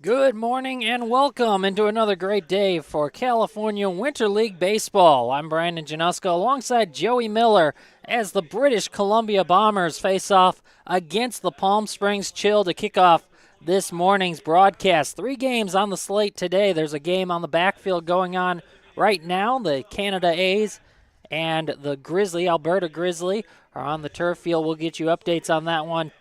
Good morning and welcome into another great day for California Winter League Baseball. I'm Brandon Januska alongside Joey Miller as the British Columbia Bombers face off against the Palm Springs Chill to kick off this morning's broadcast. 3 games on the slate today. There's a game on the backfield going on right now. The Canada A's and the Alberta Grizzly, are on the turf field. We'll get you updates on that one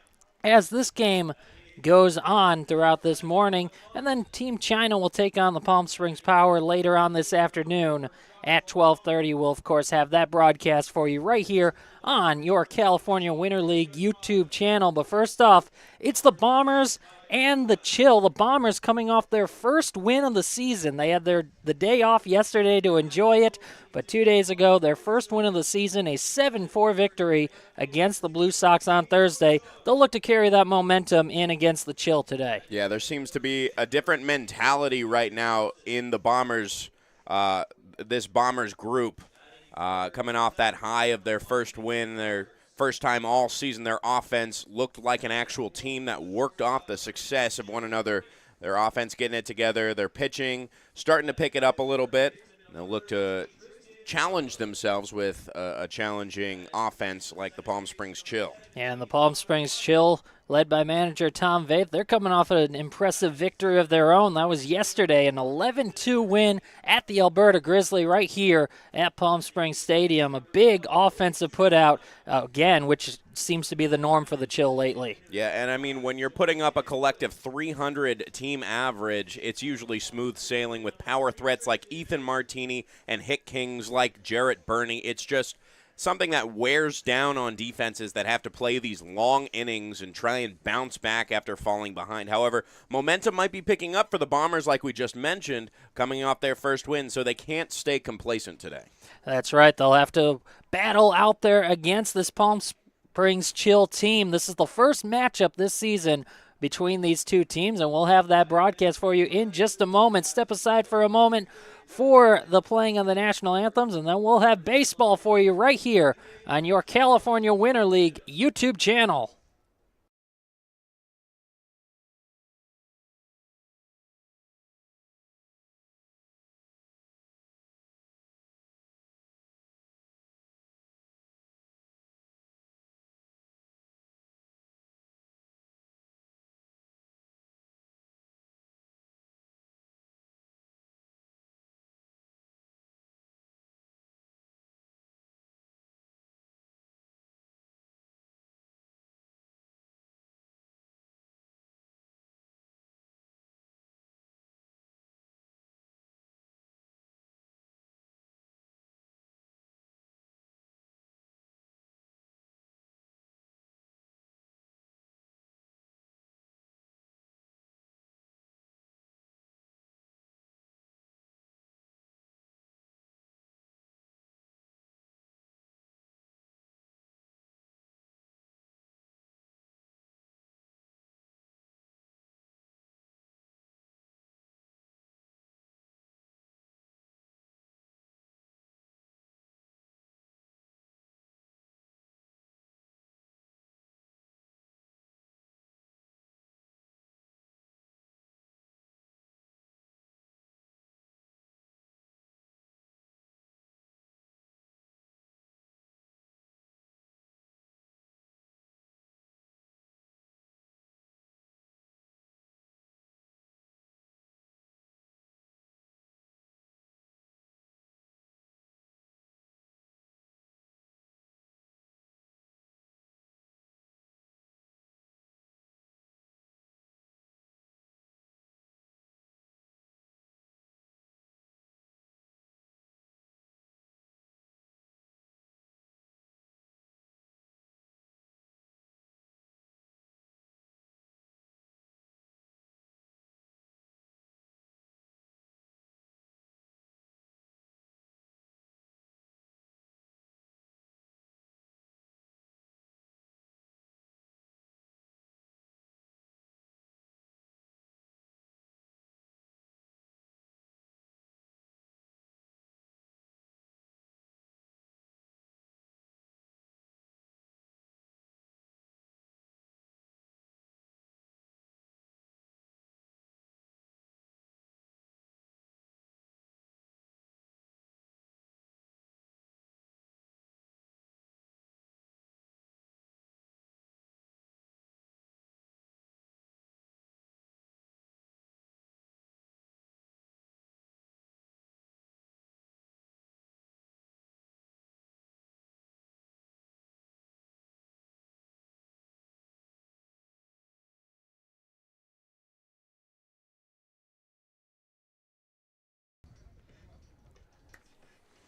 as this game goes on throughout this morning. And then Team China will take on the Palm Springs Power later on this afternoon at 12:30. We'll, of course, have that broadcast for you right here on your California Winter League YouTube channel. But first off, it's the Bombers and the Chill. The Bombers coming off their first win of the season. They had the day off yesterday to enjoy it, but 2 days ago, their first win of the season, a 7-4 victory against the Blue Sox on Thursday. They'll look to carry that momentum in against the Chill today. Yeah, there seems to be a different mentality right now in the Bombers, this Bombers group, coming off that high of their first win, their first time all season. Their offense looked like an actual team that worked off the success of one another. Their offense getting it together, their pitching starting to pick it up a little bit. They'll look to challenge themselves with a challenging offense like the Palm Springs Chill. And the Palm Springs Chill, led by manager Tom Vaith, they're coming off an impressive victory of their own. That was yesterday, an 11-2 win at the Alberta Grizzly right here at Palm Springs Stadium. A big offensive putout, again, which seems to be the norm for the Chill lately. Yeah, and I mean, when you're putting up a collective 300 team average, it's usually smooth sailing with power threats like Ethan Martini and hit kings like Jarrett Burney. It's just something that wears down on defenses that have to play these long innings and try and bounce back after falling behind. However, momentum might be picking up for the Bombers, like we just mentioned, coming off their first win, so they can't stay complacent today. That's right. They'll have to battle out there against this Palm Springs Chill team. This is the first matchup this season between these two teams, and we'll have that broadcast for you in just a moment. Step aside for a moment for the playing of the national anthems, and then we'll have baseball for you right here on your California Winter League YouTube channel.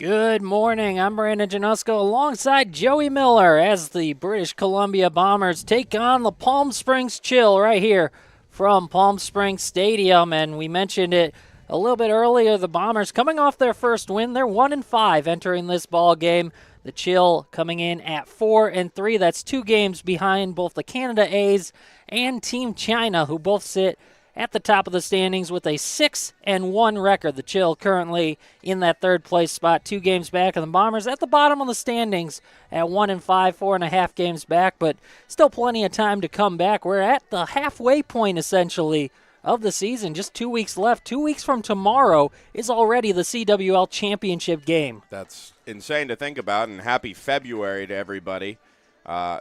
Good morning. I'm Brandon Janusko alongside Joey Miller as the British Columbia Bombers take on the Palm Springs Chill right here from Palm Springs Stadium. And we mentioned it a little bit earlier, the Bombers coming off their first win. They're 1-5 entering this ball game. The Chill coming in at 4-3. That's 2 games behind both the Canada A's and Team China, who both sit at the top of the standings with a 6-1 record. The Chill currently in that third place spot, 2 games back of the Bombers at the bottom of the standings at 1-5, 4.5 games back, but still plenty of time to come back. We're at the halfway point essentially of the season. Just 2 weeks left. 2 weeks from tomorrow is already the CWL championship game. That's insane to think about, and happy February to everybody.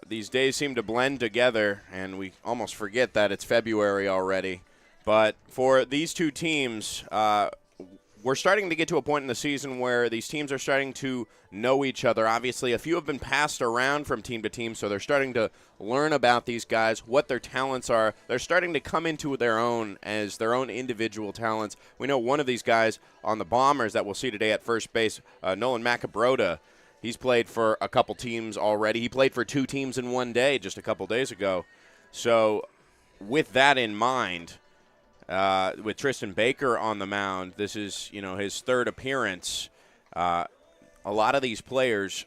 These days seem to blend together, and we almost forget that it's February already. But for these two teams, we're starting to get to a point in the season where these teams are starting to know each other. Obviously, a few have been passed around from team to team, so they're starting to learn about these guys, what their talents are. They're starting to come into their own as their own individual talents. We know one of these guys on the Bombers that we'll see today at first base, Nolan Macabrota. He's played for a couple teams already. He played for 2 teams in one day just a couple days ago. So with that in mind, with Tristan Baker on the mound, this is, his third appearance. A lot of these players,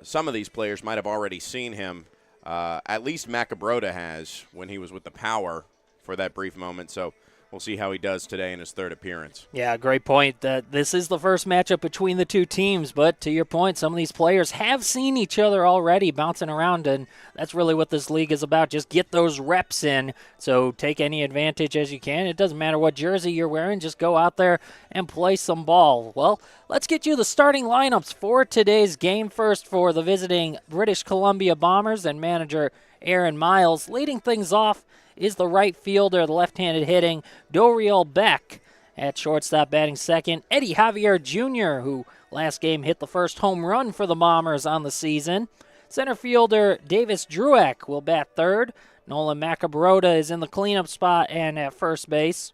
some of these players might have already seen him. At least Macabrota has when he was with the Power for that brief moment. So we'll see how he does today in his third appearance. Yeah, great point. That this is the first matchup between the two teams, but to your point, some of these players have seen each other already bouncing around, and that's really what this league is about. Just get those reps in, so take any advantage as you can. It doesn't matter what jersey you're wearing, just go out there and play some ball. Well, let's get you the starting lineups for today's game. First for the visiting British Columbia Bombers and manager Aaron Miles. Leading things off is the right fielder, the left-handed hitting Doriel Beck. At shortstop batting second, Eddie Javier Jr., who last game hit the first home run for the Bombers on the season. Center fielder Davis Drueck will bat third. Nolan Macabrota is in the cleanup spot and at first base.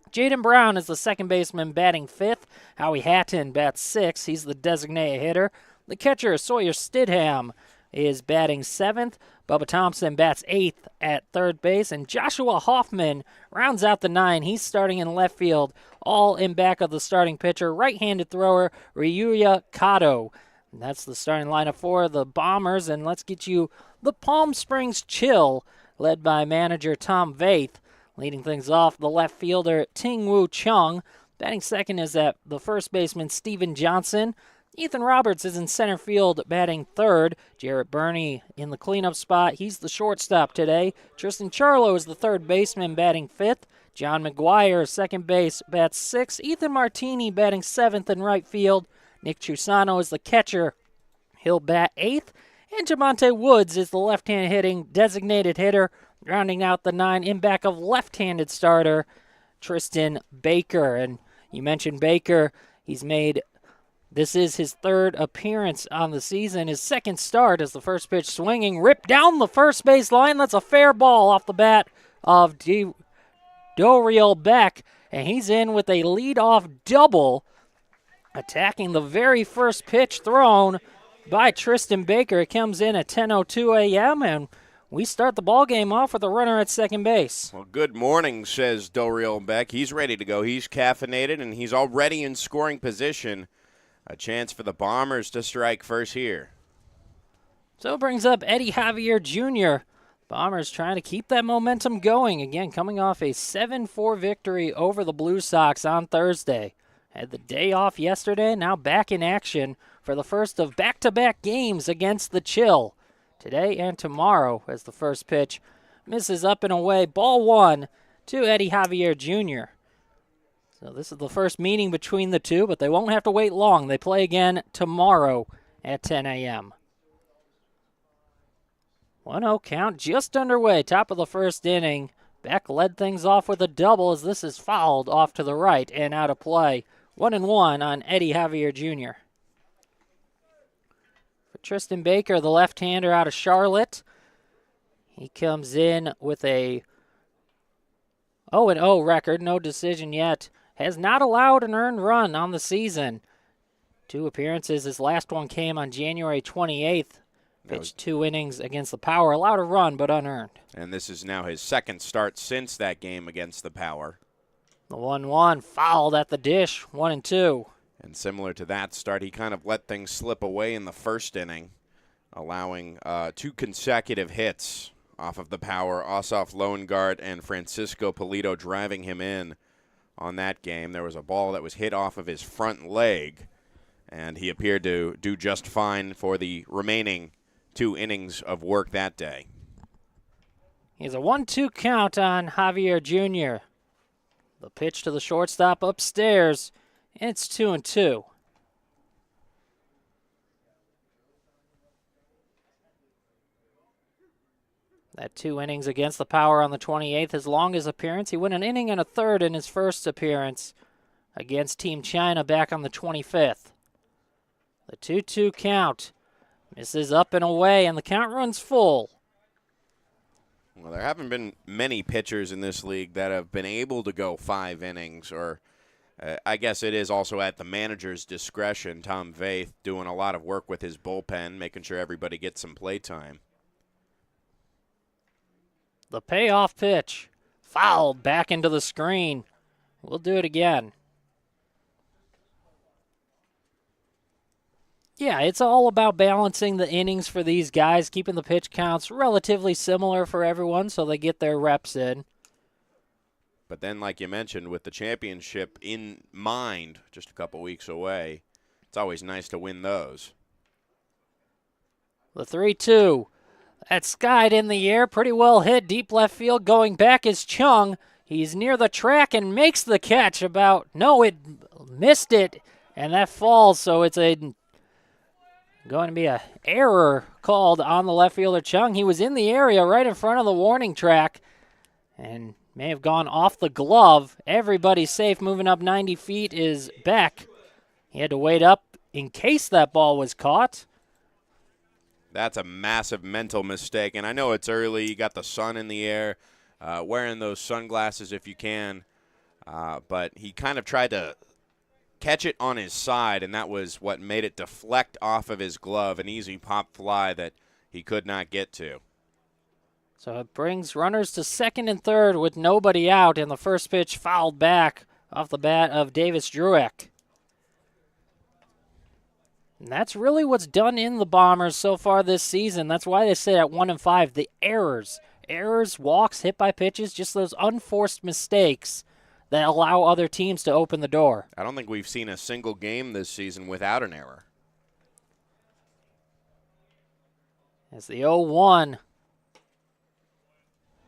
Jaden Brown is the second baseman batting fifth. Howie Hatton bats sixth. He's the designated hitter. The catcher, Sawyer Stidham, is batting seventh. Bubba Thompson bats eighth at third base, and Joshua Hoffman rounds out the nine. He's starting in left field, all in back of the starting pitcher, right-handed thrower Ryuya Kato. And that's the starting lineup for the Bombers, and let's get you the Palm Springs Chill, led by manager Tom Vaith. Leading things off, the left fielder Ting-Woo Chung. Batting second is at the first baseman Steven Johnson. Ethan Roberts is in center field batting third. Jarrett Burney in the cleanup spot. He's the shortstop today. Tristan Charlo is the third baseman batting fifth. John McGuire, second base, bats sixth. Ethan Martini batting seventh in right field. Nick Chusano is the catcher. He'll bat eighth. And Jamonte Woods is the left-hand hitting designated hitter, rounding out the nine in back of left-handed starter Tristan Baker. And you mentioned Baker. This is his third appearance on the season. His second start as the first pitch swinging, ripped down the first base line. That's a fair ball off the bat of Doriel Beck, and he's in with a leadoff double, attacking the very first pitch thrown by Tristan Baker. It comes in at 10:02 a.m., and we start the ball game off with a runner at second base. Well, good morning, says Doriel Beck. He's ready to go. He's caffeinated, and he's already in scoring position. A chance for the Bombers to strike first here. So it brings up Eddie Javier Jr. Bombers trying to keep that momentum going. Again, coming off a 7-4 victory over the Blue Sox on Thursday. Had the day off yesterday, now back in action for the first of back-to-back games against the Chill. Today and tomorrow as the first pitch misses up and away. Ball one to Eddie Javier Jr. So this is the first meeting between the two, but they won't have to wait long. They play again tomorrow at 10 a.m. 1-0 count just underway, top of the first inning. Beck led things off with a double as this is fouled off to the right and out of play. 1-1 on Eddie Javier Jr. For Tristan Baker, the left-hander out of Charlotte. He comes in with a 0-0 record, no decision yet. Has not allowed an earned run on the season. 2 appearances. His last one came on January 28th. Pitched 2 innings against the Power. Allowed a run, but unearned. And this is now his second start since that game against the Power. The 1-1 fouled at the dish, 1-2. And similar to that start, he kind of let things slip away in the first inning, allowing 2 consecutive hits off of the Power. Ossoff Loengard and Francisco Polito driving him in on that game. There was a ball that was hit off of his front leg, and he appeared to do just fine for the remaining 2 innings of work that day. He's a 1-2 count on Javier Jr. The pitch to the shortstop upstairs, and it's 2-2. That 2 innings against the Power on the 28th, his longest appearance. He went an inning and a third in his first appearance against Team China back on the 25th. The 2-2 count. Misses up and away, and the count runs full. Well, there haven't been many pitchers in this league that have been able to go 5 innings, or I guess it is also at the manager's discretion. Tom Vaith doing a lot of work with his bullpen, making sure everybody gets some play time. The payoff pitch. Fouled back into the screen. We'll do it again. Yeah, it's all about balancing the innings for these guys, keeping the pitch counts relatively similar for everyone so they get their reps in. But then, like you mentioned, with the championship in mind, just a couple weeks away, it's always nice to win those. The 3-2. That skied in the air, pretty well hit, deep left field. Going back is Chung. He's near the track and makes the catch it missed it, and that falls, so it's going to be an error called on the left fielder Chung. He was in the area right in front of the warning track and may have gone off the glove. Everybody's safe. Moving up 90 feet is Beck. He had to wait up in case that ball was caught. That's a massive mental mistake, and I know it's early. You got the sun in the air, wearing those sunglasses if you can, but he kind of tried to catch it on his side, and that was what made it deflect off of his glove, an easy pop fly that he could not get to. So it brings runners to second and third with nobody out, and the first pitch fouled back off the bat of Davis Drueck. And that's really what's done in the Bombers so far this season. That's why they sit at 1-5. The errors, walks, hit by pitches, just those unforced mistakes that allow other teams to open the door. I don't think we've seen a single game this season without an error. As the 0-1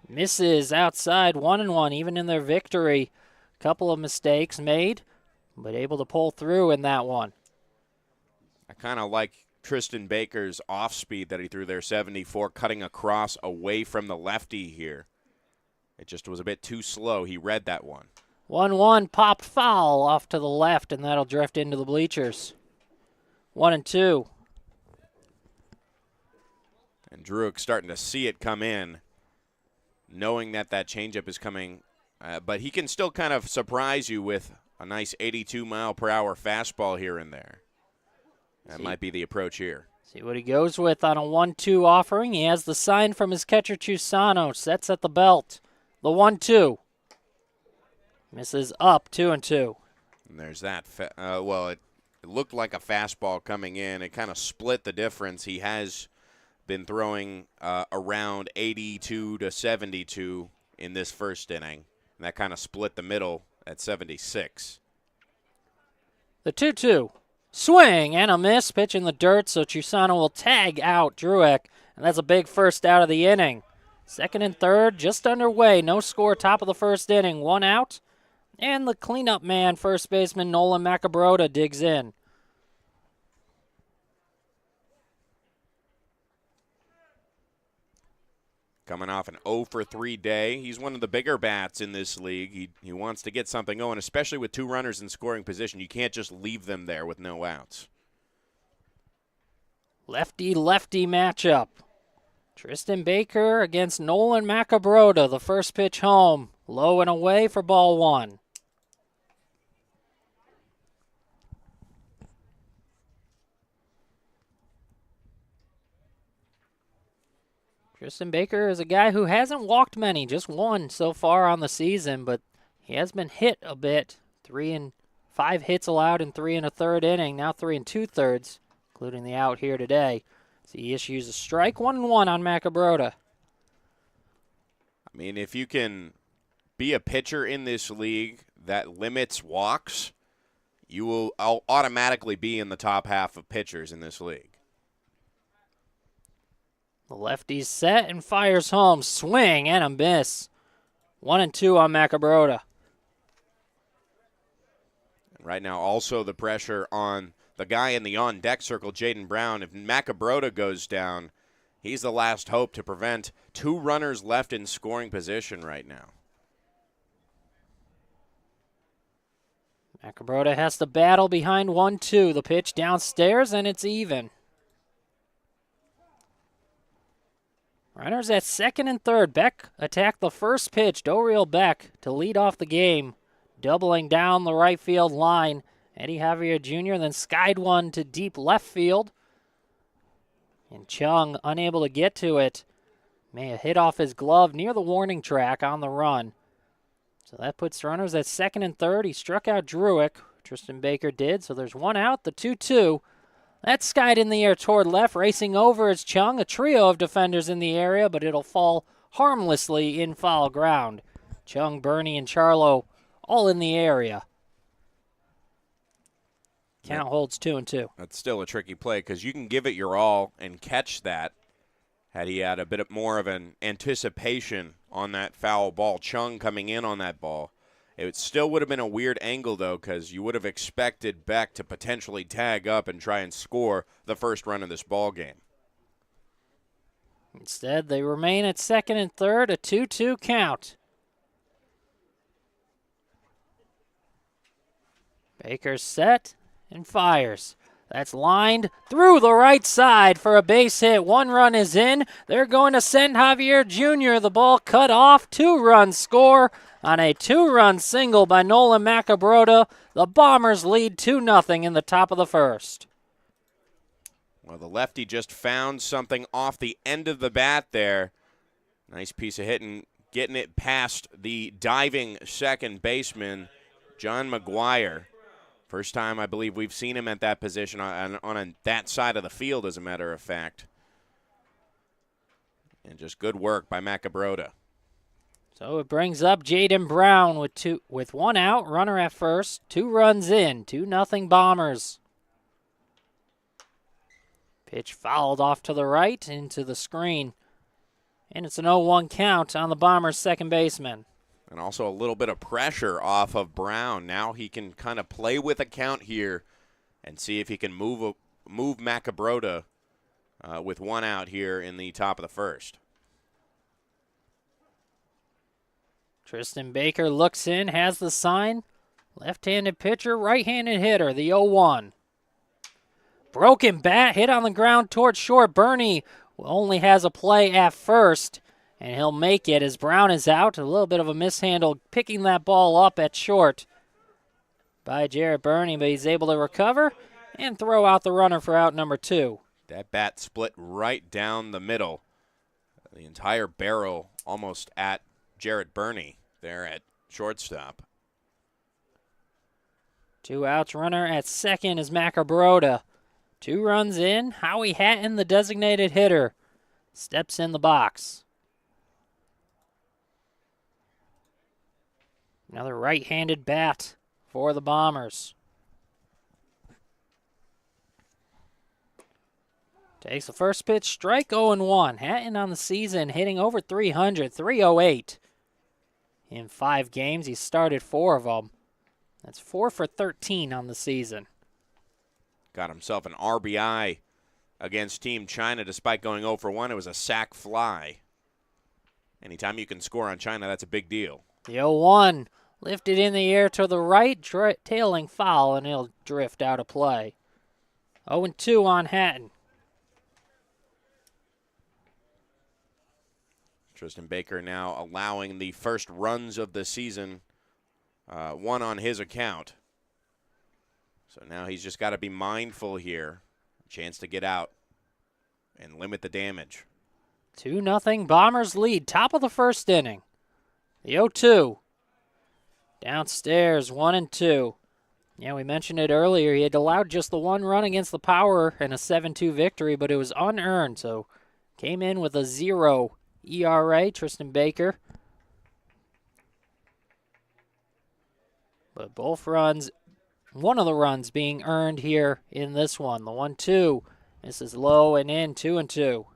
misses outside, 1-1, even in their victory. Couple of mistakes made, but able to pull through in that one. I kind of like Tristan Baker's off-speed that he threw there, 74, cutting across away from the lefty here. It just was a bit too slow. He read that one. 1-1, popped foul off to the left, and that'll drift into the bleachers. 1-2. And Drueck starting to see it come in, knowing that changeup is coming. But he can still kind of surprise you with a nice 82-mile-per-hour fastball here and there. That might be the approach here. See what he goes with on a 1-2 offering. He has the sign from his catcher, Chusano. Sets at the belt. The 1-2. Misses up, 2-2. And there's that. It looked like a fastball coming in. It kind of split the difference. He has been throwing around 82 to 72 in this first inning. And that kind of split the middle at 76. The 2-2. Swing and a miss. Pitch in the dirt, so Chusano will tag out Drueck. And that's a big first out of the inning. Second and third just underway. No score, top of the first inning. 1 out. And the cleanup man, first baseman Nolan Macabrota, digs in. Coming off an 0-for-3 day. He's one of the bigger bats in this league. He wants to get something going, especially with 2 runners in scoring position. You can't just leave them there with no outs. Lefty-lefty matchup. Tristan Baker against Nolan Macabrota. The first pitch home. Low and away for ball 1. Tristan Baker is a guy who hasn't walked many, just one so far on the season, but he has been hit a bit. 5 hits allowed in 3 1/3 inning, now 3 2/3, including the out here today. So he issues a strike, 1-1 on Macabrota. I mean, if you can be a pitcher in this league that limits walks, you will automatically be in the top half of pitchers in this league. The lefty's set and fires home. Swing and a miss. 1-2 on Macabrota. Right now, also the pressure on the guy in the on-deck circle, Jaden Brown. If Macabrota goes down, he's the last hope to prevent 2 runners left in scoring position right now. Macabrota has to battle behind 1-2. The pitch downstairs, and it's even. Runners at second and third. Beck attacked the first pitch. Doriel Beck to lead off the game, doubling down the right field line. Eddie Javier Jr. then skied one to deep left field. And Chung, unable to get to it, may have hit off his glove near the warning track on the run. So that puts runners at second and third. He struck out Druick. Tristan Baker did, so there's 1 out, the 2-2. That's skied in the air toward left. Racing over is Chung, a trio of defenders in the area, but it'll fall harmlessly in foul ground. Chung, Bernie, and Charlo all in the area. Count holds 2-2. That's still a tricky play because you can give it your all and catch that. Had he had a bit more of an anticipation on that foul ball, Chung coming in on that ball. It still would have been a weird angle, though, because you would have expected Beck to potentially tag up and try and score the first run of this ball game. Instead, they remain at second and third, a 2-2 count. Baker's set and fires. That's lined through the right side for a base hit. 1 run is in. They're going to send Javier Jr. The ball cut off. 2-run score on a 2-run single by Nolan Macabrota. The Bombers lead 2-0 in the top of the first. Well, the lefty just found something off the end of the bat there. Nice piece of hitting, getting it past the diving second baseman, John McGuire. First time I believe we've seen him at that position on that side of the field, as a matter of fact. And just good work by Macabrota. So it brings up Jaden Brown with 1 out, runner at first, 2 runs in, 2-0 Bombers. Pitch fouled off to the right into the screen. And it's an 0-1 count on the Bombers' second baseman. And also a little bit of pressure off of Brown. Now he can kind of play with a count here and see if he can move Macabrota with 1 out here in the top of the first. Tristan Baker looks in, has the sign. Left-handed pitcher, right-handed hitter, the 0-1. Broken bat, hit on the ground towards short. Bernie only has a play at first, and he'll make it as Brown is out. A little bit of a mishandle, picking that ball up at short by Jarrett Bernie, but he's able to recover and throw out the runner for out number 2. That bat split right down the middle. The entire barrel almost at Jarrett Bernie there at shortstop. 2 outs, runner at second is Macabrota. 2 runs in. Howie Hatton, the designated hitter, steps in the box. Another right-handed bat for the Bombers. Takes the first pitch, strike 0-1. Hatton on the season hitting over 300, 308. In 5 games, he started 4 of them. That's 4 for 13 on the season. Got himself an RBI against Team China despite going 0 for 1. It was a sac fly. Anytime you can score on China, that's a big deal. The 0-1 lifted in the air to the right, tailing foul, and he'll drift out of play. 0-2 on Hatton. Tristan Baker now allowing the first runs of the season, 1 on his account. So now he's just got to be mindful here. Chance to get out and limit the damage. 2-0 Bombers lead, top of the first inning. The 0-2. Downstairs, 1-2. Yeah, we mentioned it earlier. He had allowed just the one run against the Power in a 7-2 victory, but it was unearned, so came in with a 0 ERA, Tristan Baker. But both runs, one of the runs being earned here in this one. The 1-2. This is low and in, 2-2.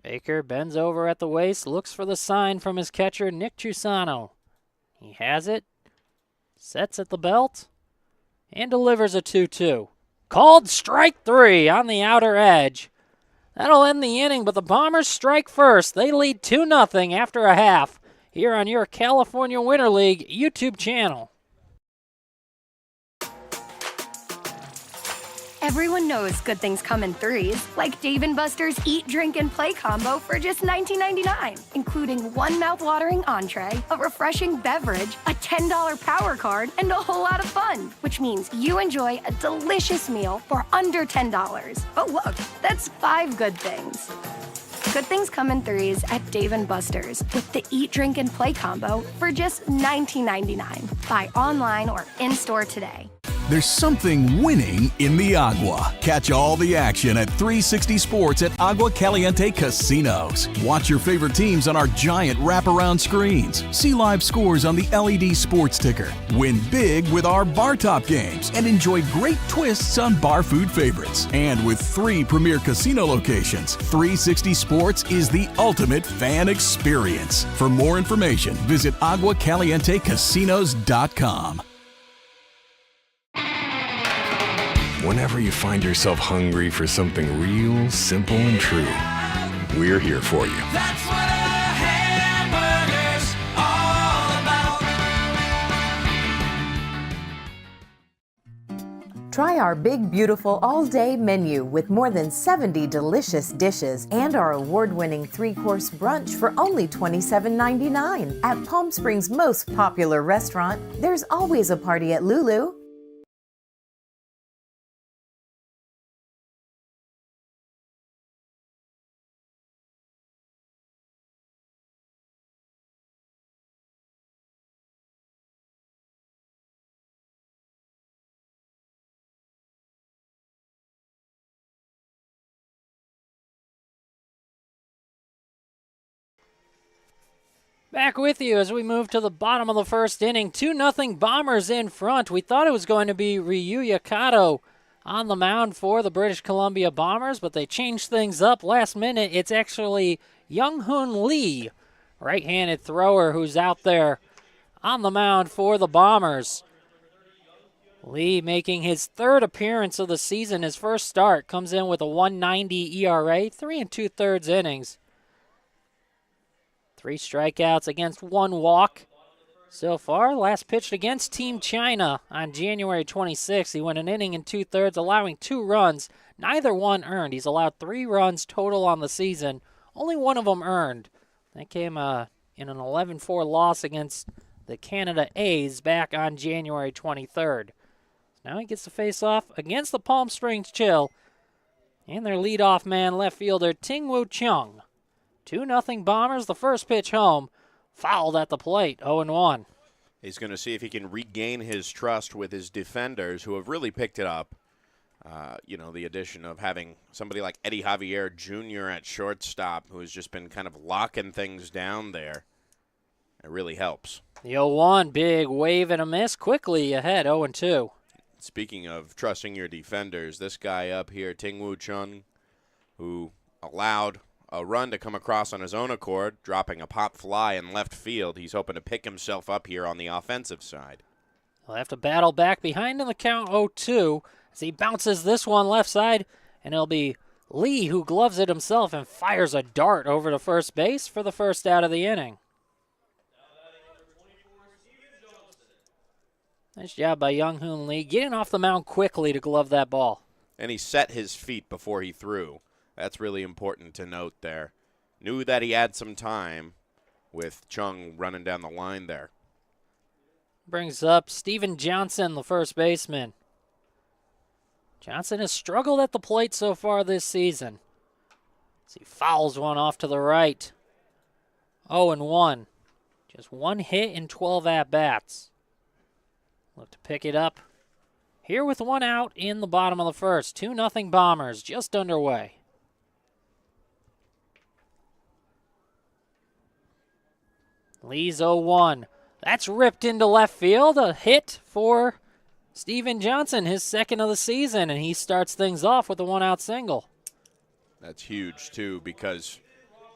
Baker bends over at the waist, looks for the sign from his catcher, Nick Trusano. He has it, sets at the belt, and delivers a 2-2. Called strike 3 on the outer edge. That'll end the inning, but the Bombers strike first. They lead 2-0 after a half here on your California Winter League YouTube channel. Everyone knows good things come in threes, like Dave & Buster's Eat, Drink, and Play combo for just $19.99, including one mouth-watering entree, a refreshing beverage, a $10 power card, and a whole lot of fun, which means you enjoy a delicious meal for under $10. Oh, look, that's 5 good things. Good things come in threes at Dave & Buster's with the Eat, Drink, and Play combo for just $19.99. Buy online or in-store today. There's something winning in the Agua. Catch all the action at 360 Sports at Agua Caliente Casinos. Watch your favorite teams on our giant wraparound screens. See live scores on the LED sports ticker. Win big with our bar top games and enjoy great twists on bar food favorites. And with 3 premier casino locations, 360 Sports is the ultimate fan experience. For more information, visit aguacalientecasinos.com. Whenever you find yourself hungry for something real, simple, and true, we're here for you. That's what a hamburger's all about. Try our big, beautiful all-day menu with more than 70 delicious dishes and our award-winning 3-course brunch for only $27.99. At Palm Springs' most popular restaurant, there's always a party at Lulu. Back with you as we move to the bottom of the first inning. 2-0 Bombers in front. We thought it was going to be Ryu Yakato on the mound for the British Columbia Bombers, but they changed things up last minute. It's actually Young-Hoon Lee, right-handed thrower, who's out there on the mound for the Bombers. Lee making his 3rd appearance of the season. His first start comes in with a 1.90 ERA, 3 2/3 innings. 3 strikeouts against 1 walk so far. Last pitched against Team China on January 26th. He went an inning and 2/3, allowing 2 runs, neither one earned. He's allowed 3 runs total on the season, only one of them earned. That came in an 11-4 loss against the Canada A's back on January 23rd. Now he gets to face off against the Palm Springs Chill and their leadoff man, left fielder Ting-Woo Chung. 2-0 Bombers, the first pitch home, fouled at the plate, 0-1. He's going to see if he can regain his trust with his defenders, who have really picked it up. The addition of having somebody like Eddie Javier Jr. at shortstop, who has just been kind of locking things down there. It really helps. The 0-1, big wave and a miss, quickly ahead, 0-2. Speaking of trusting your defenders, this guy up here, Ting-Woo Chung, who allowed a run to come across on his own accord, dropping a pop fly in left field. He's hoping to pick himself up here on the offensive side. He'll have to battle back behind in the count, 0-2, as he bounces this one left side, and it'll be Lee who gloves it himself and fires a dart over to first base for the first out of the inning. Nice job by Young-Hoon Lee, getting off the mound quickly to glove that ball. And he set his feet before he threw. That's really important to note there. Knew that he had some time with Chung running down the line there. Brings up Steven Johnson, the first baseman. Johnson has struggled at the plate so far this season. As he fouls one off to the right. 0-1. Just one hit in 12 at-bats. Look to pick it up here with one out in the bottom of the first. 2-0 Bombers just underway. Lee's 0-1. That's ripped into left field. A hit for Steven Johnson, his second of the season, and he starts things off with a one-out single. That's huge, too, because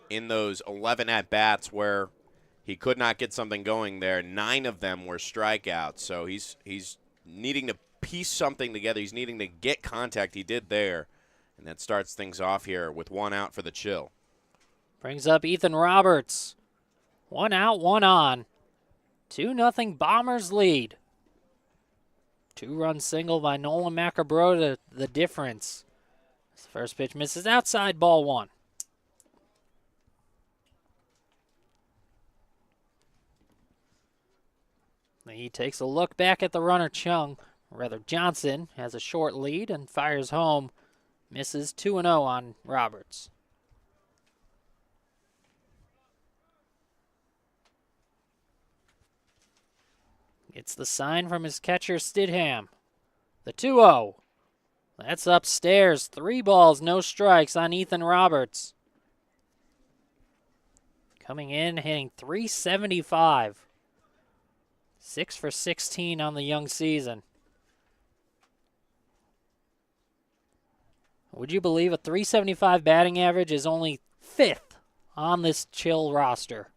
in those 11 at-bats where he could not get something going there, 9 of them were strikeouts. So he's needing to piece something together. He's needing to get contact. He did there, and that starts things off here with one out for the Chill. Brings up Ethan Roberts. One out, one on. 2-0 Bombers lead. 2-run single by Nolan Macabro, the difference. The first pitch misses outside, ball one. He takes a look back at the runner Johnson has a short lead and fires home. Misses 2-0 on Roberts. It's the sign from his catcher, Stidham. The 2-0. That's upstairs. 3 balls, no strikes on Ethan Roberts. Coming in, hitting .375. 6 for 16 on the young season. Would you believe a .375 batting average is only 5th on this Chill roster?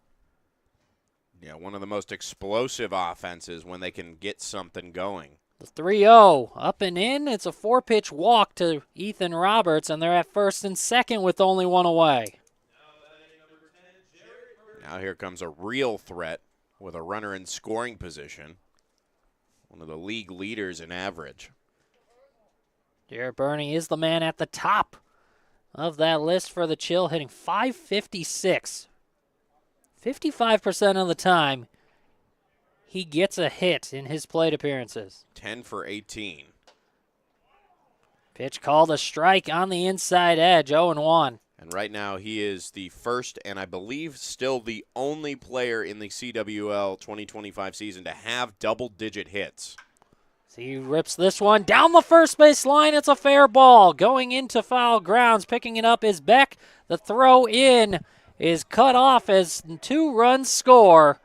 Yeah, one of the most explosive offenses when they can get something going. The 3-0, up and in. It's a 4-pitch walk to Ethan Roberts, and they're at first and second with only one away. Now here comes a real threat with a runner in scoring position. One of the league leaders in average. Jarrett Burney is the man at the top of that list for the Chill, hitting .556. 55% of the time, he gets a hit in his plate appearances. 10 for 18. Pitch called a strike on the inside edge, 0-1. And right now he is the first and I believe still the only player in the CWL 2025 season to have double-digit hits. So he rips this one down the first base line. It's a fair ball. Going into foul grounds, picking it up is Beck. The throw in is cut off as 2 runs score.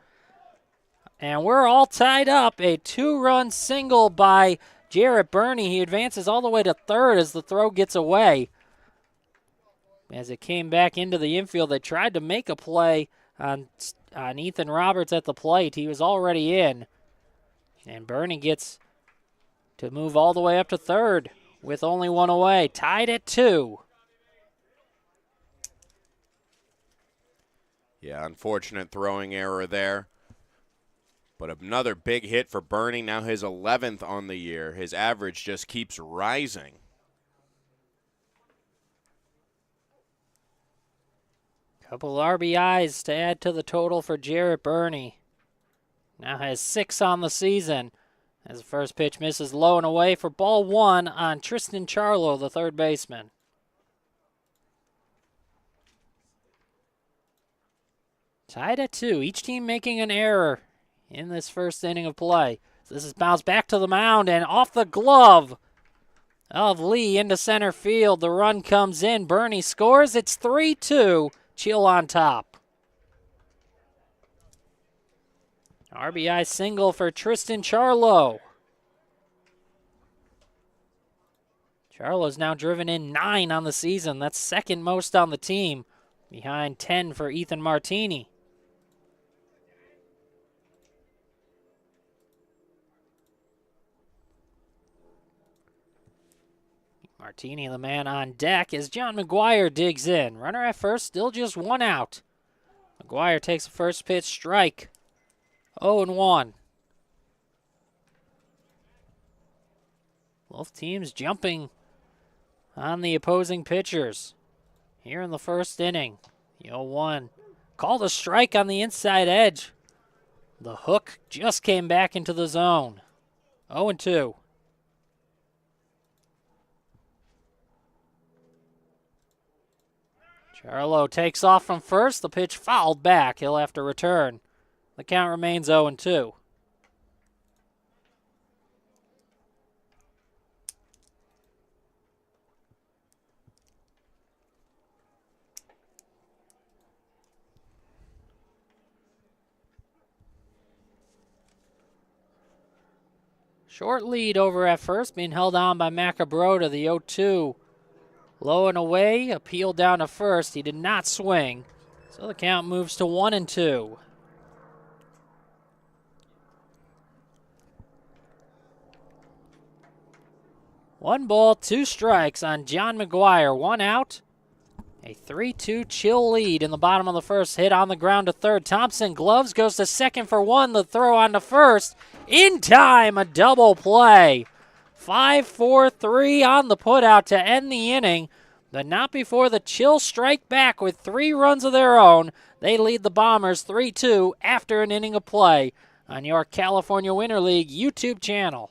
And we're all tied up. A 2-run single by Jarrett Burney. He advances all the way to third as the throw gets away. As it came back into the infield, they tried to make a play on Ethan Roberts at the plate. He was already in. And Burney gets to move all the way up to third with only one away. Tied at 2. Yeah, unfortunate throwing error there. But another big hit for Burney, now his 11th on the year. His average just keeps rising. Couple RBIs to add to the total for Jarrett Burney. Now has 6 on the season. As the first pitch misses low and away for ball 1 on Tristan Charlo, the third baseman. Tied at 2. Each team making an error in this first inning of play. So this is bounced back to the mound and off the glove of Lee into center field. The run comes in. Burney scores. It's 3-2. Chill on top. RBI single for Tristan Charlo. Charlo's now driven in 9 on the season. That's second most on the team, behind 10 for Ethan Martini. Martini, the man on deck, as John McGuire digs in. Runner at first, still just 1 out. McGuire takes the first pitch strike. 0-1. Both teams jumping on the opposing pitchers here in the first inning. The 0-1 called a strike on the inside edge The hook just came back into the zone. 0-2. Charlo takes off from first. The pitch fouled back. He'll have to return. The count remains 0-2. Short lead over at first, being held on by Macabro. The 0-2. Low and away, appeal down to first. He did not swing, so the count moves to 1-2. One ball, two strikes on John McGuire. One out. A 3-2 chill lead in the bottom of the first. Hit on the ground to third. Thompson gloves, goes to second for one. The throw on to first. In time, a double play. 5-4-3 on the putout to end the inning, but not before the Chill strike back with 3 runs of their own. They lead the Bombers 3-2 after an inning of play on your California Winter League YouTube channel.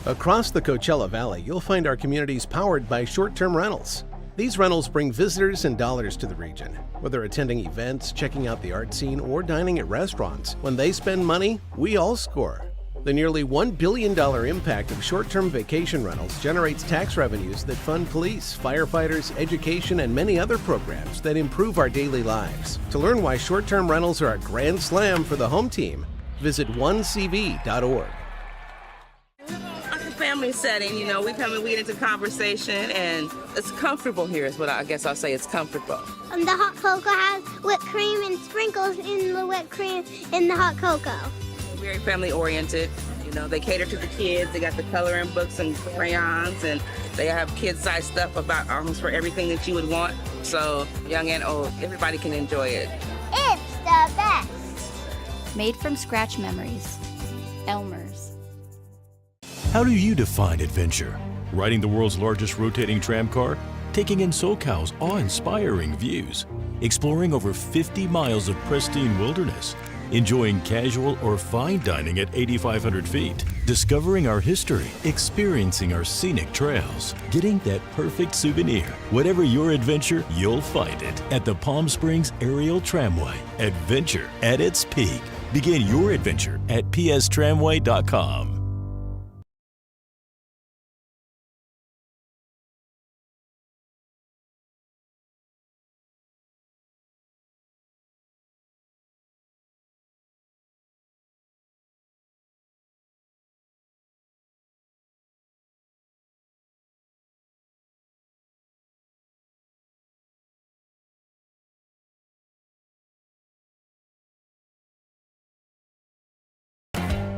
Across the Coachella Valley, you'll find our communities powered by short-term rentals. These rentals bring visitors and dollars to the region. Whether attending events, checking out the art scene, or dining at restaurants, when they spend money, we all score. The nearly $1 billion impact of short-term vacation rentals generates tax revenues that fund police, firefighters, education, and many other programs that improve our daily lives. To learn why short-term rentals are a grand slam for the home team, visit onecv.org. Family setting, you know, we come and we get into conversation, and it's comfortable here is what I guess I'll say. It's comfortable. The hot cocoa has whipped cream and sprinkles in the whipped cream in the hot cocoa. Very family oriented. You know, they cater to the kids. They got the coloring books and crayons, and they have kid-sized stuff about almost for everything that you would want. So young and old, everybody can enjoy it. It's the best. Made from scratch memories. Elmer's. How do you define adventure? Riding the world's largest rotating tram car? Taking in SoCal's awe-inspiring views? Exploring over 50 miles of pristine wilderness? Enjoying casual or fine dining at 8,500 feet? Discovering our history? Experiencing our scenic trails? Getting that perfect souvenir? Whatever your adventure, you'll find it at the Palm Springs Aerial Tramway. Adventure at its peak. Begin your adventure at pstramway.com.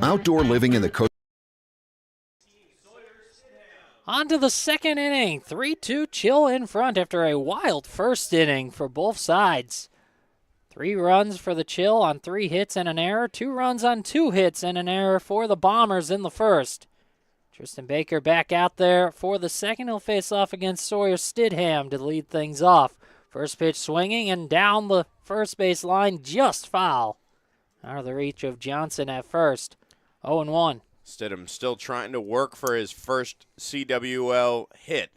Outdoor living in the coast. On to the second inning. 3-2 Chill in front after a wild first inning for both sides. 3 runs for the Chill on 3 hits and an error. 2 runs on 2 hits and an error for the Bombers in the first. Tristan Baker back out there for the second. He'll face off against Sawyer Stidham to lead things off. First pitch swinging and down the first base line, just foul. Out of the reach of Johnson at first. 0-1. Stidham still trying to work for his first CWL hit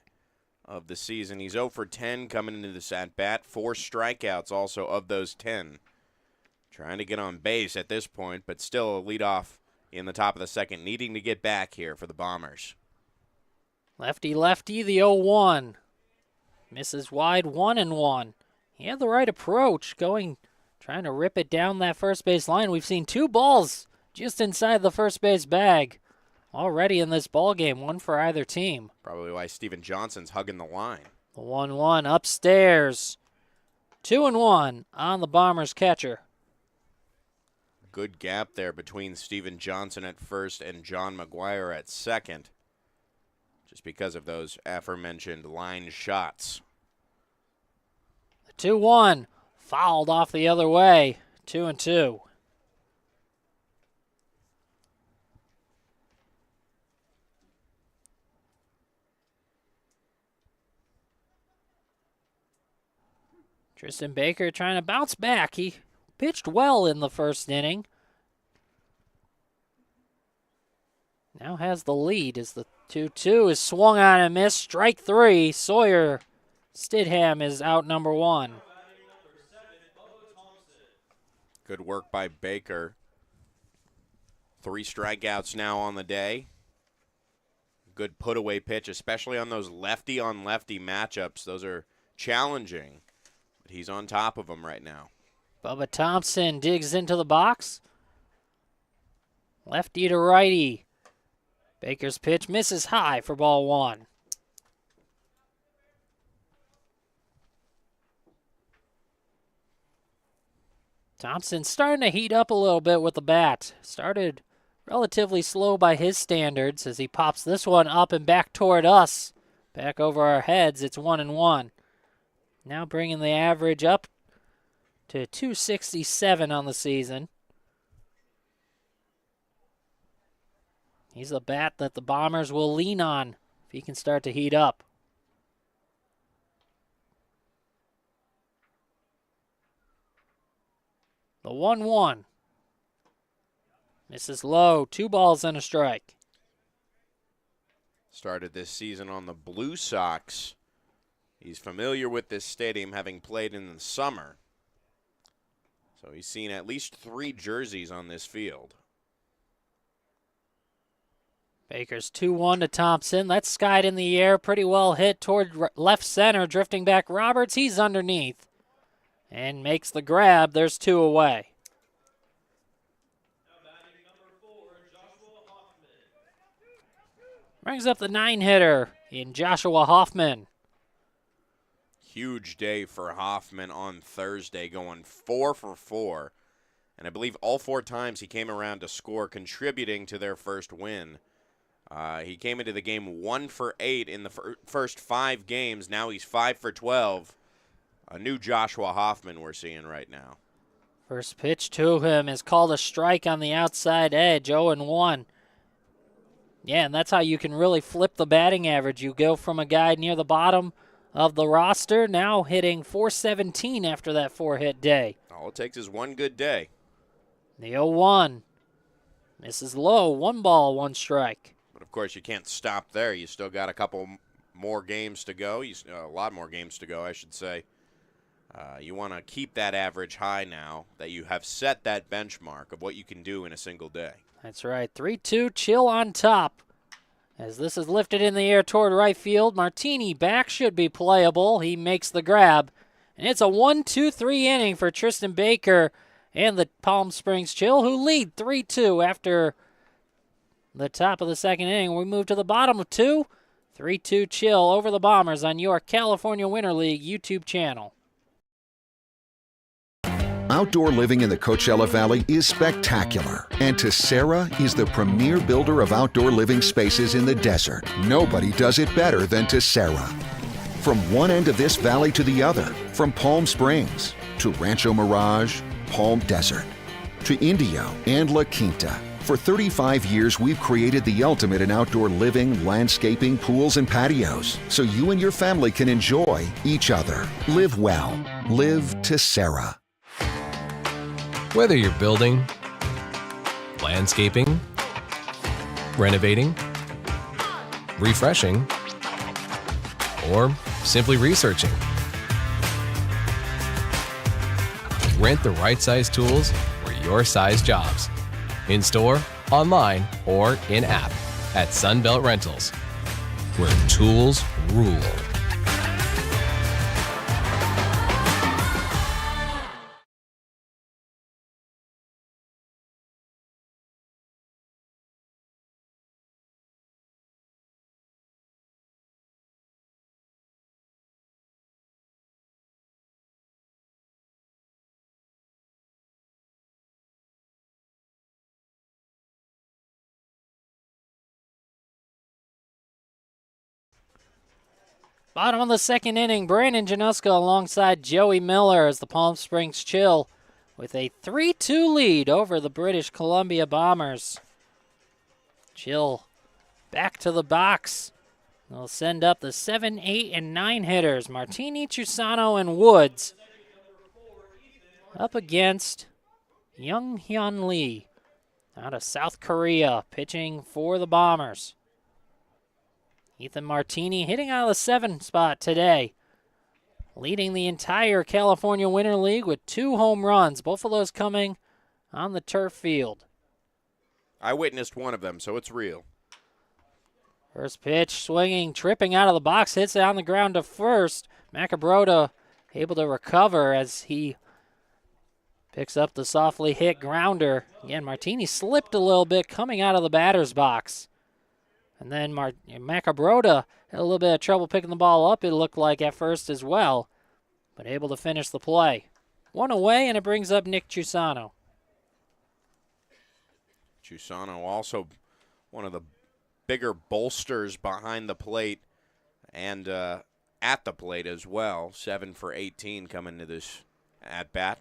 of the season. He's 0 for 10 coming into this at-bat. 4 strikeouts also of those 10. Trying to get on base at this point, but still a leadoff in the top of the second, needing to get back here for the Bombers. Lefty-lefty, the 0-1. Misses wide, 1-1. He had the right approach, trying to rip it down that first base line. We've seen 2 balls just inside the first base bag already in this ball game, 1 for either team. Probably why Steven Johnson's hugging the line. The 1-1 upstairs. 2-1 on the Bombers catcher. Good gap there between Steven Johnson at first and John McGuire at second, just because of those aforementioned line shots. The 2-1 fouled off the other way. 2-2. Tristan Baker trying to bounce back. He pitched well in the first inning. Now has the lead as the 2-2 is swung on and missed. Strike 3. Sawyer Stidham is out number 1. Good work by Baker. 3 strikeouts now on the day. Good put-away pitch, especially on those lefty-on-lefty matchups. Those are challenging, but he's on top of them right now. Bubba Thompson digs into the box. Lefty to righty. Baker's pitch misses high for ball 1. Thompson starting to heat up a little bit with the bat. Started relatively slow by his standards as he pops this one up and back toward us. Back over our heads, it's 1-1. Now bringing the average up to 267 on the season. He's a bat that the Bombers will lean on if he can start to heat up. The 1-1. Misses low. 2 balls and a strike. Started this season on the Blue Sox. He's familiar with this stadium, having played in the summer. So he's seen at least 3 jerseys on this field. Baker's 2-1 to Thompson. That's skied in the air. Pretty well hit toward left center. Drifting back Roberts. He's underneath. And makes the grab. There's 2 away. Brings up the 9-hitter in Joshua Hoffman. Huge day for Hoffman on Thursday, going 4 for 4. And I believe all 4 times he came around to score, contributing to their first win. He came into the game 1 for 8 in the first 5 games. Now he's 5 for 12. A new Joshua Hoffman we're seeing right now. First pitch to him is called a strike on the outside edge, 0-1. Yeah, and that's how you can really flip the batting average. You go from a guy near the bottom of the roster, now hitting .417 after that 4-hit day. All it takes is one good day. The 0-1 misses low, 1 ball, 1 strike. But, of course, you can't stop there. You still got a couple more games to go. A lot more games to go, I should say. You want to keep that average high now that you have set that benchmark of what you can do in a single day. That's right. 3-2, Chill on top. As this is lifted in the air toward right field, Martini back should be playable. He makes the grab. And it's a 1-2-3 inning for Tristan Baker and the Palm Springs Chill, who lead 3-2 after the top of the second inning. We move to the bottom of 2. 3-2 Chill over the Bombers on your California Winter League YouTube channel. Outdoor living in the Coachella Valley is spectacular, and Tessera is the premier builder of outdoor living spaces in the desert. Nobody does it better than Tessera. From one end of this valley to the other, from Palm Springs to Rancho Mirage, Palm Desert, to Indio and La Quinta. For 35 years, we've created the ultimate in outdoor living, landscaping, pools, and patios, so you and your family can enjoy each other. Live well. Live Tessera. Whether you're building, landscaping, renovating, refreshing, or simply researching, rent the right size tools for your size jobs. In store, online, or in-app at Sunbelt Rentals, where tools rule. Bottom of the second inning, Brandon Januska alongside Joey Miller as the Palm Springs Chill with a 3-2 lead over the British Columbia Bombers. Chill back to the box. They'll send up the 7, 8, and 9 hitters, Martini, Chusano, and Woods. up against Young Hyun Lee out of South Korea, pitching for the Bombers. Ethan Martini hitting out of the 7 spot today, leading the entire California Winter League with 2 home runs, both of those coming on the turf field. I witnessed one of them, so it's real. First pitch, swinging, tripping out of the box, hits it on the ground to first. Macabrota able to recover as he picks up the softly hit grounder. Again, Martini slipped a little bit coming out of the batter's box. And then Macabrota had a little bit of trouble picking the ball up, it looked like at first as well, but able to finish the play. 1 away, and it brings up Nick Chusano. Chusano also one of the bigger bolsters behind the plate and at the plate as well. 7 for 18 coming to this at-bat.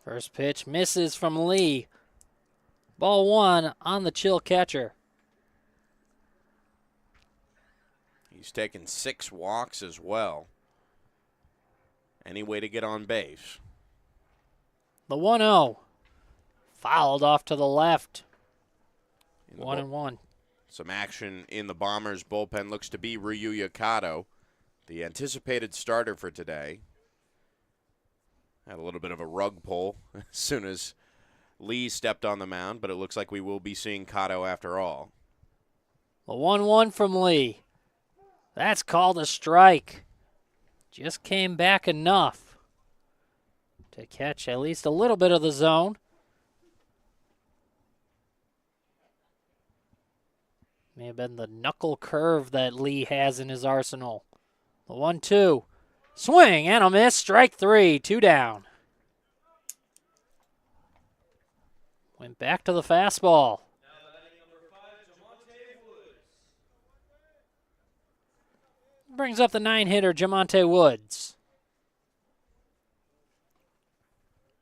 First pitch misses from Lee. Ball 1 on the chill catcher. He's taken 6 walks as well. Any way to get on base. The 1-0. Fouled off to the left. 1-1. Some action in the Bombers' bullpen looks to be Ryu Yakato, the anticipated starter for today. Had a little bit of a rug pull as soon as Lee stepped on the mound, but it looks like we will be seeing Kato after all. The 1-1 from Lee. That's called a strike. Just came back enough to catch at least a little bit of the zone. May have been the knuckle curve that Lee has in his arsenal. The 1-2. Swing and a miss. Strike 3. 2 down. Went back to the fastball. Brings up the 9-hitter, Jamonte Woods.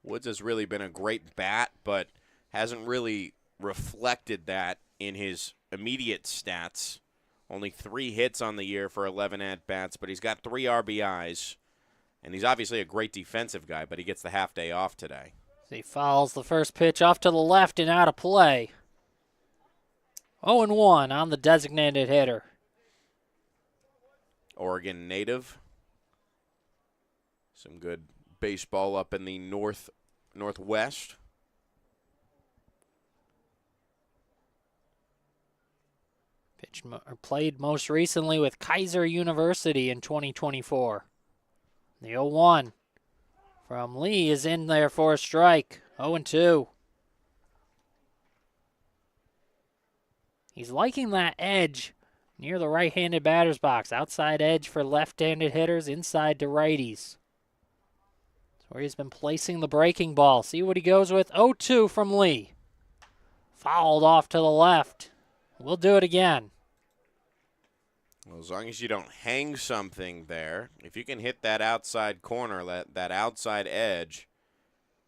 Woods has really been a great bat, but hasn't really reflected that in his immediate stats. Only 3 hits on the year for 11 at-bats, but he's got 3 RBIs. And he's obviously a great defensive guy, but he gets the half day off today. He fouls the first pitch off to the left and out of play. 0-1 on the designated hitter. Oregon native. Some good baseball up in the northwest. Played most recently with Kaiser University in 2024. The 0-1 from Lee is in there for a strike. 0-2. He's liking that edge near the right-handed batter's box. Outside edge for left-handed hitters, inside to righties. That's where he's been placing the breaking ball. See what he goes with. 0-2 from Lee. Fouled off to the left. We'll do it again. Well, as long as you don't hang something there, if you can hit that outside corner, that outside edge,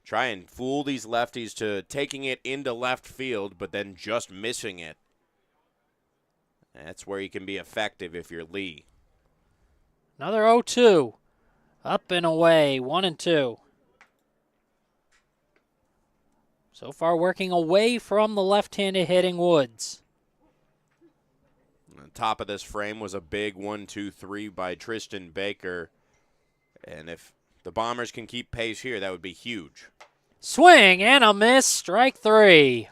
try and fool these lefties to taking it into left field, but then just missing it. That's where you can be effective if you're Lee. Another 0-2. Up and away, 1-2. So far working away from the left-handed hitting Woods. On top of this frame was a big 1-2-3 by Tristan Baker. And if the Bombers can keep pace here, that would be huge. Swing and a miss. Strike 3.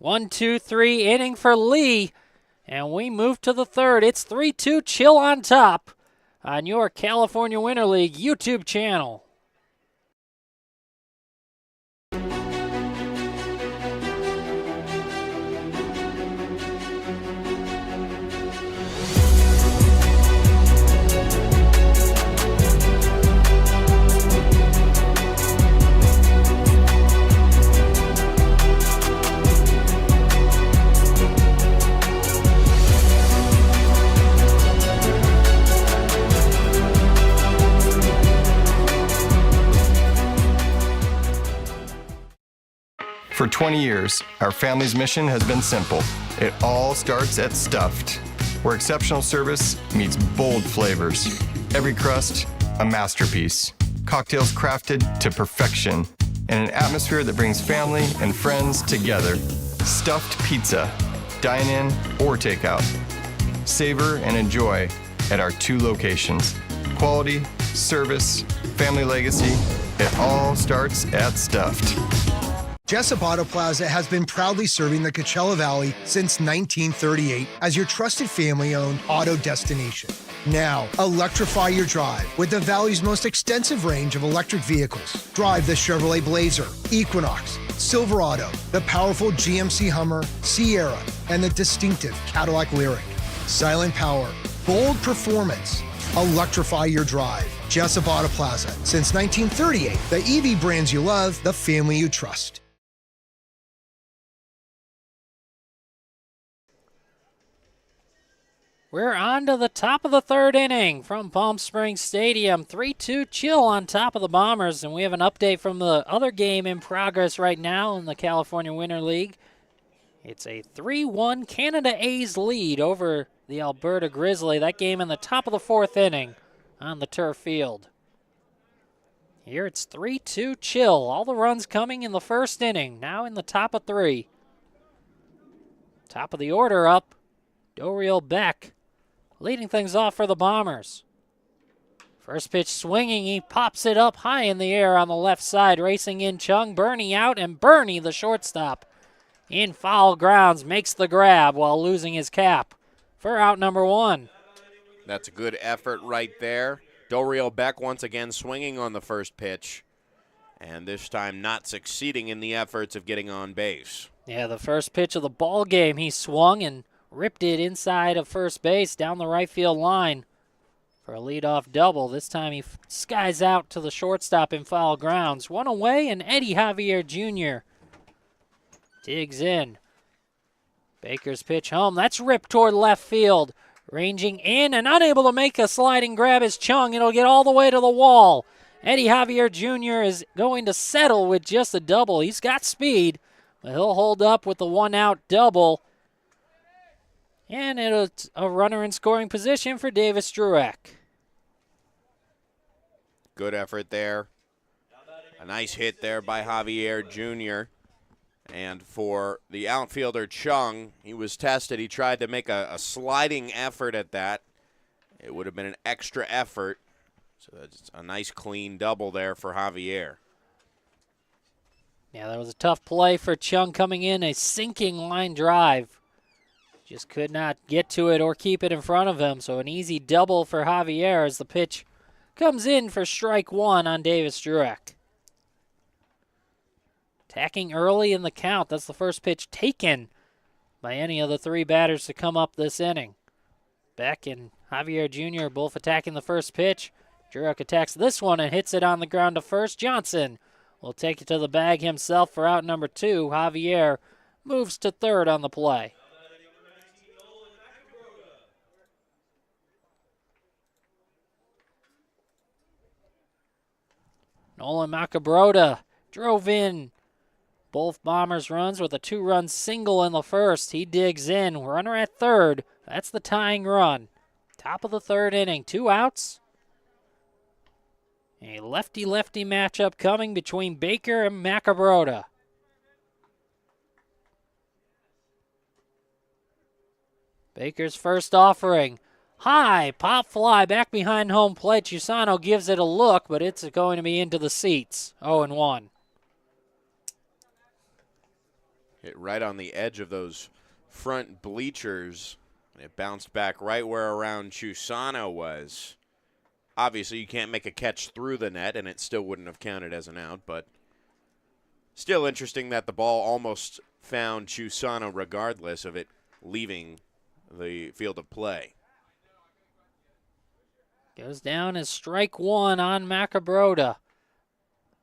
1-2-3 inning for Lee. And we move to the third. It's 3-2 Chill on top on your California Winter League YouTube channel. For 20 years, our family's mission has been simple. It all starts at Stuffed, where exceptional service meets bold flavors. Every crust, a masterpiece. cocktails crafted to perfection, and an atmosphere that brings family and friends together. Stuffed pizza, dine-in or takeout. Savor and enjoy at our 2 locations. Quality, service, family legacy, it all starts at Stuffed. Jessup Auto Plaza has been proudly serving the Coachella Valley since 1938 as your trusted family-owned auto destination. Now, electrify your drive with the Valley's most extensive range of electric vehicles. Drive the Chevrolet Blazer, Equinox, Silverado, the powerful GMC Hummer, Sierra, and the distinctive Cadillac Lyriq. Silent power, bold performance. Electrify your drive. Jessup Auto Plaza. Since 1938, the EV brands you love, the family you trust. We're on to the top of the 3rd inning from Palm Springs Stadium. 3-2 Chill on top of the Bombers, and we have an update from the other game in progress right now in the California Winter League. It's a 3-1 Canada A's lead over the Alberta Grizzly. That game in the top of the 4th inning on the turf field. Here it's 3-2 Chill. All the runs coming in the 1st inning, now in the top of 3. Top of the order up, Doriel Beck leading things off for the Bombers. First pitch swinging, he pops it up high in the air on the left side, racing in Chung, Bernie out, and Bernie, the shortstop, in foul grounds, makes the grab while losing his cap for out number 1. That's a good effort right there. Doriel Beck once again swinging on the first pitch, and this time not succeeding in the efforts of getting on base. Yeah, the first pitch of the ball game, he swung and ripped it inside of first base down the right field line for a leadoff double. This time he skies out to the shortstop in foul grounds. 1 away, and Eddie Javier Jr. digs in. Baker's pitch home. That's ripped toward left field. Ranging in and unable to make a sliding grab is Chung. It'll get all the way to the wall. Eddie Javier Jr. is going to settle with just a double. He's got speed, but he'll hold up with the 1-out double. And it's a runner in scoring position for Davis Drueck. Good effort there. A nice hit there by Javier Jr. And for the outfielder Chung, he was tested. He tried to make a sliding effort at that. It would have been an extra effort. So that's a nice clean double there for Javier. Yeah, that was a tough play for Chung coming in, a sinking line drive. Just could not get to it or keep it in front of him. So an easy double for Javier as the pitch comes in for strike 1 on Davis Drueck. Attacking early in the count. That's the first pitch taken by any of the 3 batters to come up this inning. Beck and Javier Jr. both attacking the first pitch. Drueck attacks this one and hits it on the ground to first. Johnson will take it to the bag himself for out number 2. Javier moves to 3rd on the play. Nolan Macabroda drove in both Bombers runs with a 2-run single in the first. He digs in. Runner at 3rd. That's the tying run. Top of the 3rd inning. 2 outs. A lefty-lefty matchup coming between Baker and Macabroda. Baker's first offering. High, pop fly back behind home plate. Chusano gives it a look, but it's going to be into the seats. 0-1. Hit right on the edge of those front bleachers. It bounced back right where around Chusano was. Obviously, you can't make a catch through the net, and it still wouldn't have counted as an out, but still interesting that the ball almost found Chusano regardless of it leaving the field of play. Goes down as strike 1 on Macabroda.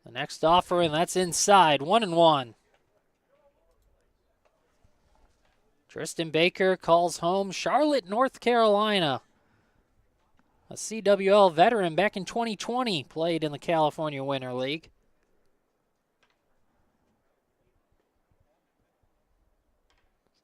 The next offering, that's inside. 1-1. Tristan Baker calls home Charlotte, North Carolina. A CWL veteran back in 2020, played in the California Winter League.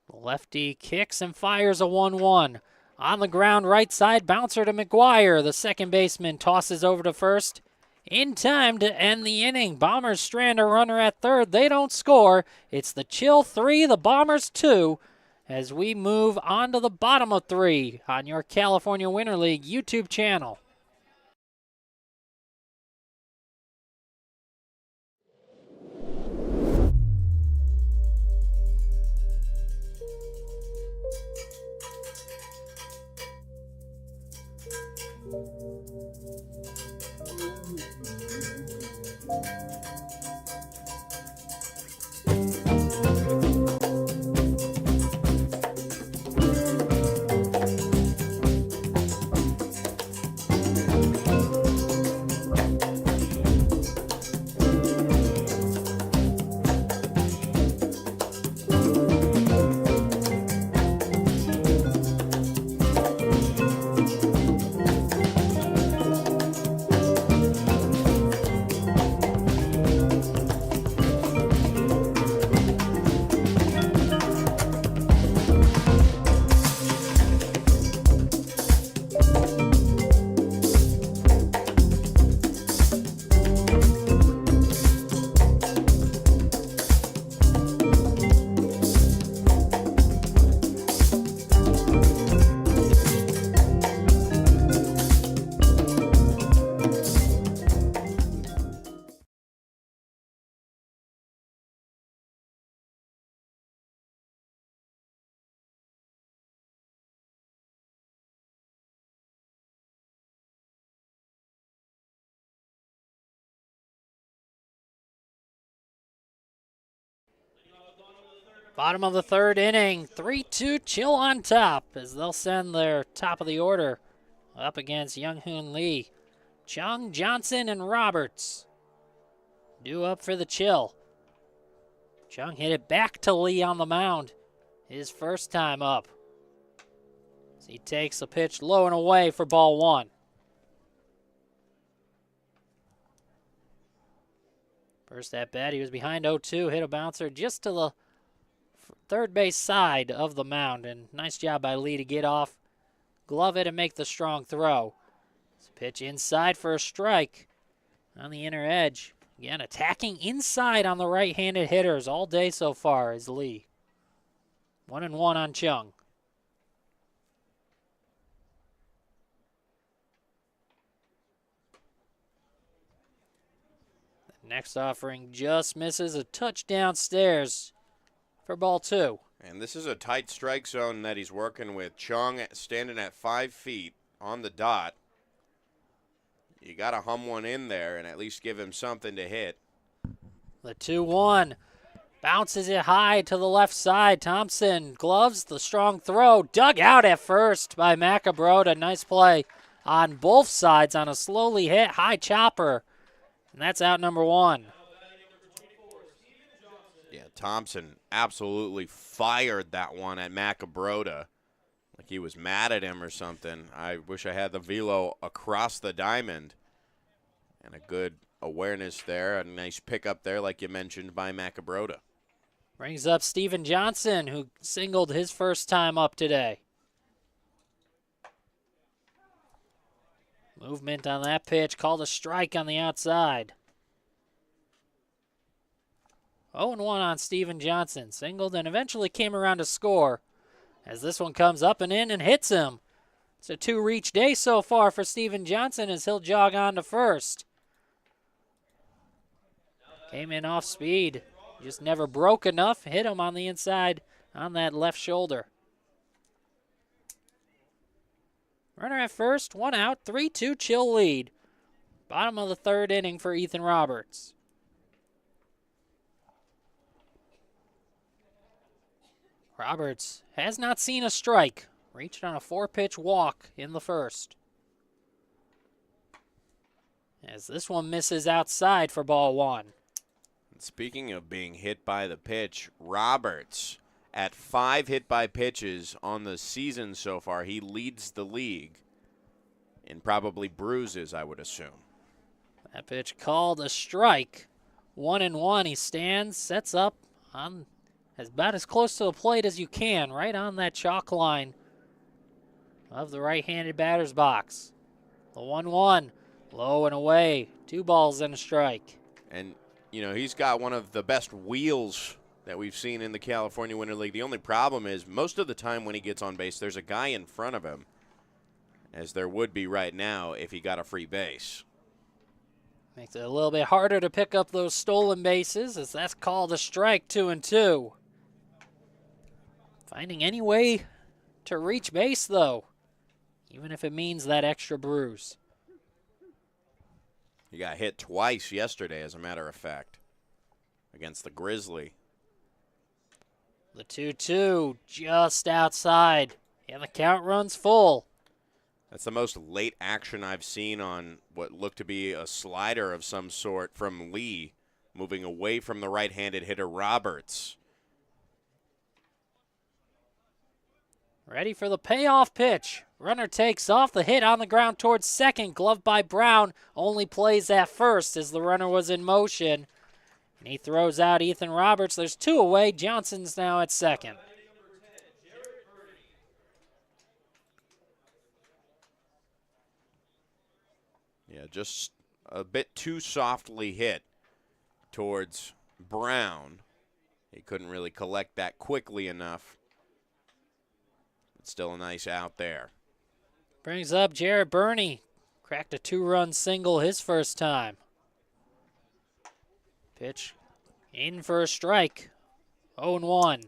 The lefty kicks and fires a 1-1. On the ground, right side, bouncer to McGuire. The second baseman tosses over to first. In time to end the inning. Bombers strand a runner at third. They don't score. It's the Chill 3, the Bombers 2, as we move on to the bottom of 3 on your California Winter League YouTube channel. Bottom of the third inning, 3-2 Chill on top as they'll send their top of the order up against Young Hoon Lee. Chung, Johnson, and Roberts due up for the Chill. Chung hit it back to Lee on the mound, his first time up. As he takes a pitch low and away for ball 1. First at bat, he was behind 0-2, hit a bouncer just to the third base side of the mound, and nice job by Lee to get off, glove it, and make the strong throw. This pitch inside for a strike on the inner edge. Again, attacking inside on the right-handed hitters all day so far is Lee. 1-1 on Chung. The next offering just misses a touch downstairs for ball 2. And this is a tight strike zone that he's working with. Chung standing at 5 feet on the dot. You got to hum one in there and at least give him something to hit. The 2-1 bounces it high to the left side. Thompson gloves the strong throw. Dug out at first by Macabrota. Nice play on both sides on a slowly hit high chopper. And that's out number 1. Yeah, Thompson absolutely fired that one at Macabrota. Like he was mad at him or something. I wish I had the velo across the diamond. And a good awareness there. A nice pickup there, like you mentioned, by Macabrota. Brings up Steven Johnson, who singled his first time up today. Movement on that pitch, called a strike on the outside. 0-1 on Steven Johnson. Singled and eventually came around to score as this one comes up and in and hits him. It's a 2-reach day so far for Steven Johnson as he'll jog on to first. Came in off speed. Just never broke enough. Hit him on the inside on that left shoulder. Runner at first, 1 out, 3-2 Chill lead. Bottom of the third inning for Ethan Roberts. Roberts has not seen a strike. Reached on a 4-pitch walk in the first. As this one misses outside for ball 1. Speaking of being hit by the pitch, Roberts at 5 hit by pitches on the season so far. He leads the league in probably bruises, I would assume. That pitch called a strike. 1-1. He stands, sets up on about as close to the plate as you can, right on that chalk line of the right-handed batter's box. The 1-1, low and away 2 balls and a strike. And, you know, he's got one of the best wheels that we've seen in the California Winter League. The only problem is most of the time when he gets on base, there's a guy in front of him, as there would be right now if he got a free base. Makes it a little bit harder to pick up those stolen bases, as that's called a strike. 2-2. Finding any way to reach base, though, even if it means that extra bruise. He got hit twice yesterday, as a matter of fact, against the Grizzly. The 2-2 just outside, and the count runs full. That's the most late action I've seen on what looked to be a slider of some sort from Lee, moving away from the right-handed hitter Roberts. Ready for the payoff pitch. Runner takes off, the hit on the ground towards second. Gloved by Brown, only plays at first as the runner was in motion. And he throws out Ethan Roberts. There's 2 away. Johnson's now at second. Yeah, just a bit too softly hit towards Brown. He couldn't really collect that quickly enough. But still a nice out there. Brings up Jared Burney. Cracked a 2-run single his first time. Pitch in for a strike. 0-1.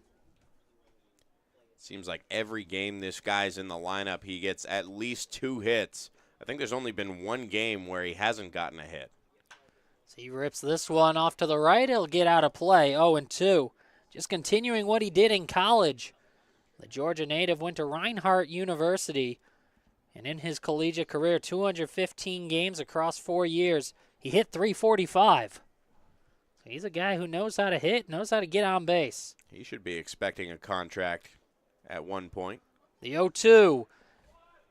Seems like every game this guy's in the lineup, he gets at least 2 hits. I think there's only been 1 game where he hasn't gotten a hit. So he rips this one off to the right. He'll get out of play. 0-2. Just continuing what he did in college. The Georgia native went to Reinhardt University, and in his collegiate career, 215 games across 4 years, he hit .345. So he's a guy who knows how to hit, knows how to get on base. He should be expecting a contract at one point. The 0-2.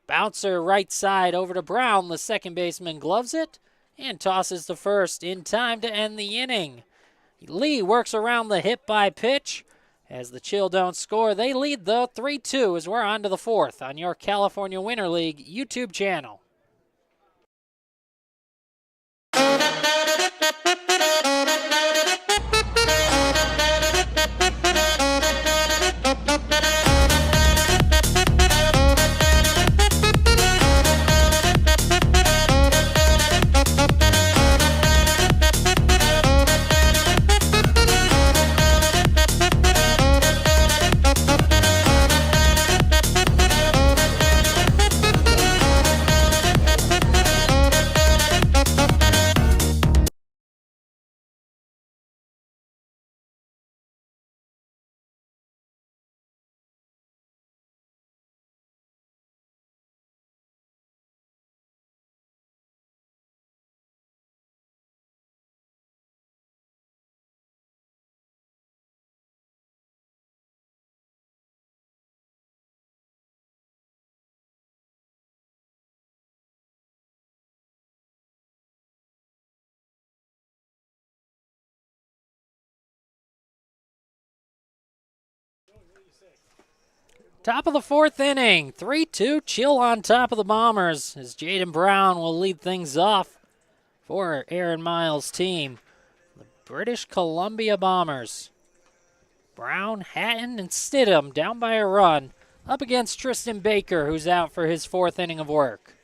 Bouncer right side over to Brown. The second baseman gloves it and tosses to first in time to end the inning. Lee works around the hit by pitch. As the Chill don't score, they lead though 3-2 as we're on to the 4th on your California Winter League YouTube channel. Top of the 4th inning, 3-2, Chill on top of the Bombers as Jaden Brown will lead things off for Aaron Miles' team, the British Columbia Bombers. Brown, Hatton, and Stidham down by a run up against Tristan Baker, who's out for his 4th inning of work.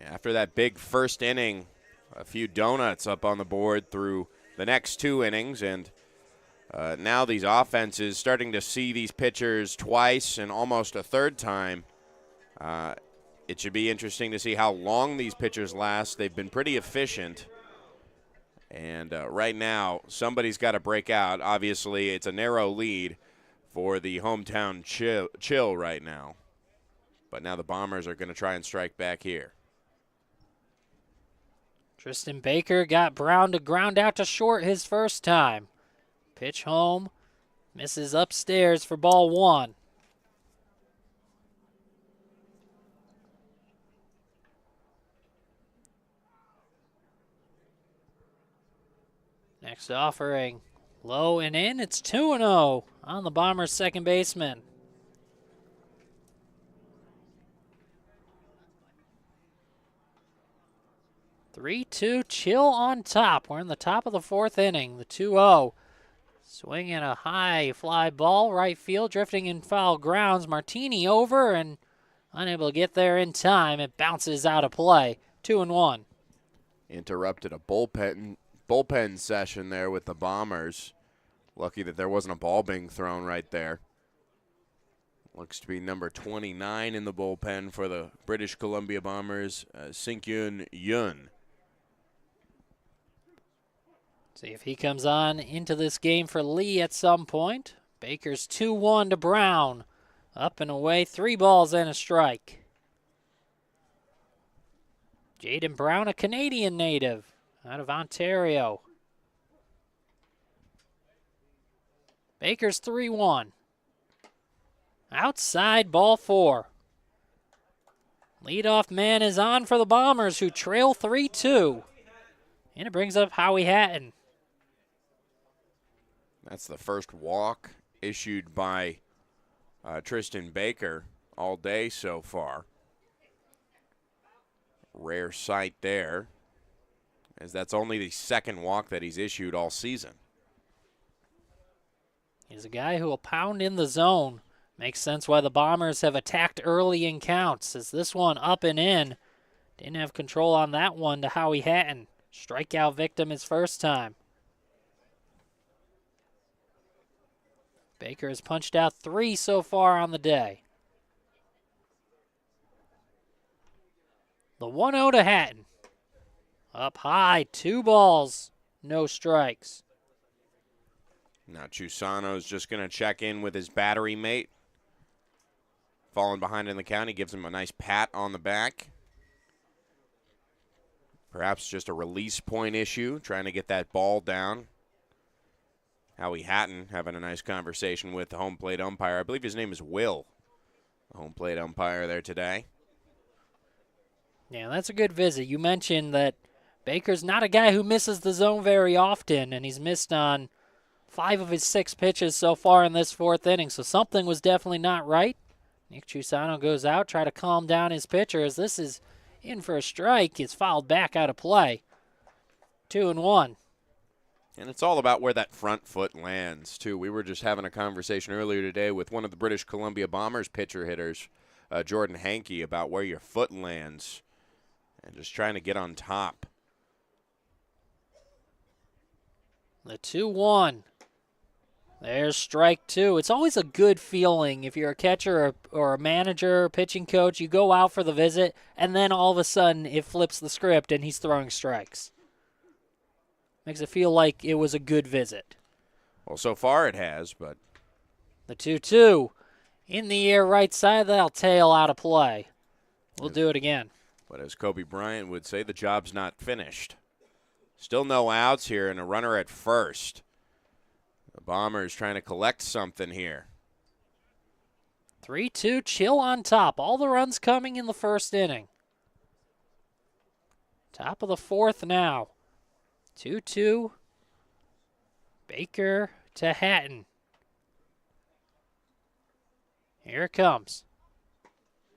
After that big first inning, a few donuts up on the board through the next 2 innings, and now these offenses starting to see these pitchers twice and almost a 3rd time. It should be interesting to see how long these pitchers last. They've been pretty efficient. And right now, somebody's got to break out. Obviously, it's a narrow lead for the hometown chill right now. But now the Bombers are going to try and strike back here. Tristan Baker got Brown to ground out to short his first time. Pitch home, misses upstairs for ball 1. Next offering, low and in. It's 2-0 on the Bombers' second baseman. 3-2, Chill on top. We're in the top of the fourth inning. The 2-0. Swinging a high fly ball, right field, drifting in foul grounds. Martini over and unable to get there in time. It bounces out of play. 2-1. Interrupted a bullpen session there with the Bombers. Lucky that there wasn't a ball being thrown right there. Looks to be number 29 in the bullpen for the British Columbia Bombers, Sinkyun Yun. See if he comes on into this game for Lee at some point. Baker's 2-1 to Brown. Up and away, 3 balls and a strike. Jaden Brown, a Canadian native out of Ontario. Baker's 3-1. Outside, ball 4. Leadoff man is on for the Bombers, who trail 3-2. And it brings up Howie Hatton. That's the first walk issued by Tristan Baker all day so far. Rare sight there, as that's only the second walk that he's issued all season. He's a guy who will pound in the zone. Makes sense why the Bombers have attacked early in counts, as this one up and in. Didn't have control on that one to Howie Hatton. Strikeout victim his first time. Baker has punched out 3 so far on the day. The 1-0 to Hatton. Up high, 2 balls, no strikes. Now Chusano's just going to check in with his battery mate. Falling behind in the count, he gives him a nice pat on the back. Perhaps just a release point issue, trying to get that ball down. Howie Hatton having a nice conversation with the home plate umpire. I believe his name is Will, the home plate umpire there today. Yeah, that's a good visit. You mentioned that Baker's not a guy who misses the zone very often, and he's missed on 5 of his 6 pitches so far in this fourth inning, so something was definitely not right. Nick Chusano goes out, try to calm down his pitcher, as this is in for a strike. It's fouled back out of play. 2-1. And it's all about where that front foot lands, too. We were just having a conversation earlier today with one of the British Columbia Bombers pitcher hitters, Jordan Hankey, about where your foot lands and just trying to get on top. The 2-1. There's strike 2. It's always a good feeling if you're a catcher or a manager or pitching coach. You go out for the visit, and then all of a sudden it flips the script and he's throwing strikes. Makes it feel like it was a good visit. Well, so far it has, but... The 2-2. In the air, right side, that'll tail out of play. We'll do it again. But as Kobe Bryant would say, the job's not finished. Still no outs here and a runner at first. The Bombers trying to collect something here. 3-2, Chill on top. All the runs coming in the first inning. Top of the fourth now. 2-2. Baker to Hatton. Here it comes.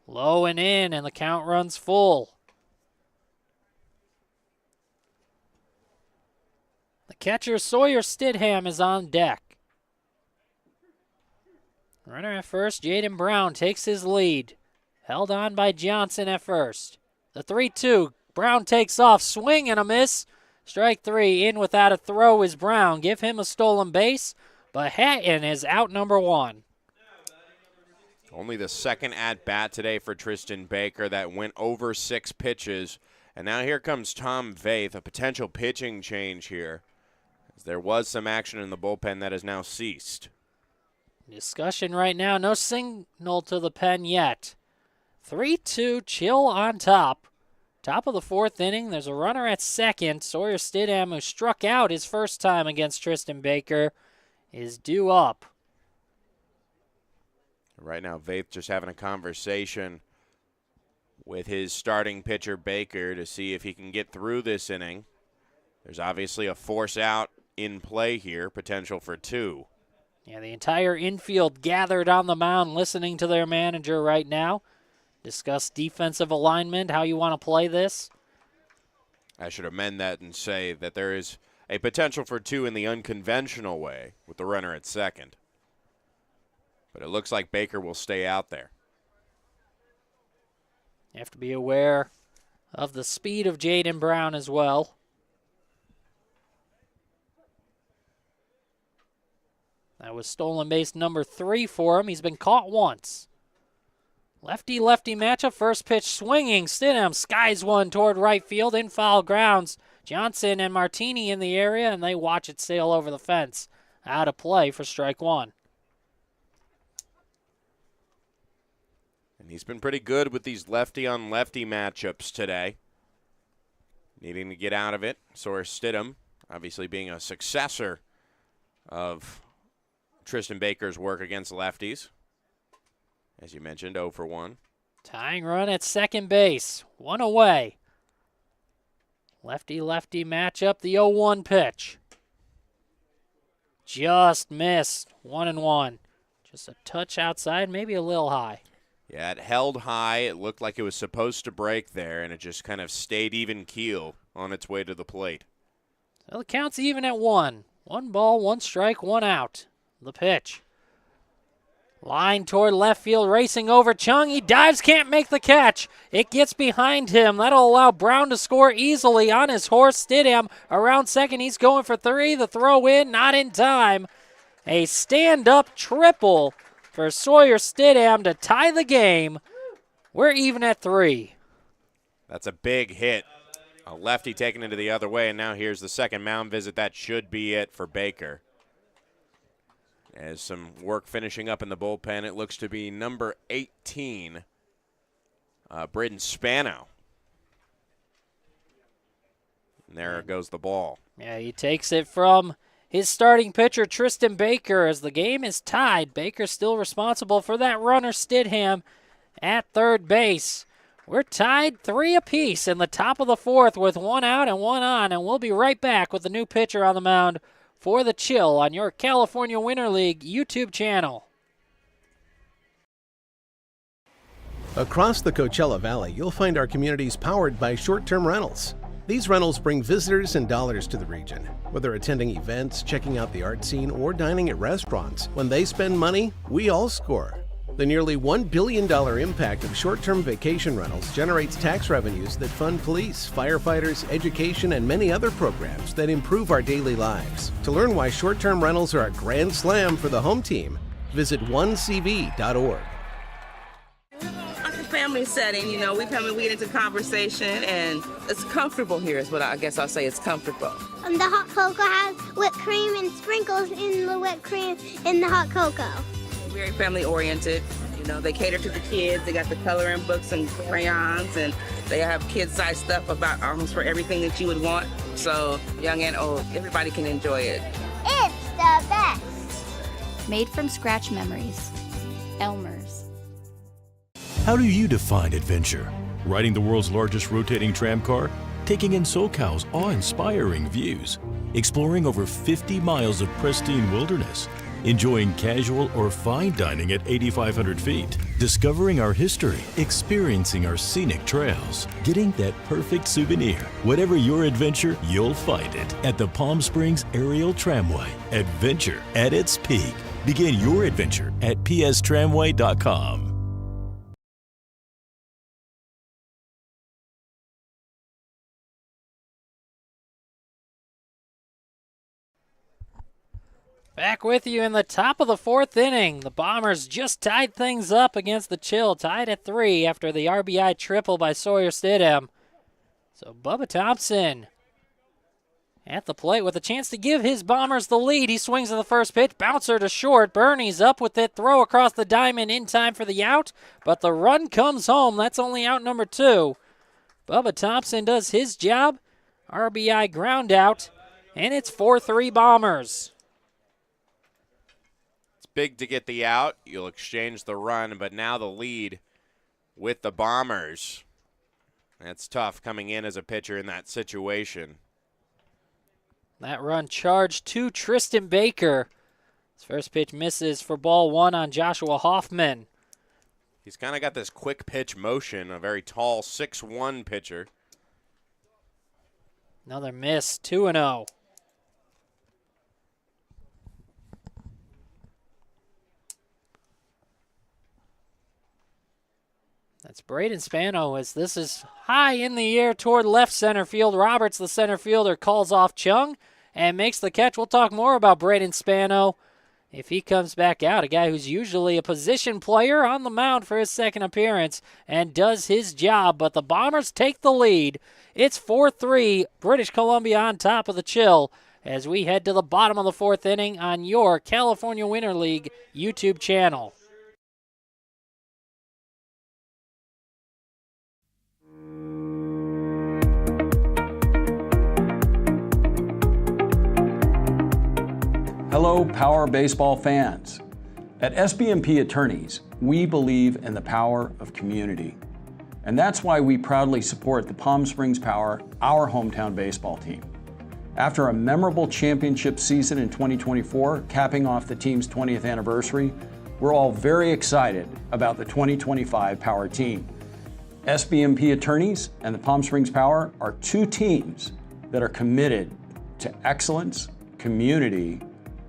Low and in, and the count runs full. The catcher, Sawyer Stidham, is on deck. Runner at first, Jaden Brown takes his lead. Held on by Johnson at first. The 3-2, Brown takes off, swing and a miss. Strike 3, in without a throw is Brown. Give him a stolen base, but Hatton is out number 1. Only the second at-bat today for Tristan Baker that went over 6 pitches. And now here comes Tom Vaith, a potential pitching change here. As there was some action in the bullpen that has now ceased. Discussion right now, no signal to the pen yet. 3-2, Chill on top. Top of the fourth inning, there's a runner at second. Sawyer Stidham, who struck out his first time against Tristan Baker, is due up. Right now, Vaith just having a conversation with his starting pitcher, Baker, to see if he can get through this inning. There's obviously a force out in play here, potential for 2. Yeah, the entire infield gathered on the mound listening to their manager right now. Discuss defensive alignment, how you want to play this. I should amend that and say that there is a potential for 2 in the unconventional way with the runner at second. But it looks like Baker will stay out there. You have to be aware of the speed of Jaden Brown as well. That was stolen base number 3 for him. He's been caught once. Lefty-lefty matchup. First pitch swinging. Stidham skies one toward right field in foul grounds. Johnson and Martini in the area, and they watch it sail over the fence. Out of play for strike 1. And he's been pretty good with these lefty-on-lefty matchups today. Needing to get out of it. Sawyer Stidham, obviously being a successor of Tristan Baker's work against lefties. As you mentioned, 0 for 1. Tying run at second base. 1 away. Lefty-lefty matchup. The 0-1 pitch. Just missed. 1-1. Just a touch outside, maybe a little high. Yeah, it held high. It looked like it was supposed to break there, and it just kind of stayed even keel on its way to the plate. So the count's even at 1. 1 ball, 1 strike, 1 out. The pitch. Line toward left field, racing over Chung. He dives, can't make the catch. It gets behind him. That'll allow Brown to score easily on his horse. Stidham around second. He's going for 3. The throw in, not in time. A stand-up triple for Sawyer Stidham to tie the game. We're even at 3. That's a big hit. A lefty taking it to the other way, and now here's the second mound visit. That should be it for Baker. As some work finishing up in the bullpen, it looks to be number 18, Braden Spano. And there goes the ball. Yeah, he takes it from his starting pitcher, Tristan Baker, as the game is tied. Baker's still responsible for that runner, Stidham, at third base. We're tied 3 apiece in the top of the 4th with 1 out and 1 on, and we'll be right back with the new pitcher on the mound for the Chill on your California Winter League YouTube channel. Across the Coachella Valley, you'll find our communities powered by short-term rentals. These rentals bring visitors and dollars to the region. Whether attending events, checking out the art scene, or dining at restaurants, when they spend money, we all score. The nearly $1 billion impact of short-term vacation rentals generates tax revenues that fund police, firefighters, education, and many other programs that improve our daily lives. To learn why short-term rentals are a grand slam for the home team, visit onecv.org. Family setting, you know, we come and we get into conversation, and it's comfortable here is what I guess I'll say. It's comfortable. The hot cocoa has whipped cream and sprinkles in the whipped cream in the hot cocoa. Very family oriented. You know, they cater to the kids. They got the coloring books and crayons, and they have kid-sized stuff about almost for everything that you would want. So young and old, everybody can enjoy it. It's the best. Made from scratch memories. Elmer's. How do you define adventure? Riding the world's largest rotating tram car? Taking in SoCal's awe-inspiring views? Exploring over 50 miles of pristine wilderness? Enjoying casual or fine dining at 8,500 feet? Discovering our history? Experiencing our scenic trails? Getting that perfect souvenir? Whatever your adventure, you'll find it at the Palm Springs Aerial Tramway. Adventure at its peak. Begin your adventure at pstramway.com. Back with you in the top of the 4th inning. The Bombers just tied things up against the Chill, tied at 3 after the RBI triple by Sawyer Stidham. So Bubba Thompson at the plate with a chance to give his Bombers the lead. He swings at the first pitch, bouncer to short. Bernie's up with it, throw across the diamond in time for the out, but the run comes home. That's only out number 2. Bubba Thompson does his job. RBI ground out, and it's 4-3 Bombers. Big to get the out. You'll exchange the run, but now the lead with the Bombers. That's tough coming in as a pitcher in that situation. That run charged to Tristan Baker. His first pitch misses for ball 1 on Joshua Hoffman. He's kind of got this quick pitch motion, a very tall 6'1" pitcher. Another miss, 2-0. That's Braden Spano as this is high in the air toward left center field. Roberts, the center fielder, calls off Chung and makes the catch. We'll talk more about Braden Spano if he comes back out, a guy who's usually a position player on the mound for his second appearance and does his job. But the Bombers take the lead. It's 4-3, British Columbia on top of the Chill as we head to the bottom of the fourth inning on your California Winter League YouTube channel. Hello, Power Baseball fans. At SBMP Attorneys, we believe in the power of community. And that's why we proudly support the Palm Springs Power, our hometown baseball team. After a memorable championship season in 2024, capping off the team's 20th anniversary, we're all very excited about the 2025 Power team. SBMP Attorneys and the Palm Springs Power are two teams that are committed to excellence, community,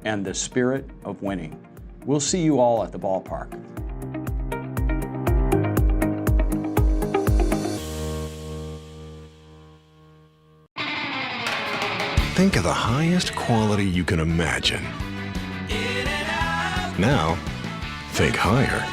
and the spirit of winning. We'll see you all at the ballpark. Think of the highest quality you can imagine. Now, think higher.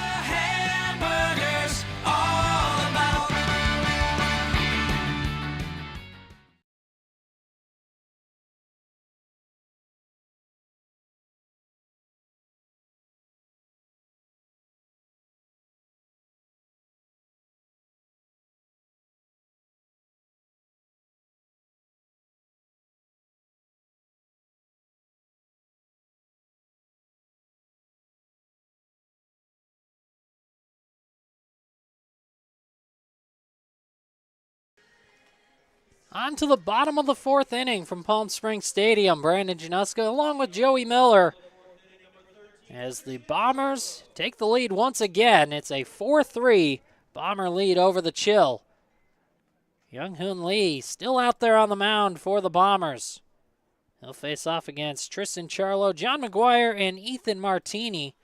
On to the bottom of the fourth inning from Palm Springs Stadium. Brandon Januska along with Joey Miller as the Bombers take the lead once again. It's a 4-3 Bomber lead over the Chill. Young Hoon Lee still out there on the mound for the Bombers. He'll face off against Tristan Charlo, John McGuire, and Ethan Martini.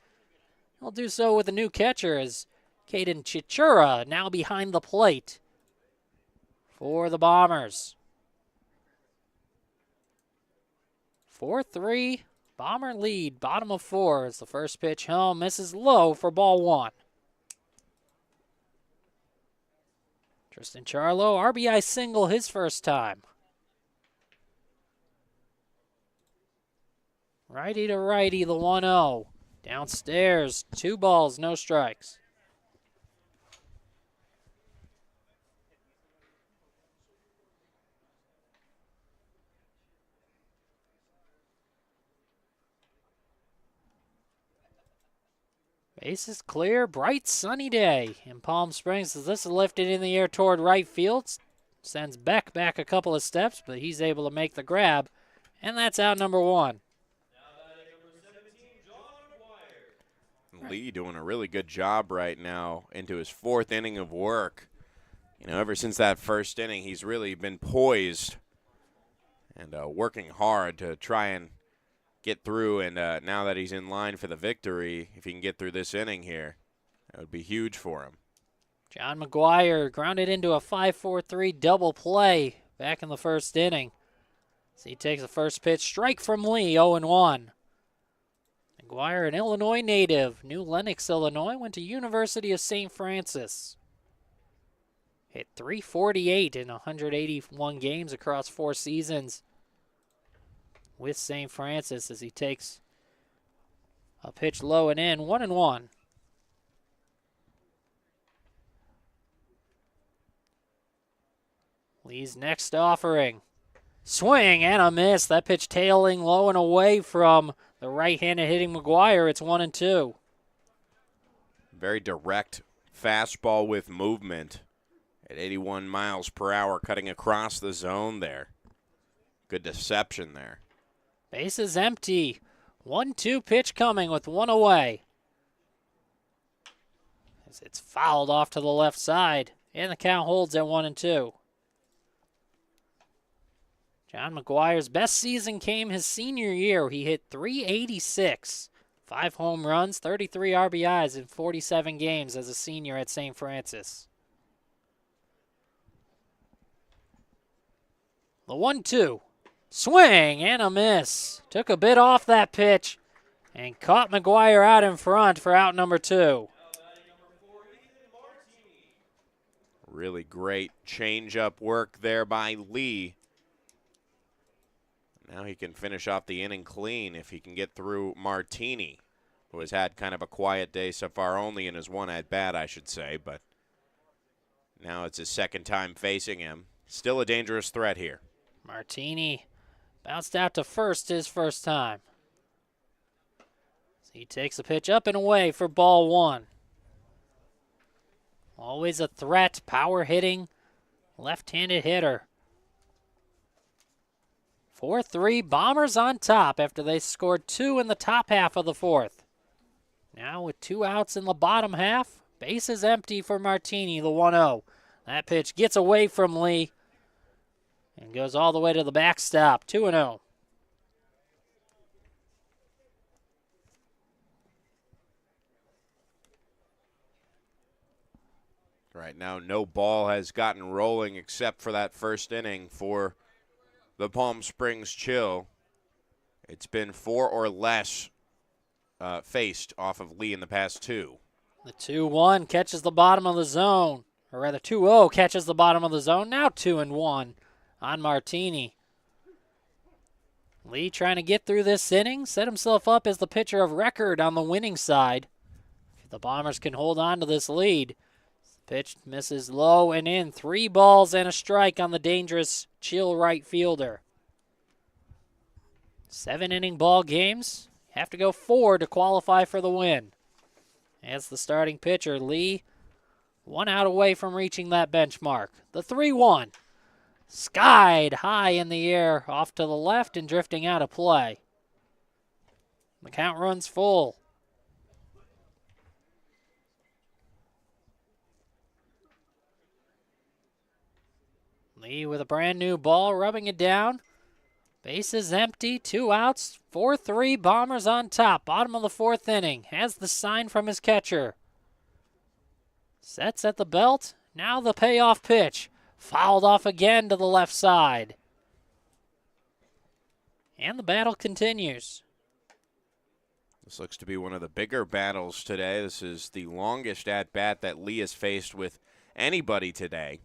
He'll do so with a new catcher as Caden Chichura now behind the plate for the Bombers. 4-3, Bomber lead, bottom of four as the first pitch home misses low for ball one. Tristan Charlo, RBI single his first time. Righty to righty, the 1-0. Downstairs, 2 balls, no strikes. Bases clear, bright sunny day in Palm Springs as this is lifted in the air toward right field. Sends Beck back a couple of steps, but he's able to make the grab, and that's out number one. Lee doing a really good job right now into his fourth inning of work. You know, ever since that first inning, he's really been poised and working hard to try and get through, and now that he's in line for the victory, if he can get through this inning here, that would be huge for him. John McGuire grounded into a 5-4-3 double play back in the first inning. So he takes the first pitch, strike from Lee, 0-1. McGuire, an Illinois native, New Lenox, Illinois, went to University of St. Francis. Hit .348 in 181 games across 4 seasons with St. Francis as he takes a pitch low and in, 1-1. Lee's next offering. Swing and a miss. That pitch tailing low and away from the right-handed hitting McGuire. It's 1-2. Very direct fastball with movement at 81 miles per hour, cutting across the zone there. Good deception there. Base is empty. 1-2 pitch coming with 1 away. As it's fouled off to the left side, and the count holds at 1-2. John McGuire's best season came his senior year. He hit .386, 5 home runs, 33 RBIs in 47 games as a senior at St. Francis. The 1-2. Swing and a miss. Took a bit off that pitch and caught McGuire out in front for out number 2. Really great change-up work there by Lee. Now he can finish off the inning clean if he can get through Martini, who has had kind of a quiet day so far, only in his one at-bat, I should say, but now it's his second time facing him. Still a dangerous threat here. Martini bounced out to first his first time. So he takes a pitch up and away for ball 1. Always a threat, power hitting, left-handed hitter. 4-3, Bombers on top after they scored 2 in the top half of the 4th. Now with 2 outs in the bottom half, bases empty for Martini, the 1-0. That pitch gets away from Lee and goes all the way to the backstop, 2-0. Right now, no ball has gotten rolling except for that first inning for the Palm Springs Chill. It's been 4 or less faced off of Lee in the past 2. The 2-1 catches the bottom of the zone, or rather 2-0 catches the bottom of the zone. Now 2-1 on Martini. Lee trying to get through this inning, set himself up as the pitcher of record on the winning side. If the Bombers can hold on to this lead. Pitch misses low and in. 3 balls and a strike on the dangerous Chill right fielder. 7-inning ball games. Have to go 4 to qualify for the win. As the starting pitcher, Lee, 1 out away from reaching that benchmark. The 3-1. Skied high in the air, off to the left and drifting out of play. The count runs full. Lee with a brand new ball, rubbing it down. Bases empty, 2 outs, 4-3, Bombers on top. Bottom of the 4th inning. Has the sign from his catcher. Sets at the belt. Now the payoff pitch. Fouled off again to the left side. And the battle continues. This looks to be one of the bigger battles today. This is the longest at-bat that Lee has faced with anybody today.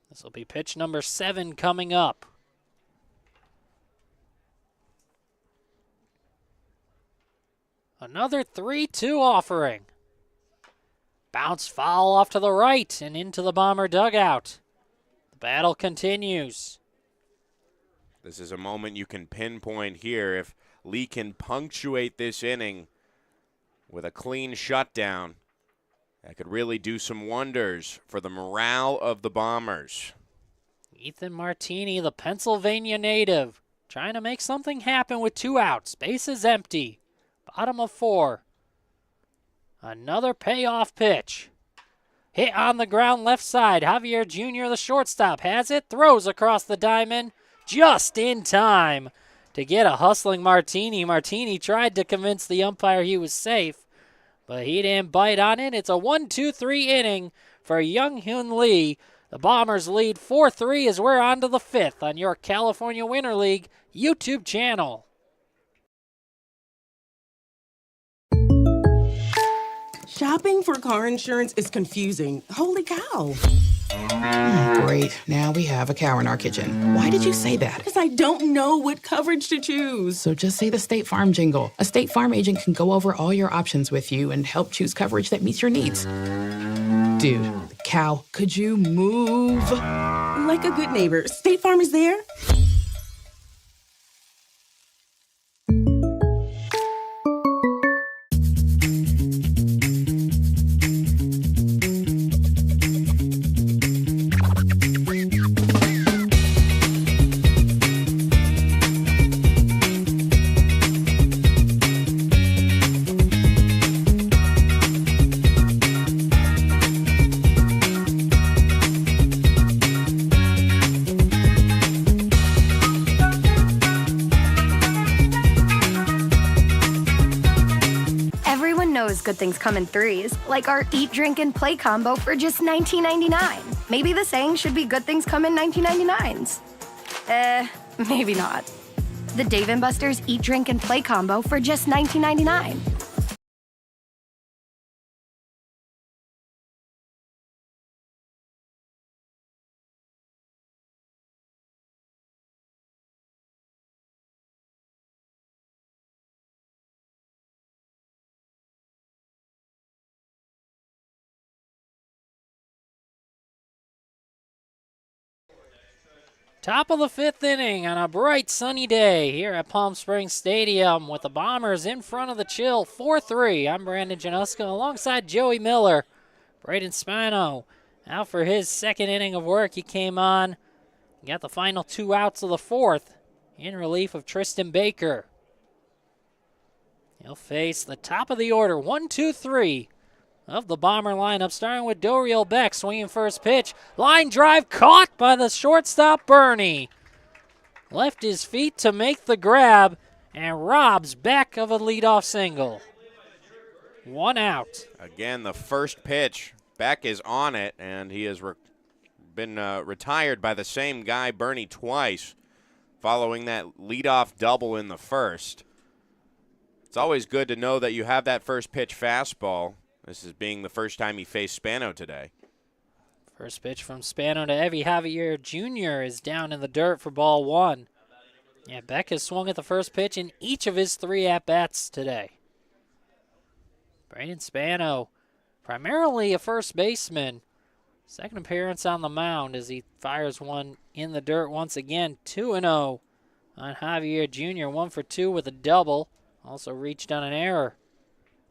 This will be pitch number 7 coming up. Another 3-2 offering. Bounce foul off to the right and into the Bomber dugout. The battle continues. This is a moment you can pinpoint here. If Lee can punctuate this inning with a clean shutdown, that could really do some wonders for the morale of the Bombers. Ethan Martini, the Pennsylvania native, trying to make something happen with 2 outs. Bases empty. Bottom of 4. Another payoff pitch. Hit on the ground left side. Javier Jr., the shortstop, has it. Throws across the diamond just in time to get a hustling Martini. Martini tried to convince the umpire he was safe, but he didn't bite on it. It's a 1-2-3 inning for Young Hyun Lee. The Bombers lead 4-3 as we're on to the 5th on your California Winter League YouTube channel. Shopping for car insurance is confusing. Holy cow. Great. Now we have a cow in our kitchen. Why did you say that? Because I don't know what coverage to choose. So just say the State Farm jingle. A State Farm agent can go over all your options with you and help choose coverage that meets your needs. Dude, cow, could you move? Like a good neighbor, State Farm is there. good things come in threes, like our eat, drink, and play combo for just $19.99. Maybe the saying should be good things come in 19.99s. Maybe not. The Dave & Buster's Eat, Drink, and Play combo for just $19.99. Top of the fifth inning on a bright sunny day here at Palm Springs Stadium with the Bombers in front of the Chill 4-3. I'm Brandon Januska alongside Joey Miller. Braden Spano out for his second inning of work. He came on, got the final 2 outs of the fourth in relief of Tristan Baker. He'll face the top of the order, 1-2-3 of the Bomber lineup, starting with Doriel Beck, swinging first pitch. Line drive caught by the shortstop, Bernie. Left his feet to make the grab and robs Beck of a leadoff single. 1 out. Again, the first pitch. Beck is on it, and he has been retired by the same guy, Bernie, twice, following that leadoff double in the first. It's always good to know that you have that first pitch fastball. This is being the first time he faced Spano today. First pitch from Spano to Evie Javier Jr. is down in the dirt for ball 1. Yeah, Beck has swung at the first pitch in each of his 3 at-bats today. Braden Spano, primarily a first baseman. Second appearance on the mound as he fires one in the dirt once again. 2-0 on Javier Jr., 1 for 2 with a double. Also reached on an error.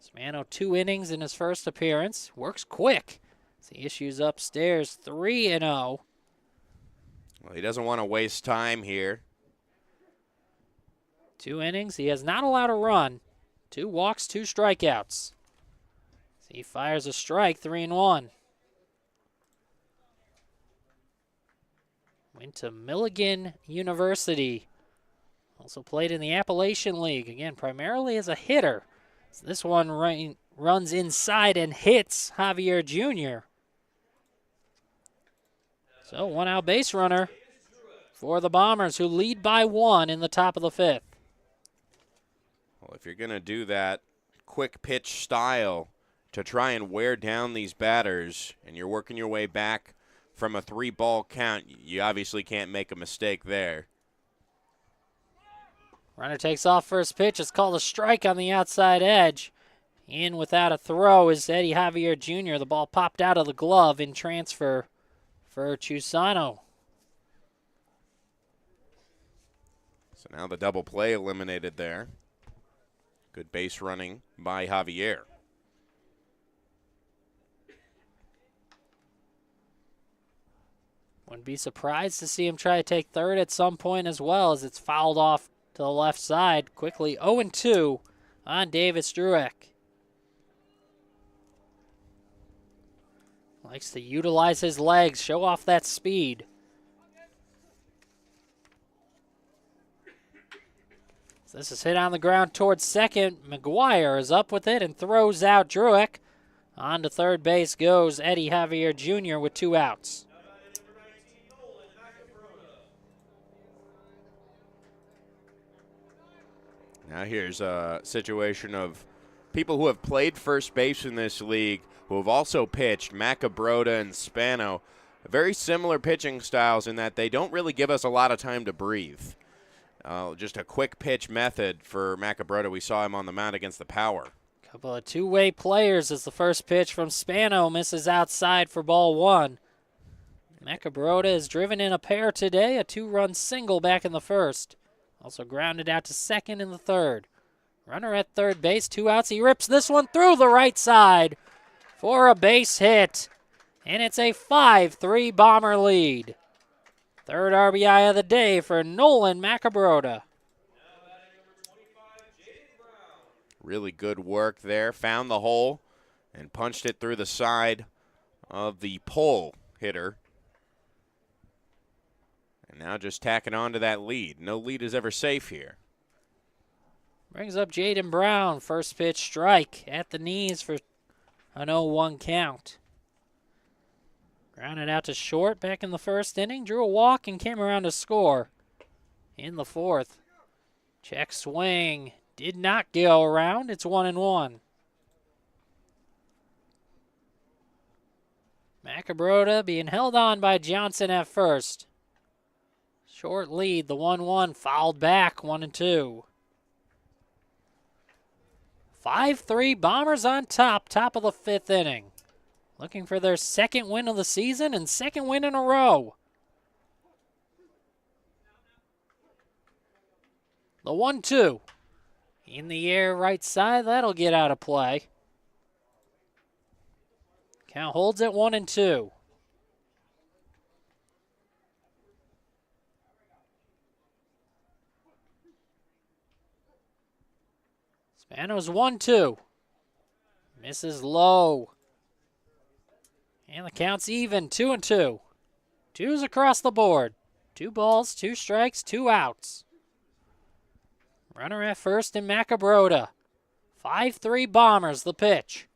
Spano 2 innings in his first appearance. Works quick. The issues upstairs, 3-0. Well, he doesn't want to waste time here. 2 innings. He has not allowed a run. 2 walks, 2 strikeouts. He fires a strike, 3-1. Went to Milligan University. Also played in the Appalachian League. Again, primarily as a hitter. So this one runs inside and hits Javier Jr. So 1 out base runner for the Bombers, who lead by 1 in the top of the 5th. Well, if you're going to do that quick pitch style to try and wear down these batters, and you're working your way back from a 3-ball count, you obviously can't make a mistake there. Runner takes off first pitch. It's called a strike on the outside edge. In without a throw is Eddie Javier Jr. The ball popped out of the glove in transfer for Chusano. So now the double play eliminated there. Good base running by Javier. Wouldn't be surprised to see him try to take third at some point as well, as it's fouled off to the left side. Quickly 0-2 on Davis Drueck. Likes to utilize his legs, show off that speed. So this is hit on the ground towards second. McGuire is up with it and throws out Drueck. On to third base goes Eddie Javier Jr. with 2 outs. Now here's a situation of people who have played first base in this league who have also pitched, Macabroda and Spano. Very similar pitching styles in that they don't really give us a lot of time to breathe. Just a quick pitch method for Macabroda. We saw him on the mound against the Power. Couple of two-way players as the first pitch from Spano misses outside for ball 1. Macabroda has driven in a pair today, a 2-run single back in the first. Also grounded out to second in the third. Runner at third base, 2 outs. He rips this one through the right side for a base hit. And it's a 5-3 Bomber lead. Third RBI of the day for Nolan Macabroda. Really good work there. Found the hole and punched it through the side of the pole hitter. And now just tacking on to that lead. No lead is ever safe here. Brings up Jaden Brown. First pitch strike at the knees for an 0-1 count. Grounded out to short back in the first inning. Drew a walk and came around to score in the fourth. Check swing. Did not go around. It's 1-1. Macabroda being held on by Johnson at first. Short lead. The 1-1 fouled back. 1-2. 5-3 Bombers on top of the fifth inning. Looking for their second win of the season and second win in a row. The 1-2. In the air right side. That'll get out of play. Count holds at 1-2. Spanos 1-2. Misses low. And the count's even, 2-2. Twos across the board. 2 balls, 2 strikes, 2 outs. Runner at first in Macabroda. 5-3 Bombers, the pitch.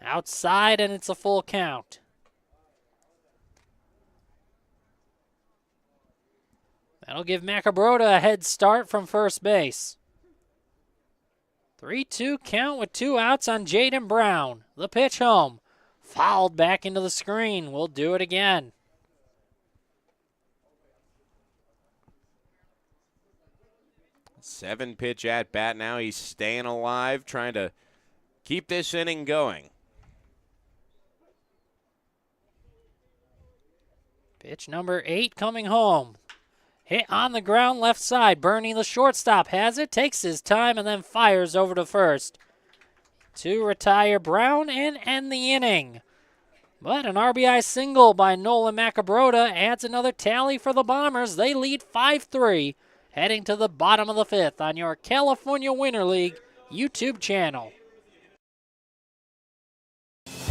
Outside, and it's a full count. That'll give Macabroda a head start from first base. 3-2 count with 2 outs on Jaden Brown. The pitch home. Fouled back into the screen. We'll do it again. Seven pitch at bat now. He's staying alive, trying to keep this inning going. Pitch number 8 coming home. Hit on the ground left side. Bernie, the shortstop, has it, takes his time, and then fires over to first. To retire Brown and end the inning. But an RBI single by Nolan Macabroda adds another tally for the Bombers. They lead 5-3, heading to the bottom of the fifth on your California Winter League YouTube channel.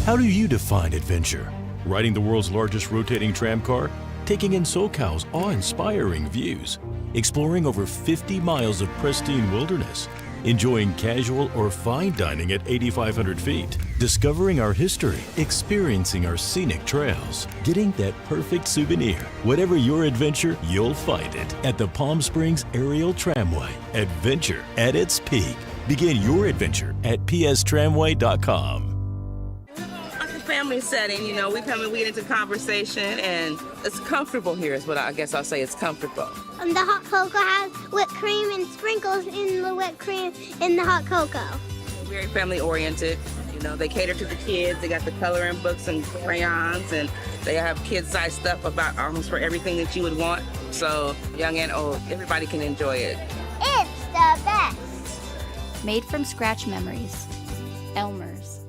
How do you define adventure? Riding the world's largest rotating tram car? Taking in SoCal's awe-inspiring views? Exploring over 50 miles of pristine wilderness? Enjoying casual or fine dining at 8,500 feet? Discovering our history? Experiencing our scenic trails? Getting that perfect souvenir? Whatever your adventure, you'll find it at the Palm Springs Aerial Tramway. Adventure at its peak. Begin your adventure at pstramway.com. Family setting, you know, we get into conversation, and it's comfortable here is what I guess I'll say. It's comfortable. The hot cocoa has whipped cream and sprinkles in the whipped cream in the hot cocoa. Very family oriented. You know, they cater to the kids. They got the coloring books and crayons, and they have kid-sized stuff about almost for everything that you would want. So young and old, everybody can enjoy it. It's the best. Made from scratch memories. Elmer's.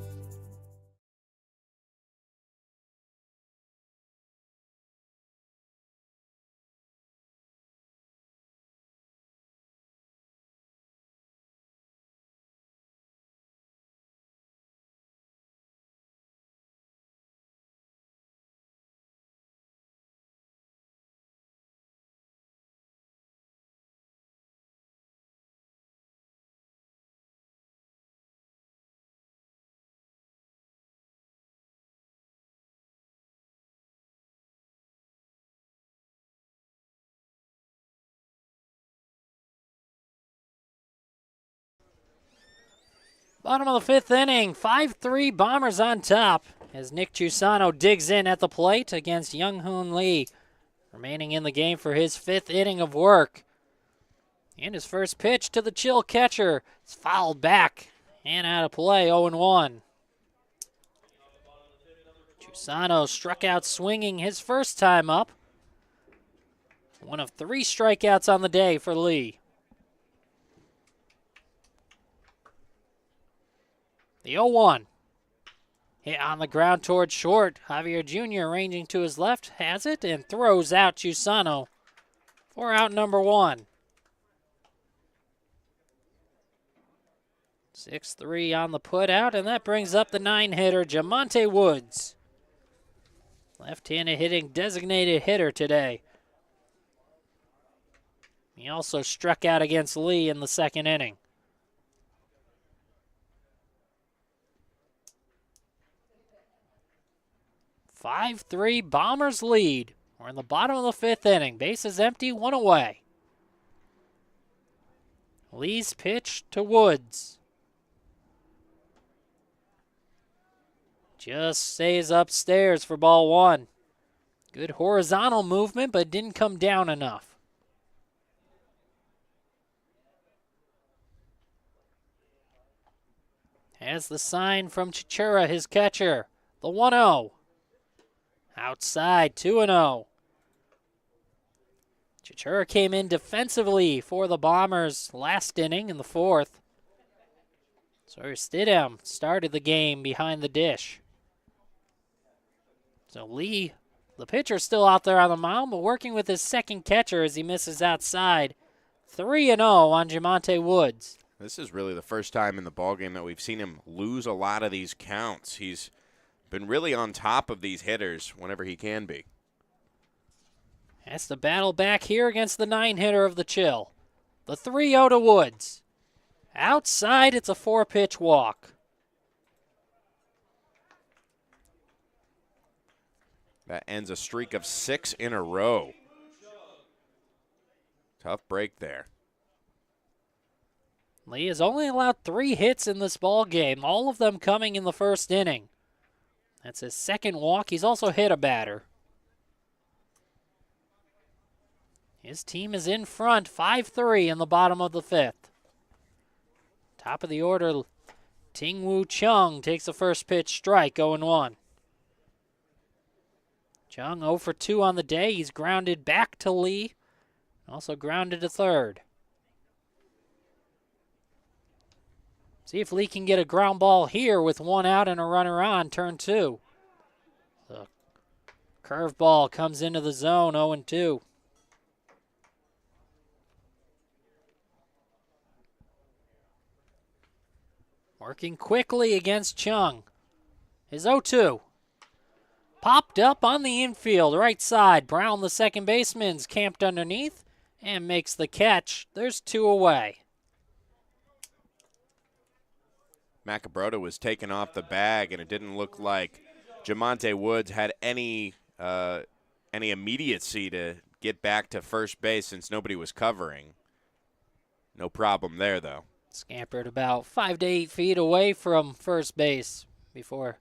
Bottom of the fifth inning, 5-3 Bombers on top as Nick Chusano digs in at the plate against Young Hoon Lee, remaining in the game for his 5th inning of work. And his first pitch to the chill catcher is fouled back and out of play, 0-1. Chusano struck out swinging his first time up. One of 3 strikeouts on the day for Lee. The 0-1. Hit on the ground toward short. Javier Jr. ranging to his left has it and throws out Chusano for out number 1. 6-3 on the putout, and that brings up the 9-hitter, Jamonte Woods. Left-handed hitting designated hitter today. He also struck out against Lee in the 2nd inning. 5-3 Bombers lead. We're in the bottom of the fifth inning. Base is empty, one away. Lee's pitch to Woods. Just stays upstairs for ball one. Good horizontal movement, but didn't come down enough. Has the sign from Chichura, his catcher. The 1-0. Outside, 2-0. Chichura came in defensively for the Bombers last inning in the fourth. Sawyer Stidham started the game behind the dish. So Lee, the pitcher, still out there on the mound, but working with his second catcher as he misses outside. 3-0 on Jamonte Woods. This is really the first time in the ballgame that we've seen him lose a lot of these counts. He's been really on top of these hitters whenever he can be. Has to battle back here against the 9-hitter of the Chill. The 3-0 to Woods. Outside, it's a 4-pitch walk. That ends a streak of 6 in a row. Tough break there. Lee has only allowed 3 hits in this ball game, all of them coming in the first inning. That's his second walk. He's also hit a batter. His team is in front, 5-3 in the bottom of the fifth. Top of the order, Ting-Woo Chung takes the first pitch, strike, 0-1. Chung 0 for 2 on the day. He's grounded back to Lee, also grounded to third. See if Lee can get a ground ball here with 1 out and a runner on, turn 2. The curveball comes into the zone, 0-2. Working quickly against Chung. His 0-2. Popped up on the infield, right side. Brown, the second baseman's camped underneath and makes the catch. There's 2 away. Macabrota was taken off the bag, and it didn't look like Jamonte Woods had any immediacy to get back to first base since nobody was covering. No problem there, though. Scampered about 5 to 8 feet away from first base before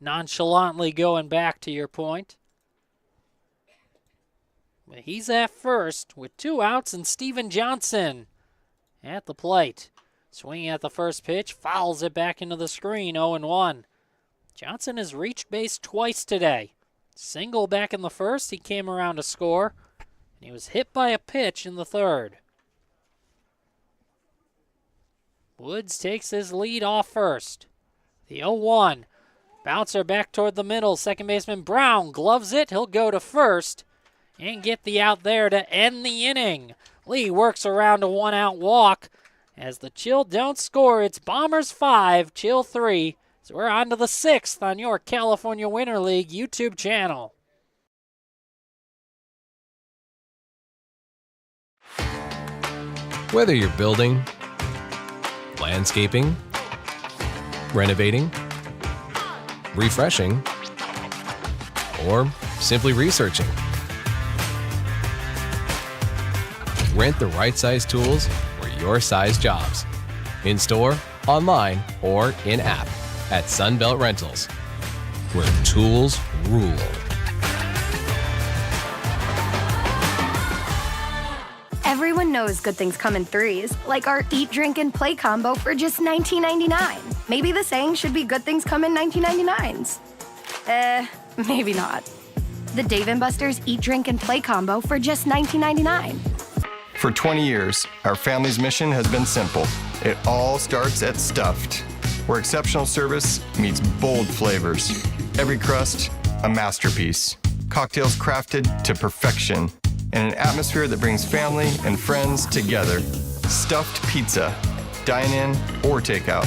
nonchalantly going back, to your point. But he's at first with 2 outs and Steven Johnson at the plate. Swinging at the first pitch, fouls it back into the screen, 0-1. Johnson has reached base twice today. Single back in the first, he came around to score, and he was hit by a pitch in the third. Woods takes his lead off first. The 0-1. Bouncer back toward the middle. Second baseman Brown gloves it. He'll go to first and get the out there to end the inning. Lee works around a 1-out walk. As the Chill don't score, it's Bombers 5, Chill 3. So we're on to the 6th on your California Winter League YouTube channel. Whether you're building, landscaping, renovating, refreshing, or simply researching, rent the right size tools for your size jobs. In store, online, or in-app at Sunbelt Rentals, where tools rule. Everyone knows good things come in threes, like our eat, drink, and play combo for just $19.99. Maybe the saying should be good things come in 19.99s. Maybe not. The Dave & Buster's Eat, Drink, and Play combo for just $19.99. For 20 years, our family's mission has been simple. It all starts at Stuffed, where exceptional service meets bold flavors. Every crust, a masterpiece. Cocktails crafted to perfection. And an atmosphere that brings family and friends together. Stuffed pizza. Dine in or take out.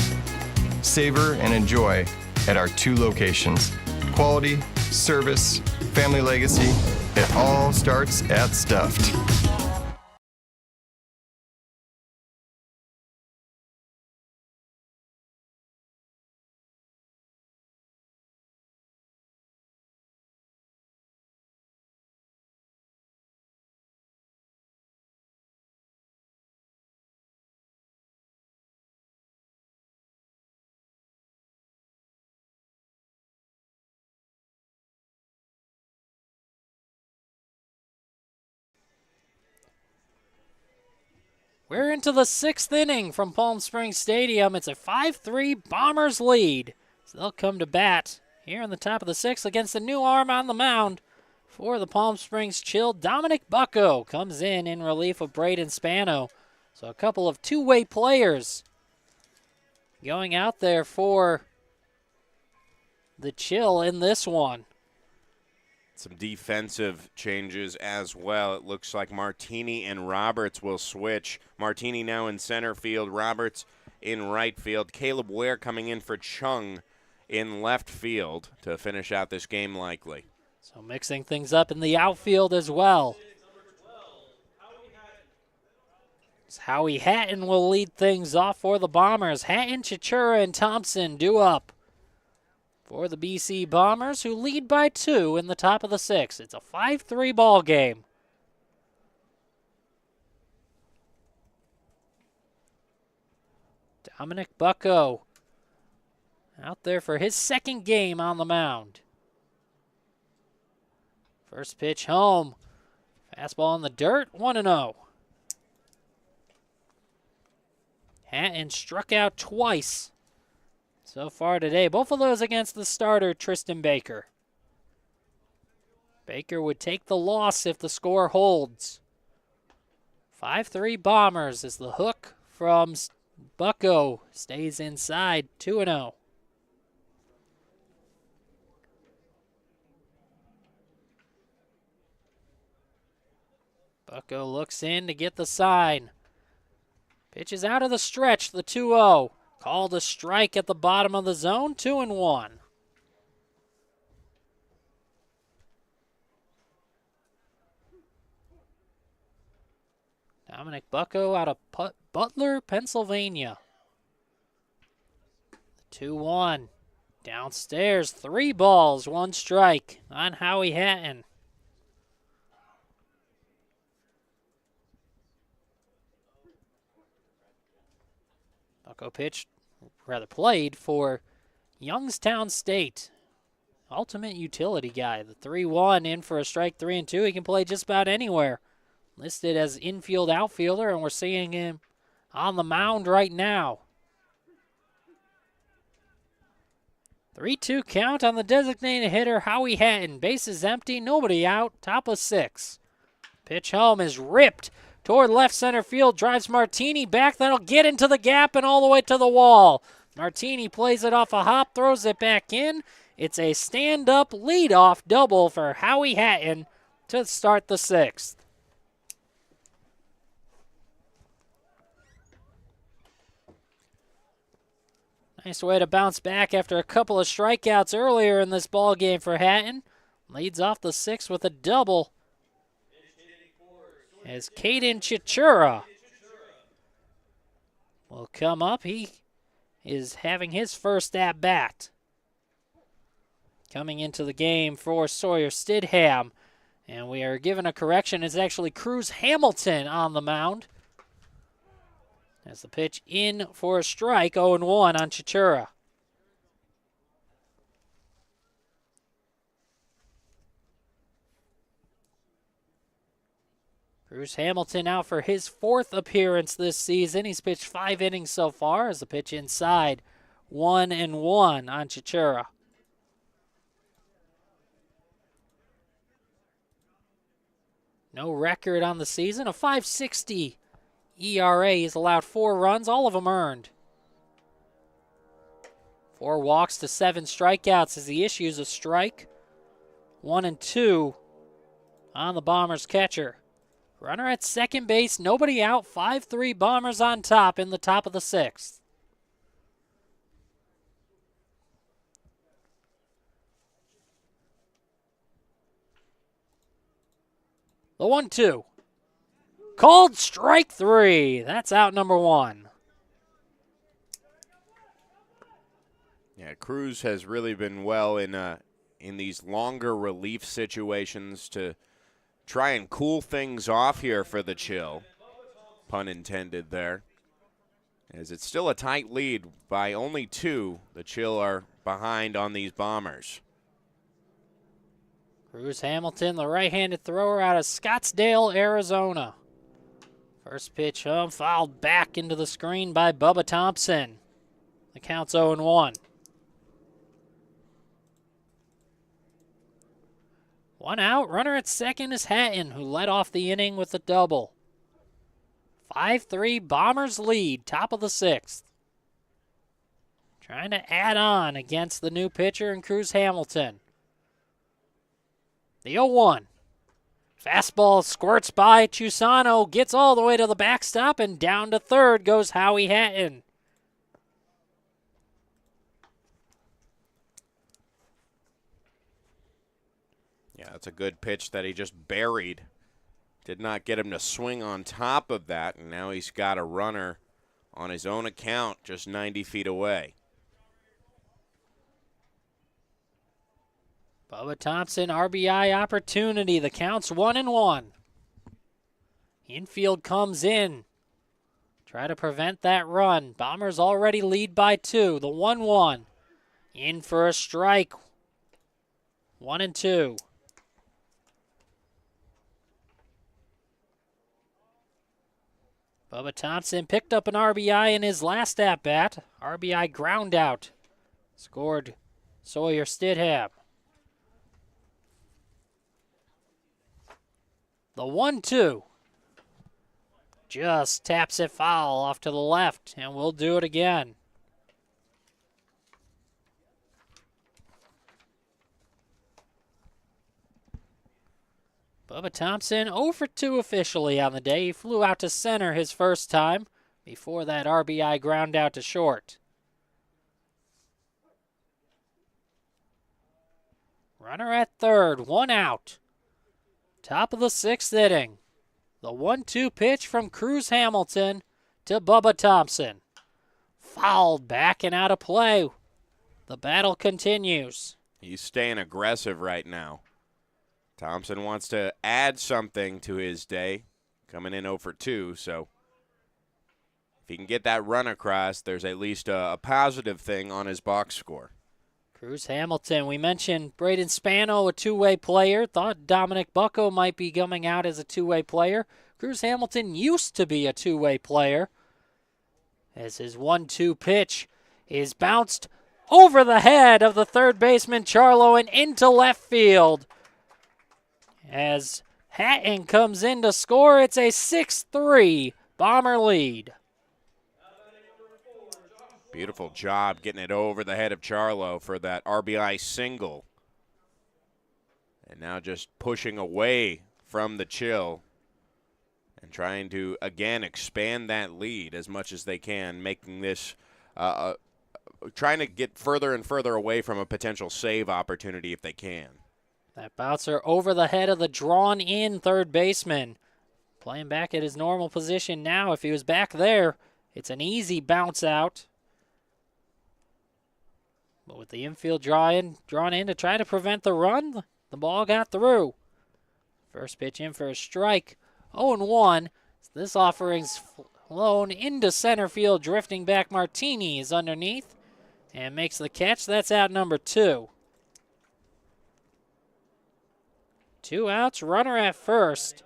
Savor and enjoy at our 2 locations. Quality, service, family legacy, it all starts at Stuffed. We're into the 6th inning from Palm Springs Stadium. It's a 5-3 Bombers lead. So they'll come to bat here in the top of the 6th against the new arm on the mound for the Palm Springs Chill. Dominic Bucko comes in relief of Braden Spano. So a couple of two-way players going out there for the Chill in this one. Some defensive changes as well. It looks like Martini and Roberts will switch. Martini now in center field, Roberts in right field. Caleb Ware coming in for Chung in left field to finish out this game likely. So mixing things up in the outfield as well. Howie Hatton will lead things off for the Bombers. Hatton, Chichura, and Thompson due up for the BC Bombers, who lead by 2 in the top of the 6th. It's a 5-3 ball game. Dominic Bucko out there for his 2nd game on the mound. First pitch home. Fastball in the dirt, 1-0. Hatton struck out twice so far today. Both of those against the starter, Tristan Baker. Baker would take the loss if the score holds. 5-3 Bombers as the hook from Bucko stays inside, 2-0. Bucko looks in to get the sign. Pitches out of the stretch, the 2-0. Called a strike at the bottom of the zone, 2-1. Dominic Bucko out of Butler, Pennsylvania. 2-1. Downstairs, 3 balls, 1 strike on Howie Hatton. Bucko played for Youngstown State. Ultimate utility guy. The 3-1 in for a strike, 3-2. He can play just about anywhere. Listed as infield outfielder, and we're seeing him on the mound right now. 3-2 count on the designated hitter, Howie Hatton. Bases empty, nobody out, top of 6. Pitch home is ripped toward left center field, drives Martini back. That'll get into the gap and all the way to the wall. Martini plays it off a hop, throws it back in. It's a stand-up leadoff double for Howie Hatton to start the 6th. Nice way to bounce back after a couple of strikeouts earlier in this ball game for Hatton. Leads off the 6th with a double. As Caden Chichura will come up. He is having his first at-bat. Coming into the game for Sawyer Stidham. And we are given a correction. It's actually Cruz Hamilton on the mound. As the pitch in for a strike, 0-1 on Chichura. Cruz Hamilton out for his 4th appearance this season. He's pitched 5 innings so far as the pitch inside, 1-1 on Chichura. No record on the season, a .560 ERA. He's allowed 4 runs, all of them earned. 4 walks to 7 strikeouts as he issues a strike. 1-2 on the Bombers catcher. Runner at second base, nobody out, 5-3 Bombers on top in the top of the 6th. The 1-2. Called strike 3. That's out number 1. Yeah, Cruz has really been well in these longer relief situations to try and cool things off here for the Chill. Pun intended there. As it's still a tight lead by only 2. The Chill are behind on these Bombers. Cruz Hamilton, the right-handed thrower out of Scottsdale, Arizona. First pitch home, fouled back into the screen by Bubba Thompson. The count's 0-1. One out, runner at second is Hatton, who led off the inning with a double. 5-3 Bombers lead, top of the 6th. Trying to add on against the new pitcher in Cruz Hamilton. The 0-1. Fastball squirts by Chusano, gets all the way to the backstop, and down to third goes Howie Hatton. Yeah, that's a good pitch that he just buried. Did not get him to swing on top of that, and now he's got a runner on his own account just 90 feet away. Bubba Thompson, RBI opportunity. The count's 1-1. Infield comes in. Try to prevent that run. Bombers already lead by 2. The 1-1. In for a strike. 1-2. Bubba Thompson picked up an RBI in his last at-bat. RBI ground out. Scored Sawyer Stidham. The 1-2. Just taps it foul off to the left, and we'll do it again. Bubba Thompson 0 for 2 officially on the day. He flew out to center his first time before that RBI ground out to short. Runner at third, 1 out. Top of the 6th inning. The 1-2 pitch from Cruz Hamilton to Bubba Thompson. Fouled back and out of play. The battle continues. He's staying aggressive right now. Thompson wants to add something to his day, coming in 0 for 2, so if he can get that run across, there's at least a positive thing on his box score. Cruz Hamilton, we mentioned Braden Spano, a two-way player. Thought Dominic Bucco might be coming out as a two-way player. Cruz Hamilton used to be a two-way player, as his 1-2 pitch is bounced over the head of the third baseman Charlo and into left field. As Hatton comes in to score, it's a 6-3 Bomber lead. Beautiful job getting it over the head of Charlo for that RBI single. And now just pushing away from the chill and trying to, again, expand that lead as much as they can, making this, trying to get further and further away from a potential save opportunity if they can. That bouncer over the head of the drawn-in third baseman. Playing back at his normal position now. If he was back there, it's an easy bounce out. But with the infield drawn in to try to prevent the run, the ball got through. First pitch in for a strike. 0-1. This offering's flown into center field. Drifting back, Martini is underneath and makes the catch. That's out number 2. 2 outs, runner at first.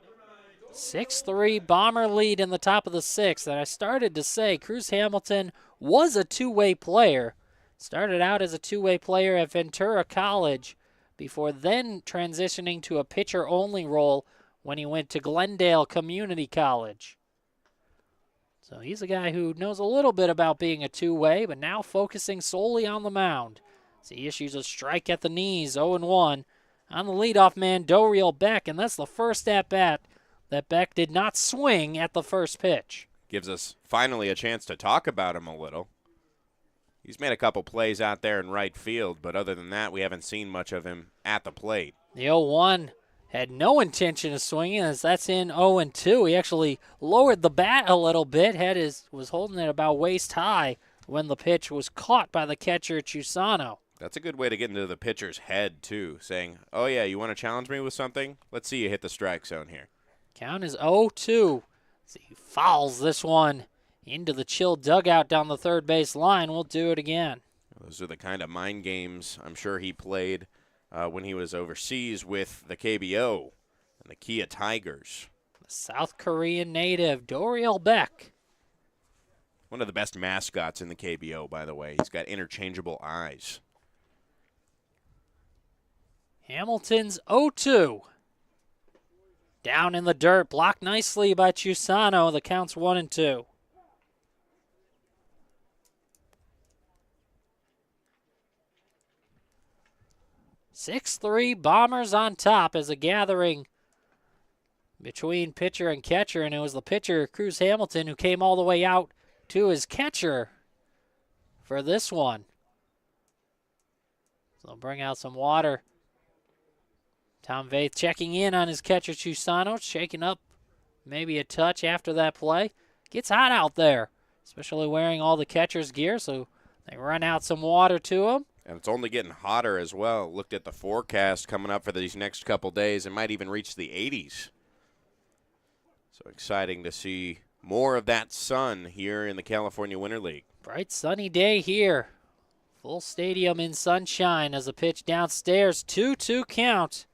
6-3 Bomber lead in the top of the 6th. And I started to say Cruz Hamilton was a two-way player. Started out as a two-way player at Ventura College before then transitioning to a pitcher-only role when he went to Glendale Community College. So he's a guy who knows a little bit about being a two-way, but now focusing solely on the mound. So he issues a strike at the knees, 0-1. On the leadoff man, Doriel Beck, and that's the first at-bat that Beck did not swing at the first pitch. Gives us finally a chance to talk about him a little. He's made a couple plays out there in right field, but other than that, we haven't seen much of him at the plate. The 0-1 had no intention of swinging, as that's in 0-2. He actually lowered the bat a little bit, was holding it about waist high when the pitch was caught by the catcher Chusano. That's a good way to get into the pitcher's head, too, saying, oh, yeah, you want to challenge me with something? Let's see you hit the strike zone here. Count is 0-2. So he fouls this one into the chill dugout down the third base line. We'll do it again. Those are the kind of mind games I'm sure he played when he was overseas with the KBO and the Kia Tigers. South Korean native, Doriel Beck. One of the best mascots in the KBO, by the way. He's got interchangeable eyes. Hamilton's 0-2. Down in the dirt, blocked nicely by Chusano. The count's 1-2. (6-3) Bombers on top as a gathering between pitcher and catcher, and it was the pitcher, Cruz Hamilton, who came all the way out to his catcher for this one. So bring out some water. Tom Vaith checking in on his catcher, Chusano, shaking up maybe a touch after that play. Gets hot out there, especially wearing all the catcher's gear, so they run out some water to him. And it's only getting hotter as well. Looked at the forecast coming up for these next couple days. It might even reach the 80s. So exciting to see more of that sun here in the California Winter League. Bright sunny day here. Full stadium in sunshine as a pitch downstairs. 2-2 count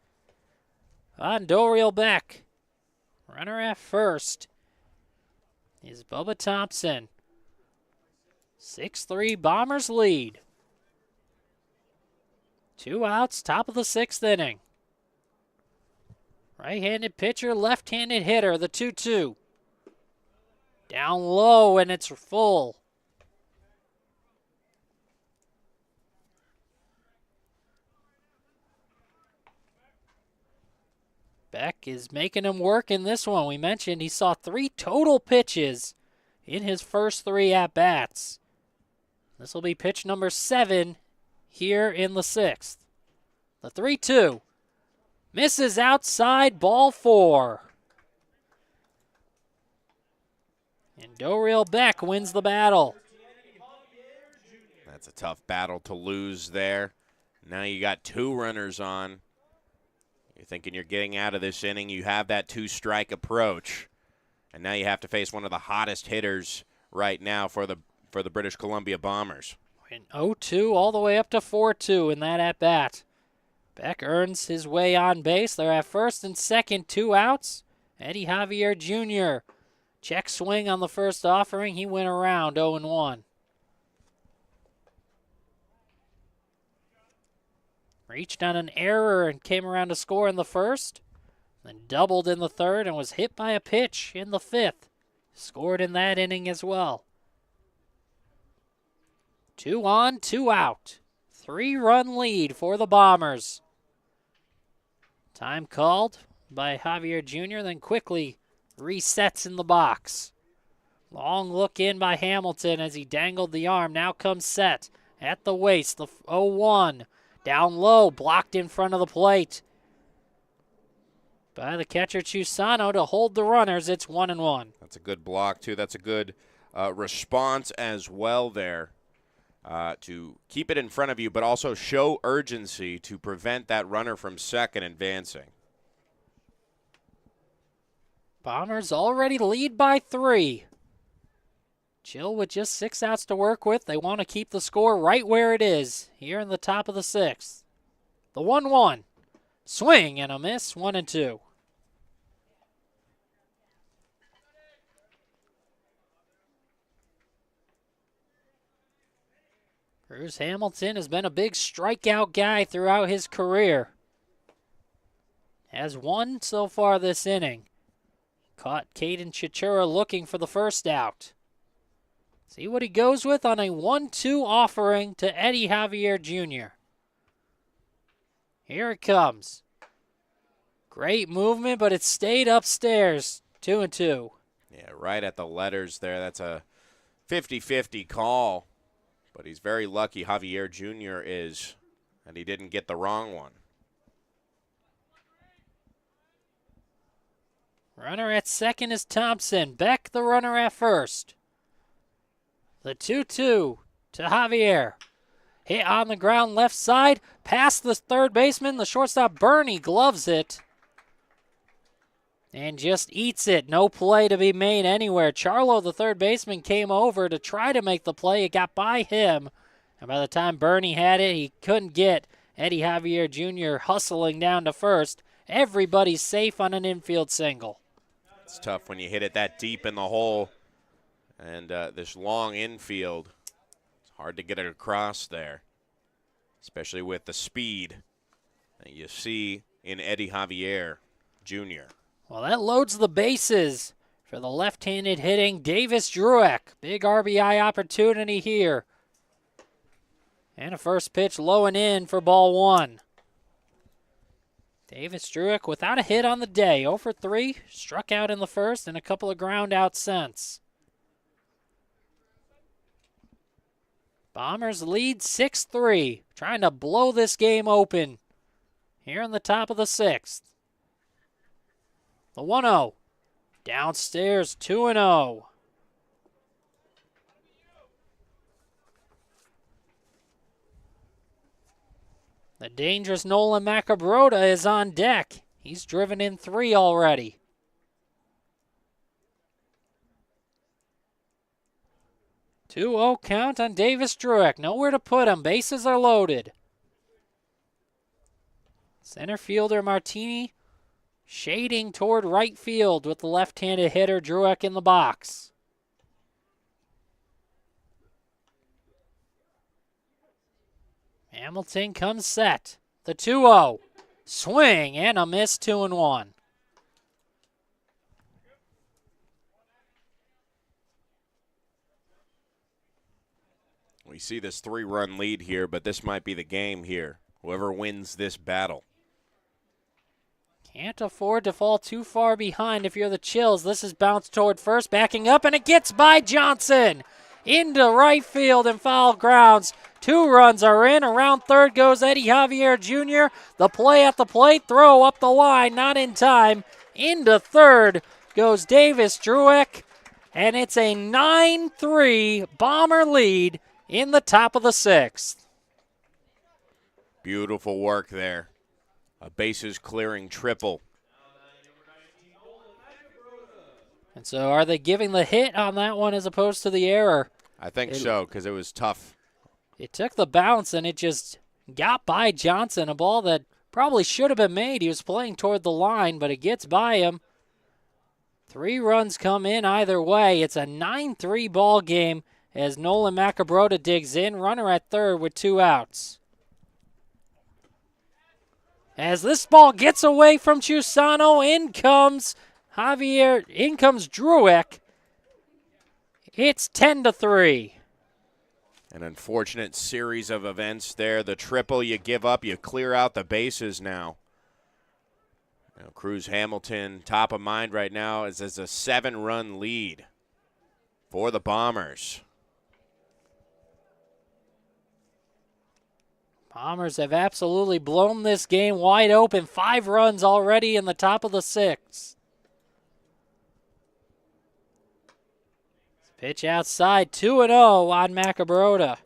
on Doriel Beck. Runner at first is Bubba Thompson. 6-3 Bombers lead. 2 outs, top of the 6th inning. Right-handed pitcher, left-handed hitter, the 2-2. Down low, and it's full. Beck is making him work in this one. We mentioned he saw 3 total pitches in his first 3 at-bats. This will be pitch number 7 here in the 6th. The 3-2. Misses outside, ball 4. And Doriel Beck wins the battle. That's a tough battle to lose there. Now you got 2 runners on. You're thinking you're getting out of this inning. You have that 2-strike approach. And now you have to face one of the hottest hitters right now for the British Columbia Bombers. And 0-2 all the way up to 4-2 in that at-bat. Beck earns his way on base. They're at first and second, 2 outs. Eddie Javier Jr. Check swing on the first offering. He went around 0-1. Reached on an error and came around to score in the first. Then doubled in the third and was hit by a pitch in the 5th. Scored in that inning as well. 2 on, 2 out. 3-run lead for the Bombers. Time called by Javier Jr., then quickly resets in the box. Long look in by Hamilton as he dangled the arm. Now comes set at the waist. The 0-1. Down low, blocked in front of the plate by the catcher Chusano to hold the runners. It's 1-1. That's a good block, too. That's a good response as well there to keep it in front of you, but also show urgency to prevent that runner from second advancing. Bombers already lead by 3. Chill with just 6 outs to work with. They want to keep the score right where it is here in the top of the 6th. The 1-1. Swing and a miss, 1-2. Cruz Hamilton has been a big strikeout guy throughout his career. Has 1 so far this inning. Caught Caden Chichura looking for the first out. See what he goes with on a 1-2 offering to Eddie Javier Jr. Here it comes. Great movement, but it stayed upstairs. 2-2. Yeah, right at the letters there. That's a 50-50 call. But he's very lucky, Javier Jr. is, and he didn't get the wrong one. Runner at second is Thompson. Beck, the runner at first. The 2-2 to Javier. Hit on the ground left side. Past the third baseman. The shortstop, Bernie, gloves it. And just eats it. No play to be made anywhere. Charlo, the third baseman, came over to try to make the play. It got by him. And by the time Bernie had it, he couldn't get Eddie Javier Jr. hustling down to first. Everybody's safe on an infield single. It's tough when you hit it that deep in the hole. And this long infield, it's hard to get it across there, especially with the speed that you see in Eddie Javier Jr. Well, that loads the bases for the left-handed hitting Davis Druick. Big RBI opportunity here. And a first pitch low and in for ball one. Davis Druick without a hit on the day. 0 for 3, struck out in the first and a couple of ground outs since. Bombers lead 6-3, trying to blow this game open here in the top of the sixth. The 1-0, downstairs 2-0. The dangerous Nolan Macabrota is on deck. He's driven in 3 already. Two-0 count on Davis Druick. Nowhere to put him. Bases are loaded. Center fielder Martini shading toward right field with the left-handed hitter Druick in the box. Hamilton comes set. The 2-0. Swing and a miss, 2-1. We see this 3-run lead here, but this might be the game here. Whoever wins this battle. Can't afford to fall too far behind if you're the Chills. This is bounced toward first, backing up, and it gets by Johnson. Into right field and foul grounds. 2 runs are in. Around third goes Eddie Javier Jr. The play at the plate, throw up the line, not in time. Into third goes Davis Druick, and it's a 9-3 Bomber lead in the top of the sixth. Beautiful work there. A bases clearing triple. And so are they giving the hit on that one as opposed to the error? I think so, because it was tough. It took the bounce and it just got by Johnson, a ball that probably should have been made. He was playing toward the line, but it gets by him. 3 runs come in either way. It's a 9-3 ball game as Nolan Macabrota digs in. Runner at third with 2 outs. As this ball gets away from Chusano, in comes Druick. It's 10-3. An unfortunate series of events there. The triple you give up, you clear out the bases now. Cruz Hamilton, top of mind right now, as a 7-run lead for the Bombers. Bombers have absolutely blown this game wide open. 5 runs already in the top of the sixth. Pitch outside, 2-0 on Macabrota.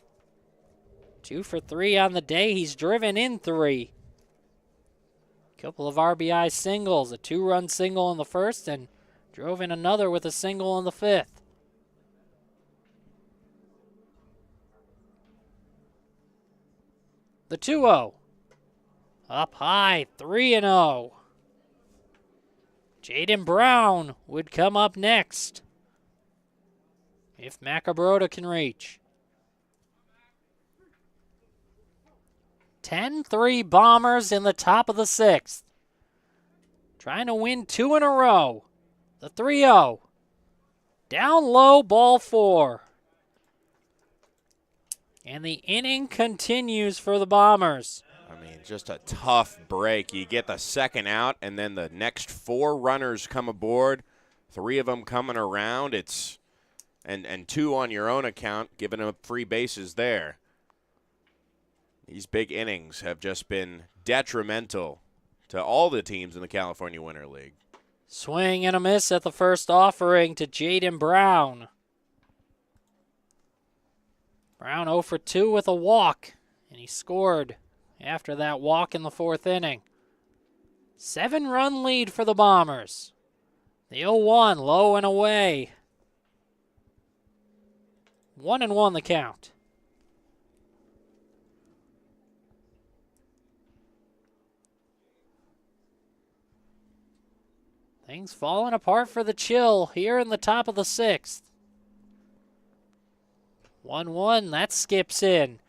2 for 3 on the day. He's driven in 3. Couple of RBI singles, a 2-run single in the first, and drove in another with a single in the fifth. The 2-0. Up high, 3-0. Jaden Brown would come up next if Macabrota can reach. 10-3 Bombers in the top of the sixth. Trying to win 2 in a row. The 3-0. Down low, ball 4. And the inning continues for the Bombers. I mean, just a tough break. You get the second out, and then the next 4 runners come aboard. 3 of them coming around. It's and 2 on your own account, giving up free bases there. These big innings have just been detrimental to all the teams in the California Winter League. Swing and a miss at the first offering to Jaden Brown. Brown 0 for 2 with a walk, and he scored after that walk in the 4th inning. 7-run lead for the Bombers. The 0-1 low and away. 1-1 the count. Things falling apart for the Chill here in the top of the 6th. 1-1, that skips in.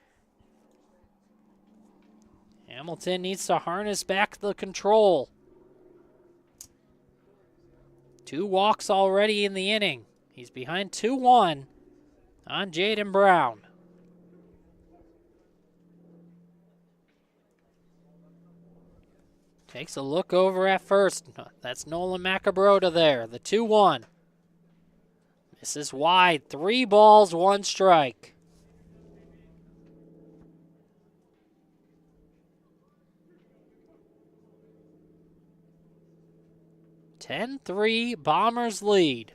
Hamilton needs to harness back the control. 2 walks already in the inning. He's behind 2-1 on Jaden Brown. Takes a look over at first. That's Nolan Macabrota there. The 2-1. Misses wide. 3 balls, 1 strike. (10-3) Bombers lead.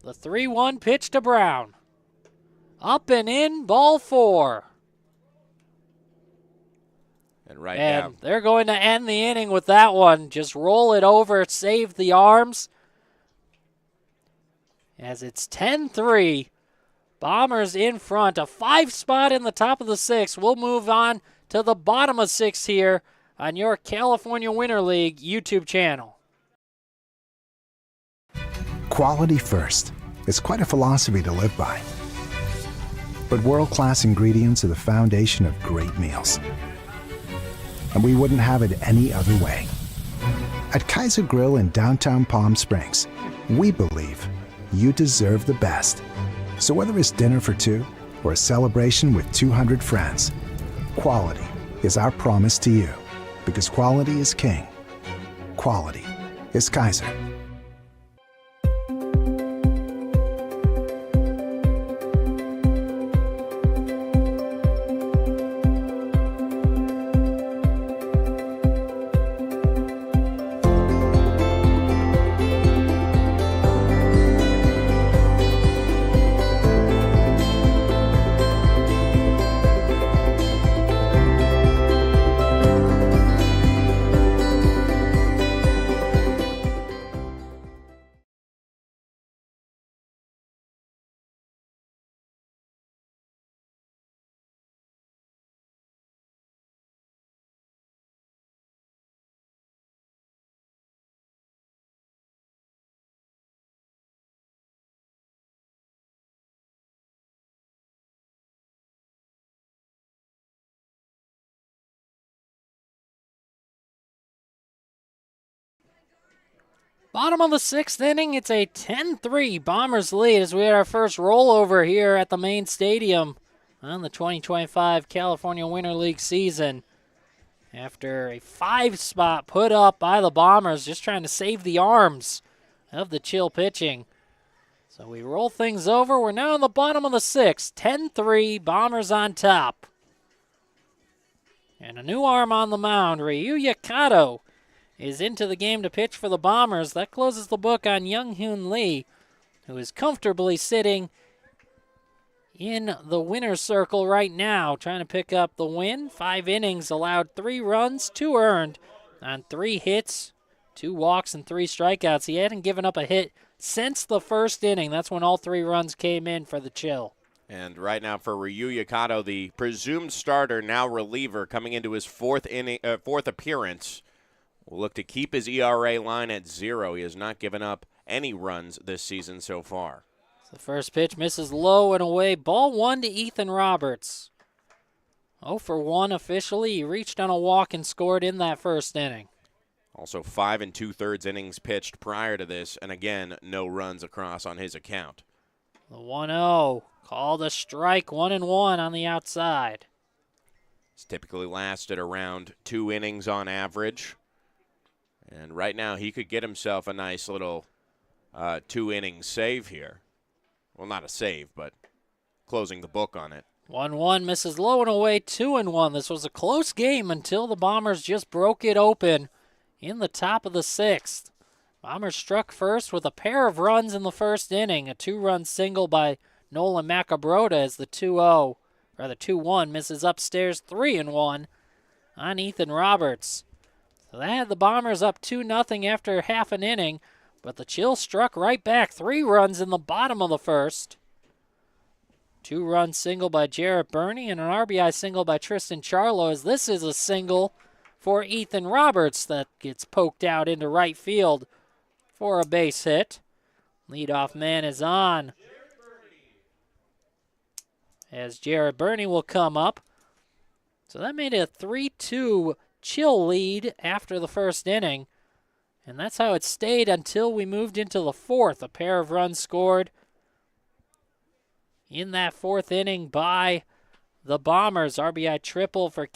The 3-1 pitch to Brown. Up and in, ball 4. And right and now, they're going to end the inning with that one. Just roll it over, save the arms. As it's 10-3, Bombers in front. A 5 spot in the top of the 6th. We'll move on to the bottom of 6 here on your California Winter League YouTube channel. Quality first. It's quite a philosophy to live by. But world-class ingredients are the foundation of great meals. And we wouldn't have it any other way. At Kaiser Grill in downtown Palm Springs, we believe you deserve the best. So whether it's dinner for 2 or a celebration with 200 friends, quality is our promise to you. Because quality is king. Quality is Kaiser. Bottom of the 6th inning, it's a 10-3 Bombers lead as we had our first rollover here at the main stadium on the 2025 California Winter League season. After a 5 spot put up by the Bombers, just trying to save the arms of the Chill pitching. So we roll things over. We're now on the bottom of the 6th. 10-3, Bombers on top. And a new arm on the mound, Ryuya Kato is into the game to pitch for the Bombers. That closes the book on Young-Hoon Lee, who is comfortably sitting in the winner's circle right now, trying to pick up the win. 5 innings, allowed 3 runs, 2 earned on 3 hits, 2 walks, and 3 strikeouts. He hadn't given up a hit since the first inning. That's when all 3 runs came in for the Chill. And right now for Ryuya Kato, the presumed starter, now reliever, coming into his 4th appearance, will look to keep his ERA line at 0. He has not given up any runs this season so far. The first pitch misses low and away. Ball 1 to Ethan Roberts. 0 for 1 officially. He reached on a walk and scored in that first inning. Also 5 2/3 innings pitched prior to this, and again, no runs across on his account. The 1-0 called a strike, 1-1 on the outside. It's typically lasted around 2 innings on average. And right now, he could get himself a nice little 2-inning save here. Well, not a save, but closing the book on it. 1-1 misses low and away, 2-1. This was a close game until the Bombers just broke it open in the top of the 6th. Bombers struck first with a pair of runs in the first inning. A 2-run single by Nolan Macabrota as the 2-1 misses upstairs, 3-1 on Ethan Roberts. So that had the Bombers up 2-0 after half an inning, but the Chill struck right back. 3 runs in the bottom of the first. 2-run single by Jarrett Burney and an RBI single by Tristan Charlo, as this is a single for Ethan Roberts that gets poked out into right field for a base hit. Leadoff man is on as Jared Burney will come up. So that made it a 3-2 chill lead after the first inning. And that's how it stayed until we moved into the fourth. A pair of runs scored in that fourth inning by the Bombers. RBI triple for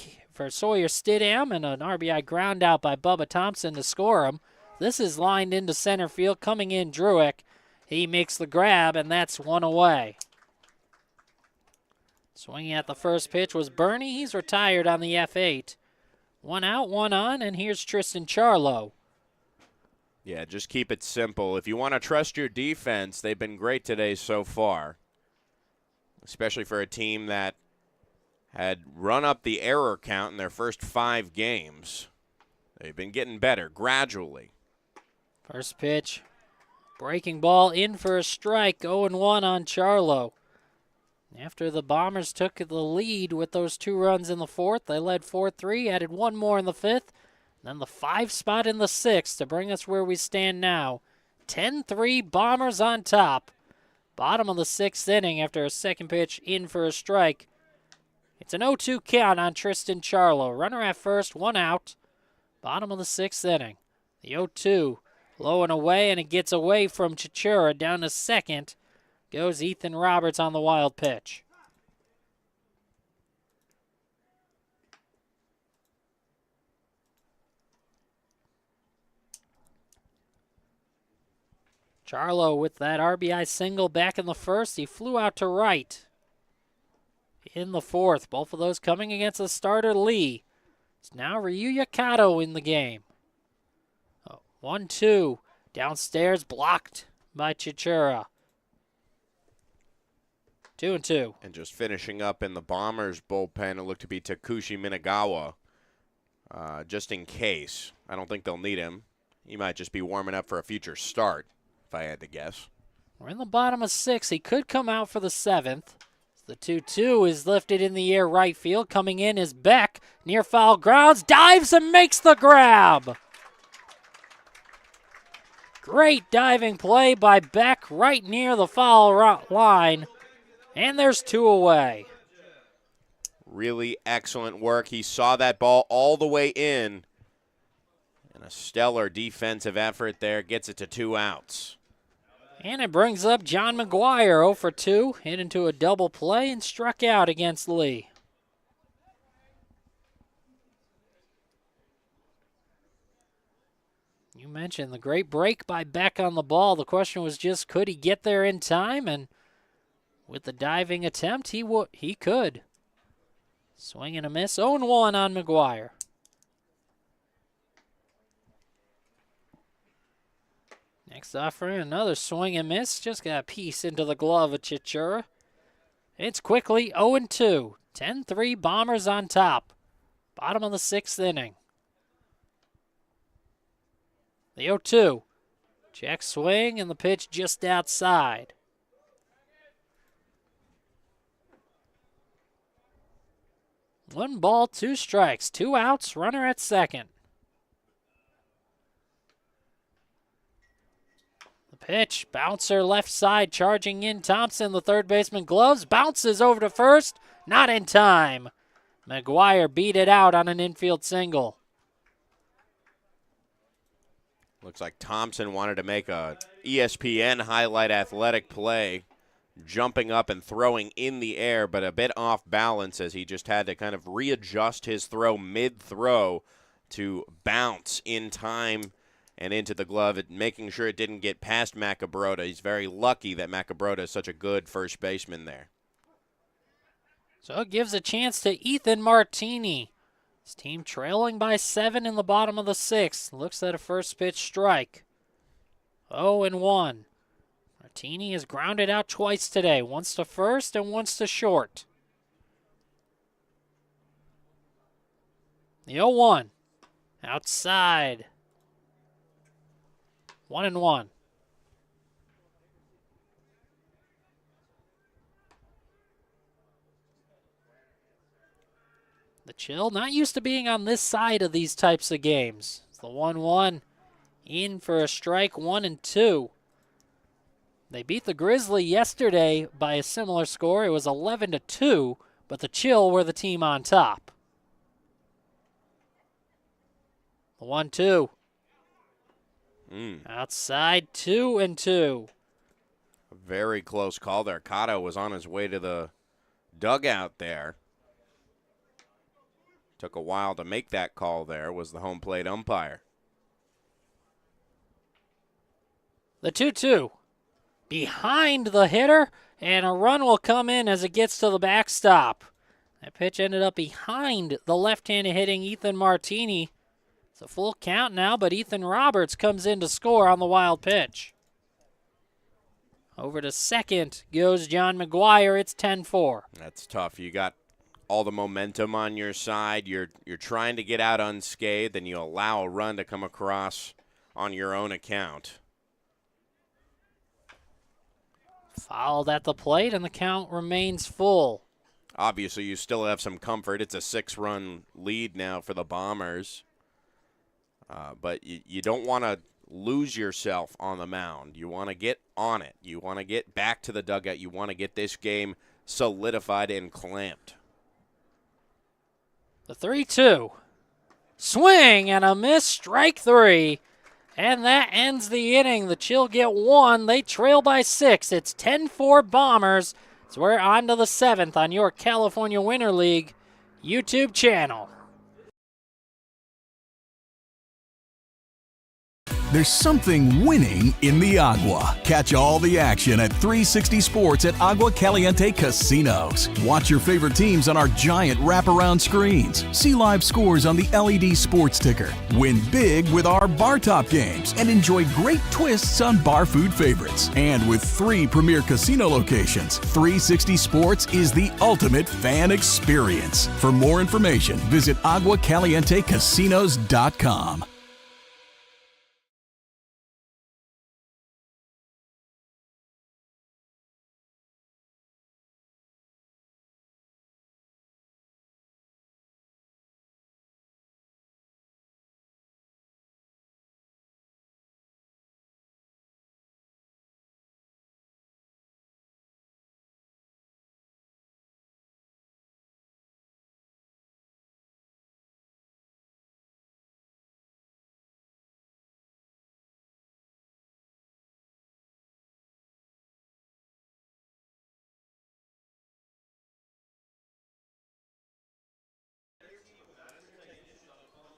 Sawyer Stidham and an RBI ground out by Bubba Thompson to score him. This is lined into center field. Coming in, Druick. He makes the grab, and that's one away. Swinging at the first pitch was Burney. He's retired on the F8. One out, one on, and here's Tristan Charlo. Yeah, just keep it simple. If you want to trust your defense, they've been great today so far, especially for a team that had run up the error count in their first 5 games. They've been getting better gradually. First pitch, breaking ball in for a strike, 0-1 on Charlo. After the Bombers took the lead with those 2 runs in the fourth, they led 4-3, added 1 more in the fifth, then the 5 spot in the 6th to bring us where we stand now. 10-3, Bombers on top. Bottom of the 6th inning after a second pitch in for a strike. It's an 0-2 count on Tristan Charlo. Runner at first, 1 out. Bottom of the 6th inning. The 0-2 low and away, and it gets away from Chichura. Down to second goes Ethan Roberts on the wild pitch. Charlo with that RBI single back in the first. He flew out to right in the fourth. Both of those coming against the starter Lee. It's now Ryu Yakato in the game. 1-2 downstairs, blocked by Chichura. 2-2. And just finishing up in the Bombers bullpen, it looked to be Takushi Minagawa, just in case. I don't think they'll need him. He might just be warming up for a future start, if I had to guess. We're in the bottom of 6. He could come out for the 7th. The 2-2 is lifted in the air right field. Coming in is Beck. Near foul grounds. Dives and makes the grab. Great diving play by Beck right near the foul line. And there's 2 away. Really excellent work. He saw that ball all the way in. And a stellar defensive effort there gets it to 2 outs. And it brings up John McGuire, 0 for 2, hit into a double play and struck out against Lee. You mentioned the great break by Beck on the ball. The question was just, could he get there in time? And with the diving attempt, he could. Swing and a miss, 0-1 on McGuire. Next offering, another swing and miss. Just got a piece into the glove of Chichura. It's quickly 0-2. 10-3, Bombers on top. Bottom of the 6th inning. The 0-2. Check swing and the pitch just outside. One ball, 2 strikes, 2 outs, runner at second. Pitch, bouncer left side, charging in Thompson. The third baseman gloves, bounces over to first, not in time. McGuire beat it out on an infield single. Looks like Thompson wanted to make a ESPN highlight athletic play, jumping up and throwing in the air, but a bit off balance as he just had to kind of readjust his throw mid-throw to bounce in time and into the glove, making sure it didn't get past Macabrota. He's very lucky that Macabrota is such a good first baseman there. So it gives a chance to Ethan Martini. His team trailing by 7 in the bottom of the 6th. Looks at a first pitch strike. 0-1. Martini has grounded out twice today. Once to first and once to short. The 0-1. Outside. 1-1. The Chill not used to being on this side of these types of games. It's the 1-1 in for a strike, 1-2. They beat the Grizzly yesterday by a similar score. It was 11-2, but the Chill were the team on top. The 1-2. Outside, 2-2. A very close call there. Cotto was on his way to the dugout there. Took a while to make that call there, was the home plate umpire. The 2-2. Behind the hitter, and a run will come in as it gets to the backstop. That pitch ended up behind the left-handed hitting Ethan Martini. It's a full count now, but Ethan Roberts comes in to score on the wild pitch. Over to second goes John McGuire. It's 10-4. That's tough. You got all the momentum on your side. You're trying to get out unscathed, and you allow a run to come across on your own account. Fouled at the plate, and the count remains full. Obviously, you still have some comfort. It's a 6-run lead now for the Bombers. But you don't want to lose yourself on the mound. You want to get on it. You want to get back to the dugout. You want to get this game solidified and clamped. The 3-2. Swing and a miss, strike 3. And that ends the inning. The Chill get 1. They trail by 6. It's 10-4 Bombers. So we're on to the 7th on your California Winter League YouTube channel. There's something winning in the Agua. Catch all the action at 360 Sports at Agua Caliente Casinos. Watch your favorite teams on our giant wraparound screens. See live scores on the LED sports ticker. Win big with our bar top games and enjoy great twists on bar food favorites. And with 3 premier casino locations, 360 Sports is the ultimate fan experience. For more information, visit aguacalientecasinos.com.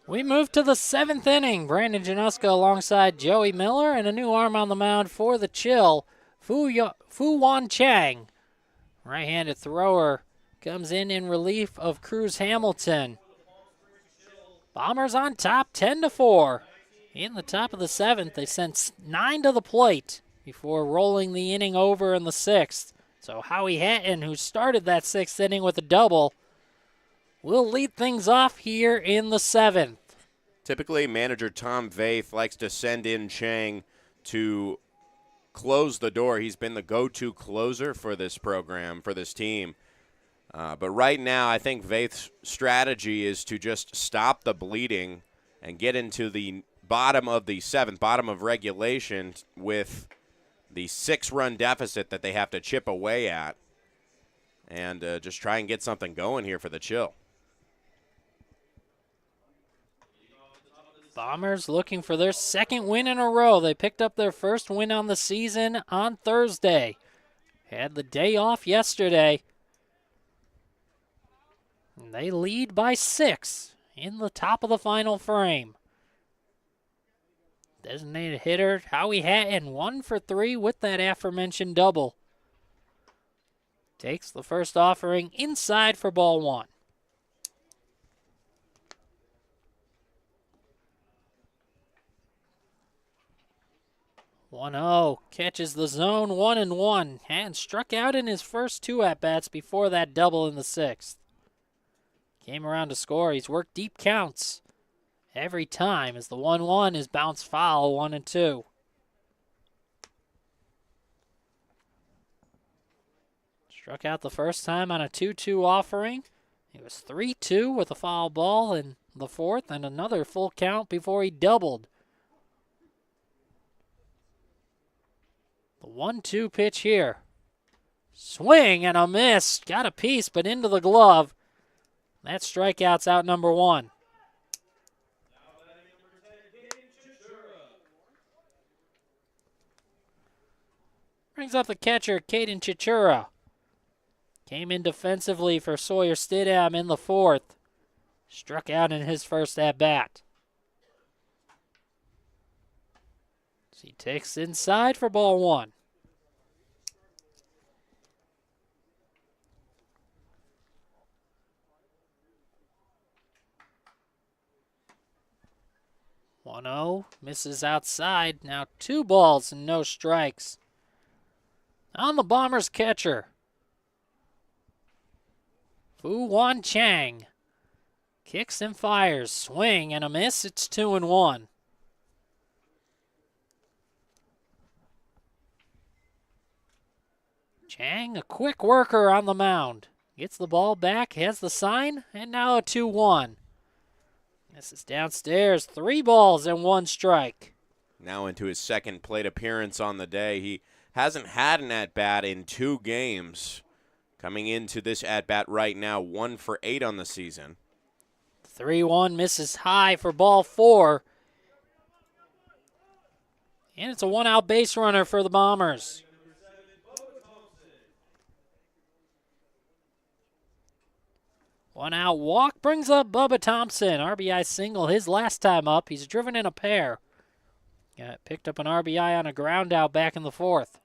We move to the 7th inning. Brandon Januska alongside Joey Miller, and a new arm on the mound for the Chill, Fu Wan Chang. Right-handed thrower comes in relief of Cruz Hamilton. Bombers on top, 10-4. In the top of the 7th, they sent 9 to the plate before rolling the inning over in the 6th. So Howie Hatton, who started that 6th inning with a double, will lead things off here in the 7th. Typically, manager Tom Vaith likes to send in Chang to close the door. He's been the go-to closer for this program, for this team. But right now, I think Vaith's strategy is to just stop the bleeding and get into the bottom of the 7th, bottom of regulation, with the 6-run deficit that they have to chip away at, and just try and get something going here for the Chill. Bombers looking for their 2nd win in a row. They picked up their 1st win on the season on Thursday. Had the day off yesterday. And they lead by 6 in the top of the final frame. Designated hitter Howie Hatton, 1 for 3 with that aforementioned double. Takes the first offering inside for ball 1. 1-0, catches the zone, 1-1. And struck out in his first 2 at-bats before that double in the 6th. Came around to score. He's worked deep counts every time as the 1-1 is bounced foul, 1-2. Struck out the first time on a 2-2 offering, He was 3-2 with a foul ball in the fourth and another full count before he doubled. The 1-2 pitch here. Swing and a miss. Got a piece, but into the glove. That strikeout's out number one. Brings up the catcher, Caden Chichura. Came in defensively for Sawyer Stidham in the fourth. Struck out in his first at-bat. So he takes inside for ball one. One-0, misses outside. Now 2 balls and no strikes. On the Bombers catcher, Fu Wan Chang. Kicks and fires. Swing and a miss. It's 2-1. Chang, a quick worker on the mound. Gets the ball back, has the sign, and now a 2-1. This is downstairs. 3 balls and 1 strike. Now into his second plate appearance on the day. He hasn't had an at-bat in 2 games. Coming into this at-bat right now, 1 for 8 on the season. 3-1 misses high for ball 4. And it's a 1-out base runner for the Bombers. One out walk brings up Bubba Thompson. RBI single his last time up. He's driven in a pair. Picked up an RBI on a ground out back in the fourth.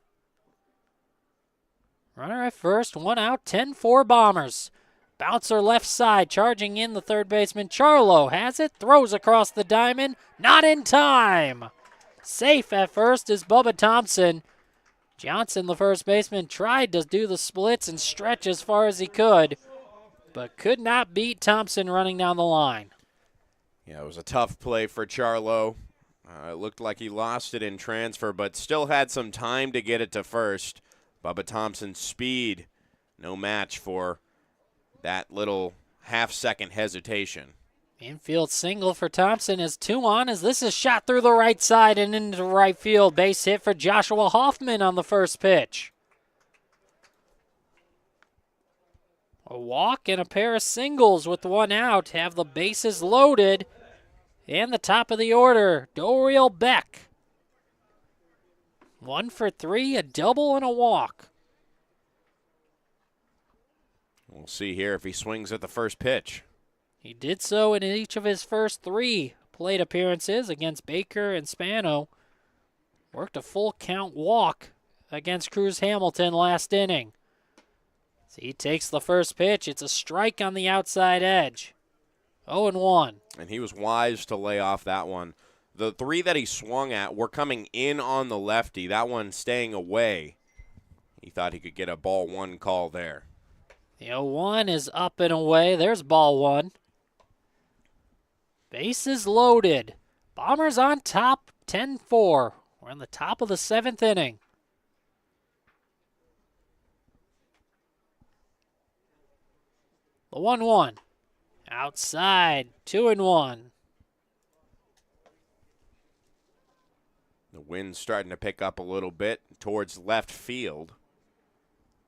Runner at first, 1 out, 10-4 Bombers. Bouncer left side, charging in the third baseman. Charlo has it, throws across the diamond, not in time. Safe at first is Bubba Thompson. Johnson, the first baseman, tried to do the splits and stretch as far as he could, but could not beat Thompson running down the line. Yeah, it was a tough play for Charlo. It looked like he lost it in transfer, but still had some time to get it to first. Bubba Thompson's speed, no match for that little half-second hesitation. Infield single for Thompson is 2 on as this is shot through the right side and into right field. Base hit for Joshua Hoffman on the first pitch. A walk and a pair of singles with 1 out have the bases loaded. And the top of the order, Doriel Beck. 1 for 3, a double and a walk. We'll see here if he swings at the first pitch. He did so in each of his first 3 plate appearances against Baker and Spano. Worked a full count walk against Cruz Hamilton last inning. So he takes the first pitch. It's a strike on the outside edge. 0-1. And he was wise to lay off that one. The 3 that he swung at were coming in on the lefty. That one staying away. He thought he could get a ball 1 call there. The 0-1 is up and away. There's ball 1. Bases loaded. Bombers on top, 10-4. We're in the top of the 7th inning. The 1-1. Outside, 2-1. The wind's starting to pick up a little bit towards left field.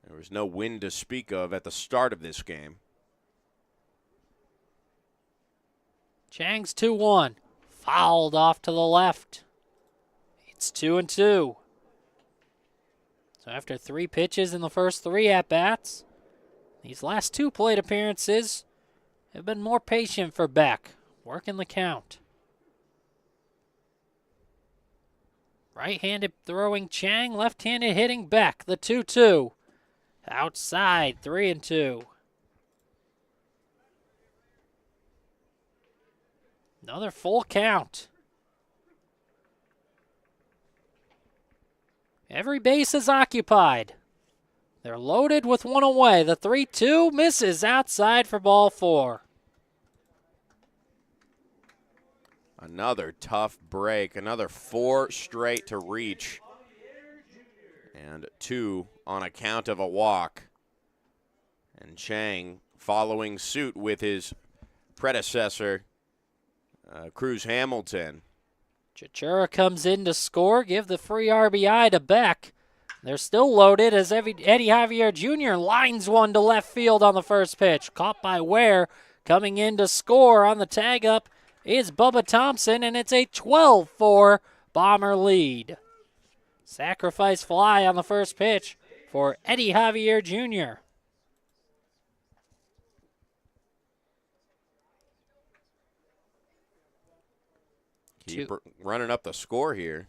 There was no wind to speak of at the start of this game. Chang's 2-1. Fouled off to the left. It's 2-2. So after 3 pitches in the first 3 at-bats, these last 2 plate appearances have been more patient for Beck, working the count. Right-handed throwing Chang, left-handed hitting Beck, the 2-2. Outside, 3-2. Another full count. Every base is occupied. They're loaded with 1 away. The 3-2 misses outside for ball 4. Another tough break. Another 4 straight to reach. And 2 on account of a walk. And Chang following suit with his predecessor, Cruz Hamilton. Chichura comes in to score, give the free RBI to Beck. They're still loaded as Eddie Javier Jr. lines one to left field on the first pitch. Caught by Ware. Coming in to score on the tag up is Bubba Thompson, and it's a 12-4 Bomber lead. Sacrifice fly on the first pitch for Eddie Javier Jr. Keep running up the score here.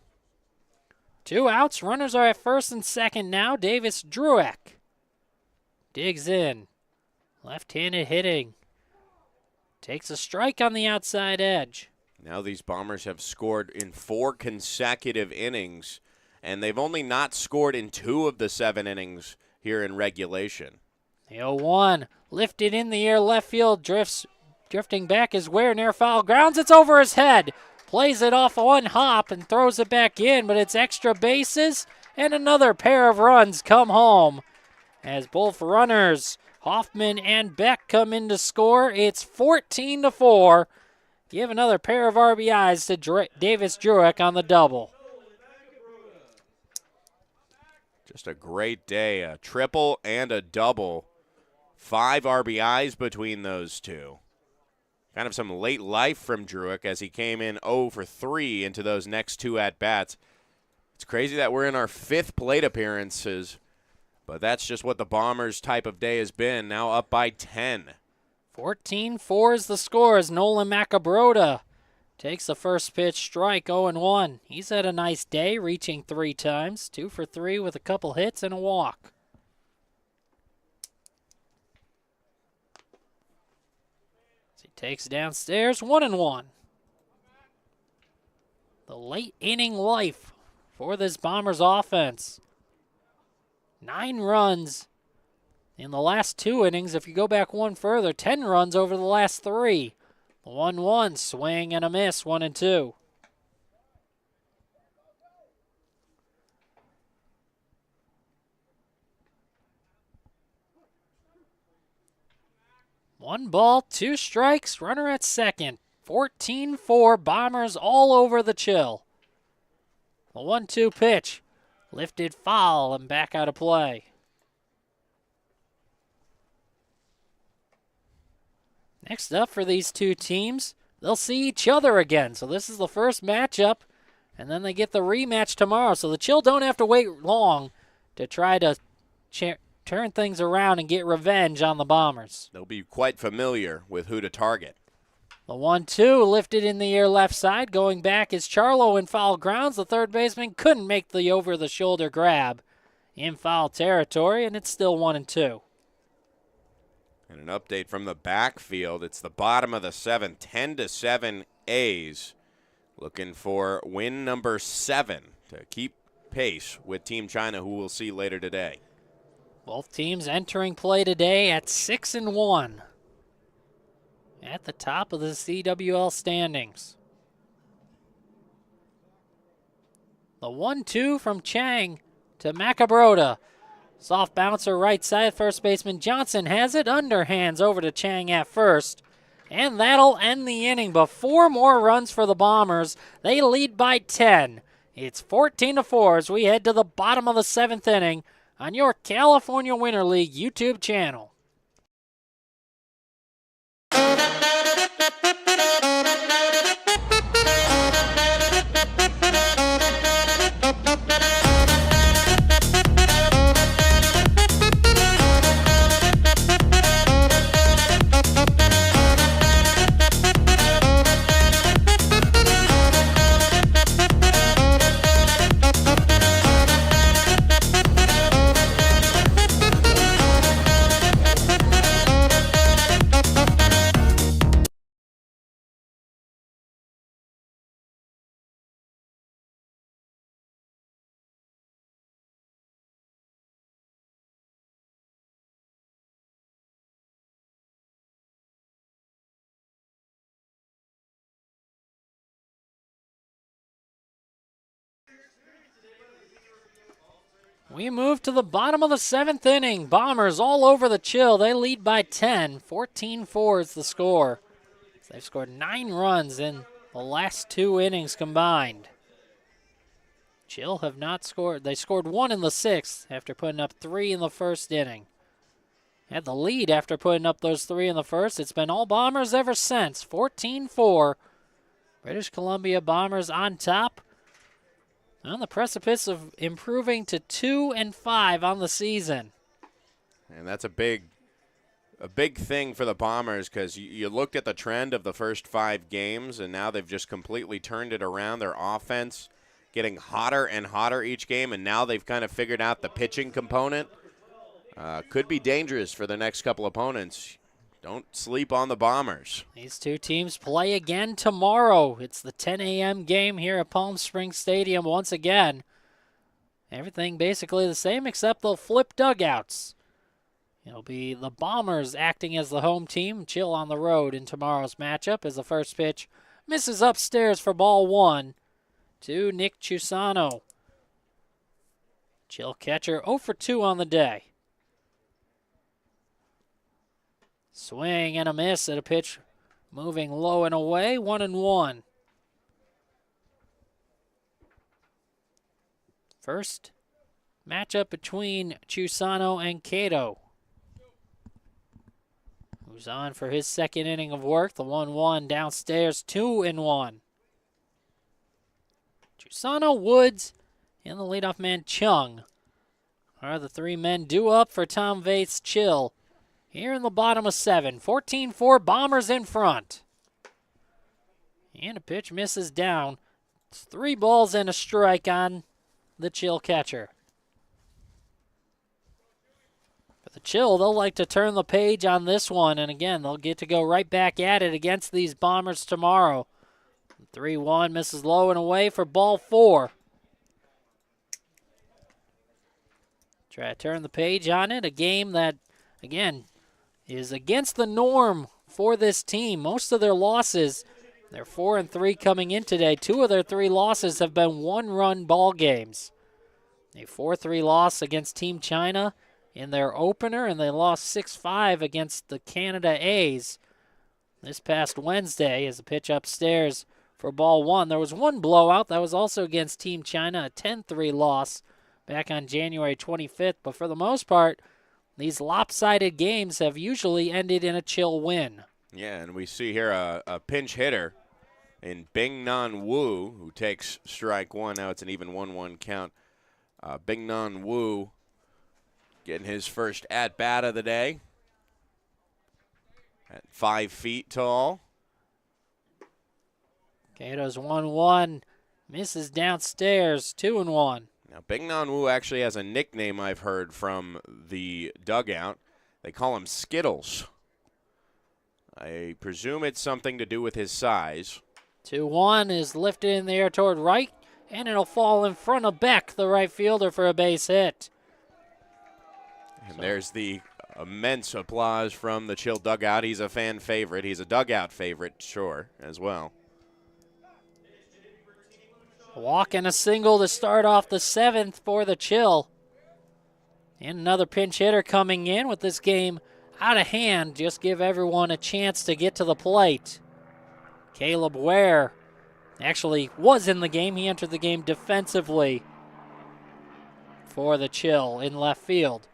2 outs. Runners are at first and second now. Davis Drueck digs in. Left-handed hitting. Takes a strike on the outside edge. Now these Bombers have scored in 4 consecutive innings, and they've only not scored in 2 of the 7 innings here in regulation. The 0-1 lifted in the air left field. Drifting back is Ware near foul grounds. It's over his head. Plays it off one hop and throws it back in, but it's extra bases, and another pair of runs come home. As both runners, Hoffman and Beck, come in to score, it's 14-4. Give another pair of RBIs to Davis Drueck on the double. Just a great day, a triple and a double. 5 RBIs between those two. Kind of some late life from Drueck as he came in 0 for 3 into those next 2 at-bats. It's crazy that we're in our 5th plate appearances, but that's just what the Bombers' type of day has been, now up by 10. 14-4 is the score as Nolan Macabrota takes the first pitch strike, 0-1. He's had a nice day, reaching 3 times, 2 for 3 with a couple hits and a walk. Takes downstairs, 1-1. The late inning life for this Bombers offense. 9 runs in the last 2 innings. If you go back one further, 10 runs over the last 3. 1-1, swing and a miss, 1-2. One ball, 2 strikes, runner at second. 14-4, Bombers all over the chill. The 1-2 pitch, lifted foul and back out of play. Next up for these two teams, they'll see each other again. So this is the first matchup, and then they get the rematch tomorrow. So the Chill don't have to wait long to try to turn things around and get revenge on the Bombers. They'll be quite familiar with who to target. The 1-2 lifted in the air left side. Going back is Charlo in foul grounds. The third baseman couldn't make the over-the-shoulder grab in foul territory, and it's still 1-2. And an update from the backfield. It's the bottom of the 7th, 10-7 A's. Looking for win number 7 to keep pace with Team China, who we'll see later today. Both teams entering play today at 6-1. At the top of the CWL standings. The 1-2 from Chang to Macabrota. Soft bouncer right side. First baseman Johnson has it. Underhands over to Chang at first. And that'll end the inning. But 4 more runs for the Bombers. They lead by 10. It's 14-4 as we head to the bottom of the 7th inning on your California Winter League YouTube channel. We move to the bottom of the 7th inning. Bombers all over the Chill. They lead by 10. 14-4 is the score. They've scored 9 runs in the last 2 innings combined. Chill have not scored. They scored 1 in the 6th after putting up 3 in the 1st inning. Had the lead after putting up those 3 in the 1st. It's been all Bombers ever since. 14-4. British Columbia Bombers on top. On the precipice of improving to 2-5 on the season. And that's a big thing for the Bombers, because you looked at the trend of the first 5 games, and now they've just completely turned it around. Their offense getting hotter and hotter each game, and now they've kind of figured out the pitching component. Could be dangerous for the next couple opponents. Don't sleep on the Bombers. These two teams play again tomorrow. It's the 10 a.m. game here at Palm Springs Stadium once again. Everything basically the same, except they'll flip dugouts. It'll be the Bombers acting as the home team. Chill on the road in tomorrow's matchup as the first pitch misses upstairs for ball 1 to Nick Chusano. Chill catcher 0 for 2 on the day. Swing and a miss at a pitch moving low and away, 1-1. First matchup between Chusano and Cato. Who's on for his second inning of work. The 1-1 downstairs, 2-1. Chusano, Woods, and the leadoff man Chung are the 3 men due up for Tom Vaith's Chill. Here in the bottom of 7, 14-4, Bombers in front. And a pitch misses down. It's 3 balls and a strike on the Chill catcher. For the Chill, they'll like to turn the page on this one, and again, they'll get to go right back at it against these Bombers tomorrow. 3-1 misses low and away for ball 4. Try to turn the page on it, a game that, again, is against the norm for this team. Most of their losses, they're 4-3 coming in today. 2 of their 3 losses have been 1-run ball games. A 4-3 loss against Team China in their opener, and they lost 6-5 against the Canada A's this past Wednesday as a pitch upstairs for ball 1. There was 1 blowout. That was also against Team China, a 10-3 loss back on January 25th. But for the most part, these lopsided games have usually ended in a Chill win. Yeah, and we see here a pinch hitter in Bing-Nan Wu, who takes strike 1. Now it's an even 1-1 count. Bing-Nan Wu getting his first at-bat of the day at 5 feet tall. Cato's 1-1, misses downstairs, 2-1. Now, Bing-Nan Wu actually has a nickname I've heard from the dugout. They call him Skittles. I presume it's something to do with his size. 2-1 is lifted in the air toward right, and it'll fall in front of Beck, the right fielder, for a base hit. And there's the immense applause from the Chill dugout. He's a fan favorite. He's a dugout favorite, sure, as well. A walk and a single to start off the 7th for the Chill. And another pinch hitter coming in with this game out of hand. Just give everyone a chance to get to the plate. Caleb Ware actually was in the game. He entered the game defensively for the Chill in left field.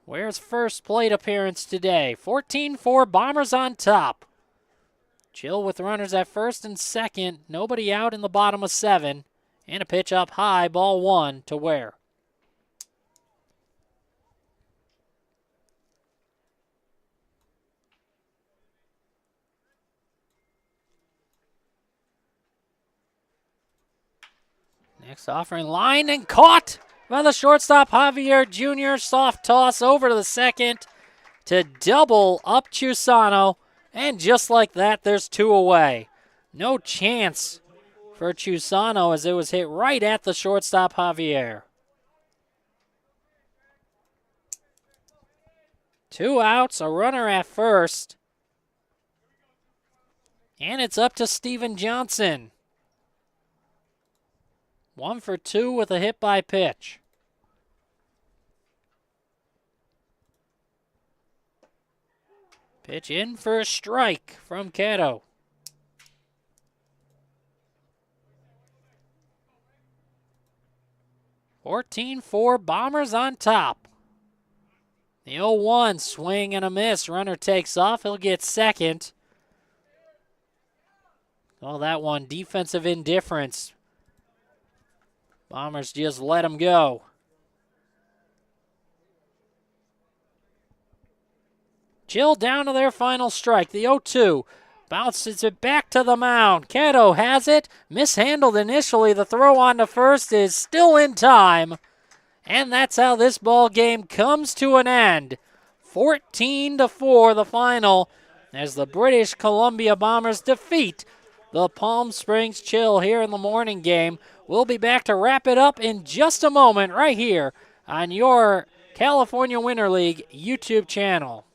Ware's first plate appearance today. 14-4, Bombers on top. Chill with runners at first and second. Nobody out in the bottom of 7. And a pitch up high, ball 1 to Ware. Next offering line and caught by the shortstop Javier Jr. Soft toss over to the second to double up Chusano. And just like that, there's 2 away. No chance for Chusano as it was hit right at the shortstop Javier. 2 outs, a runner at first. And it's up to Steven Johnson. 1 for 2 with a hit by pitch. Pitch in for a strike from Cato. 14-4, Bombers on top. The 0-1, swing and a miss. Runner takes off. He'll get second. Oh, that one, defensive indifference. Bombers just let him go. Chill down to their final strike. The 0-2 bounces it back to the mound. Cato has it. Mishandled initially. The throw on to first is still in time. And that's how this ball game comes to an end. 14-4 the final as the British Columbia Bombers defeat the Palm Springs Chill here in the morning game. We'll be back to wrap it up in just a moment right here on your California Winter League YouTube channel.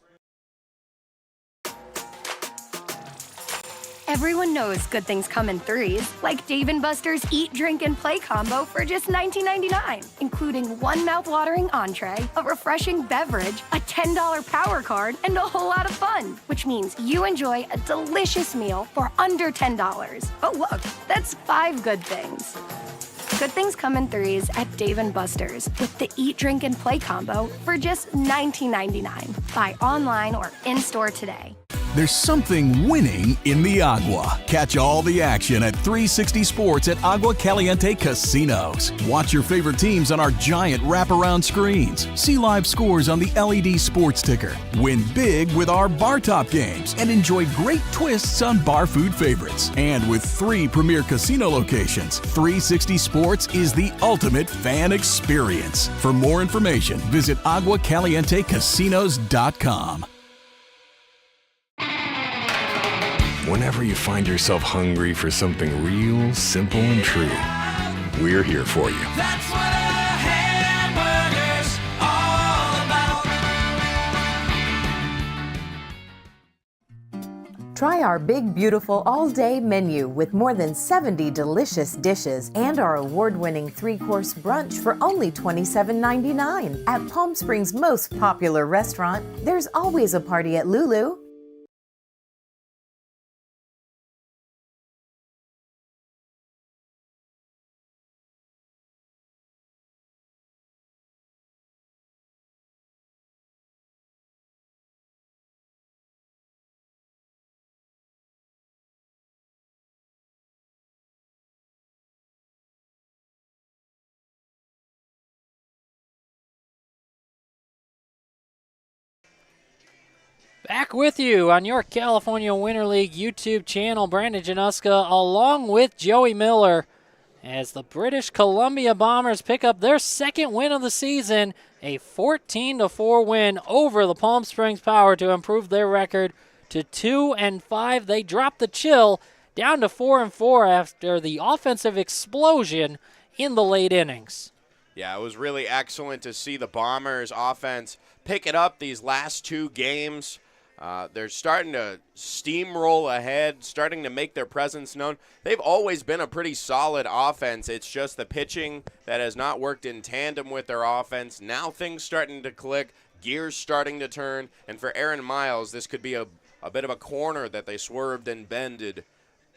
Everyone knows good things come in threes, like Dave & Buster's Eat, Drink, and Play combo for just $19.99, including one mouth-watering entree, a refreshing beverage, a $10 power card, and a whole lot of fun, which means you enjoy a delicious meal for under $10. Oh, look, that's 5 good things. Good things come in threes at Dave & Buster's with the Eat, Drink, and Play combo for just $19.99. Buy online or in-store today. There's something winning in the Agua. Catch all the action at 360 Sports at Agua Caliente Casinos. Watch your favorite teams on our giant wraparound screens. See live scores on the LED sports ticker. Win big with our bar top games and enjoy great twists on bar food favorites. And with 3 premier casino locations, 360 Sports is the ultimate fan experience. For more information, visit aguacalientecasinos.com. Whenever you find yourself hungry for something real, simple, and true, we're here for you. That's what a hamburger's all about. Try our big, beautiful all-day menu with more than 70 delicious dishes and our award-winning 3-course brunch for only $27.99. At Palm Springs' most popular restaurant, there's always a party at Lulu. Back with you on your California Winter League YouTube channel. Brandon Januska along with Joey Miller as the British Columbia Bombers pick up their second win of the season, a 14-4 win over the Palm Springs Power to improve their record to 2-5. They drop the Chill down to 4-4 after the offensive explosion in the late innings. Yeah, it was really excellent to see the Bombers offense pick it up these last 2 games. They're starting to steamroll ahead, starting to make their presence known. They've always been a pretty solid offense. It's just the pitching that has not worked in tandem with their offense. Now things starting to click, gears starting to turn, and for Aaron Miles, this could be a bit of a corner that they swerved and bended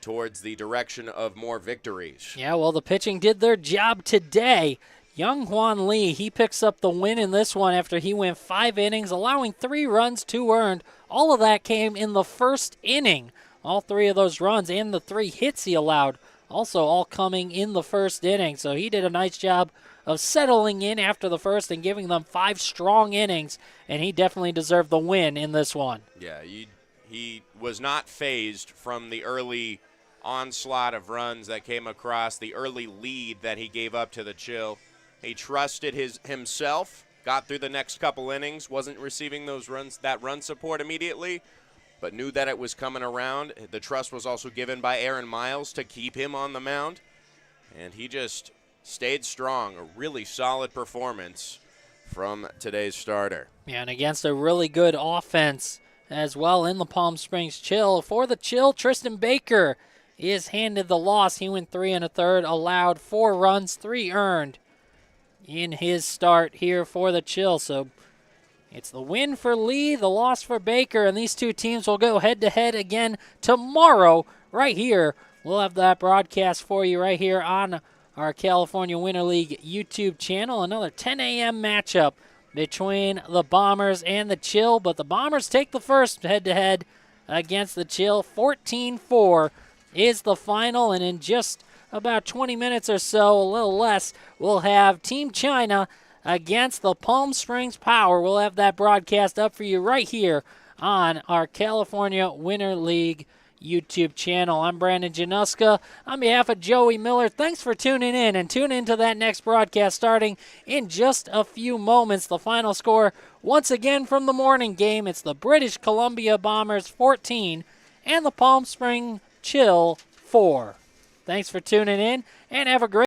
towards the direction of more victories. Yeah, well, the pitching did their job today. Young Hwan Lee, he picks up the win in this one after he went 5 innings, allowing 3 runs, 2 earned. All of that came in the first inning. All 3 of those runs and the 3 hits he allowed, also all coming in the first inning. So he did a nice job of settling in after the first and giving them 5 strong innings, and he definitely deserved the win in this one. Yeah, he was not phased from the early onslaught of runs that came across, the early lead that he gave up to the Chill. He trusted himself, got through the next couple innings, wasn't receiving that run support immediately, but knew that it was coming around. The trust was also given by Aaron Miles to keep him on the mound, and he just stayed strong. A really solid performance from today's starter. Yeah, and against a really good offense as well in the Palm Springs Chill. For the Chill, Tristan Baker is handed the loss. He went 3 1/3, allowed 4 runs, 3 earned in his start here for the Chill. So it's the win for Lee, the loss for Baker, and these two teams will go head-to-head again tomorrow right here. We'll have that broadcast for you right here on our California Winter League YouTube channel. Another 10 a.m. matchup between the Bombers and the Chill, but the Bombers take the first head-to-head against the Chill. 14-4 is the final, and in just about 20 minutes or so, a little less, we'll have Team China against the Palm Springs Power. We'll have that broadcast up for you right here on our California Winter League YouTube channel. I'm Brandon Januska. On behalf of Joey Miller, thanks for tuning in, and tune into that next broadcast starting in just a few moments. The final score, once again from the morning game, it's the British Columbia Bombers 14 and the Palm Springs Chill 4. Thanks for tuning in, and have a great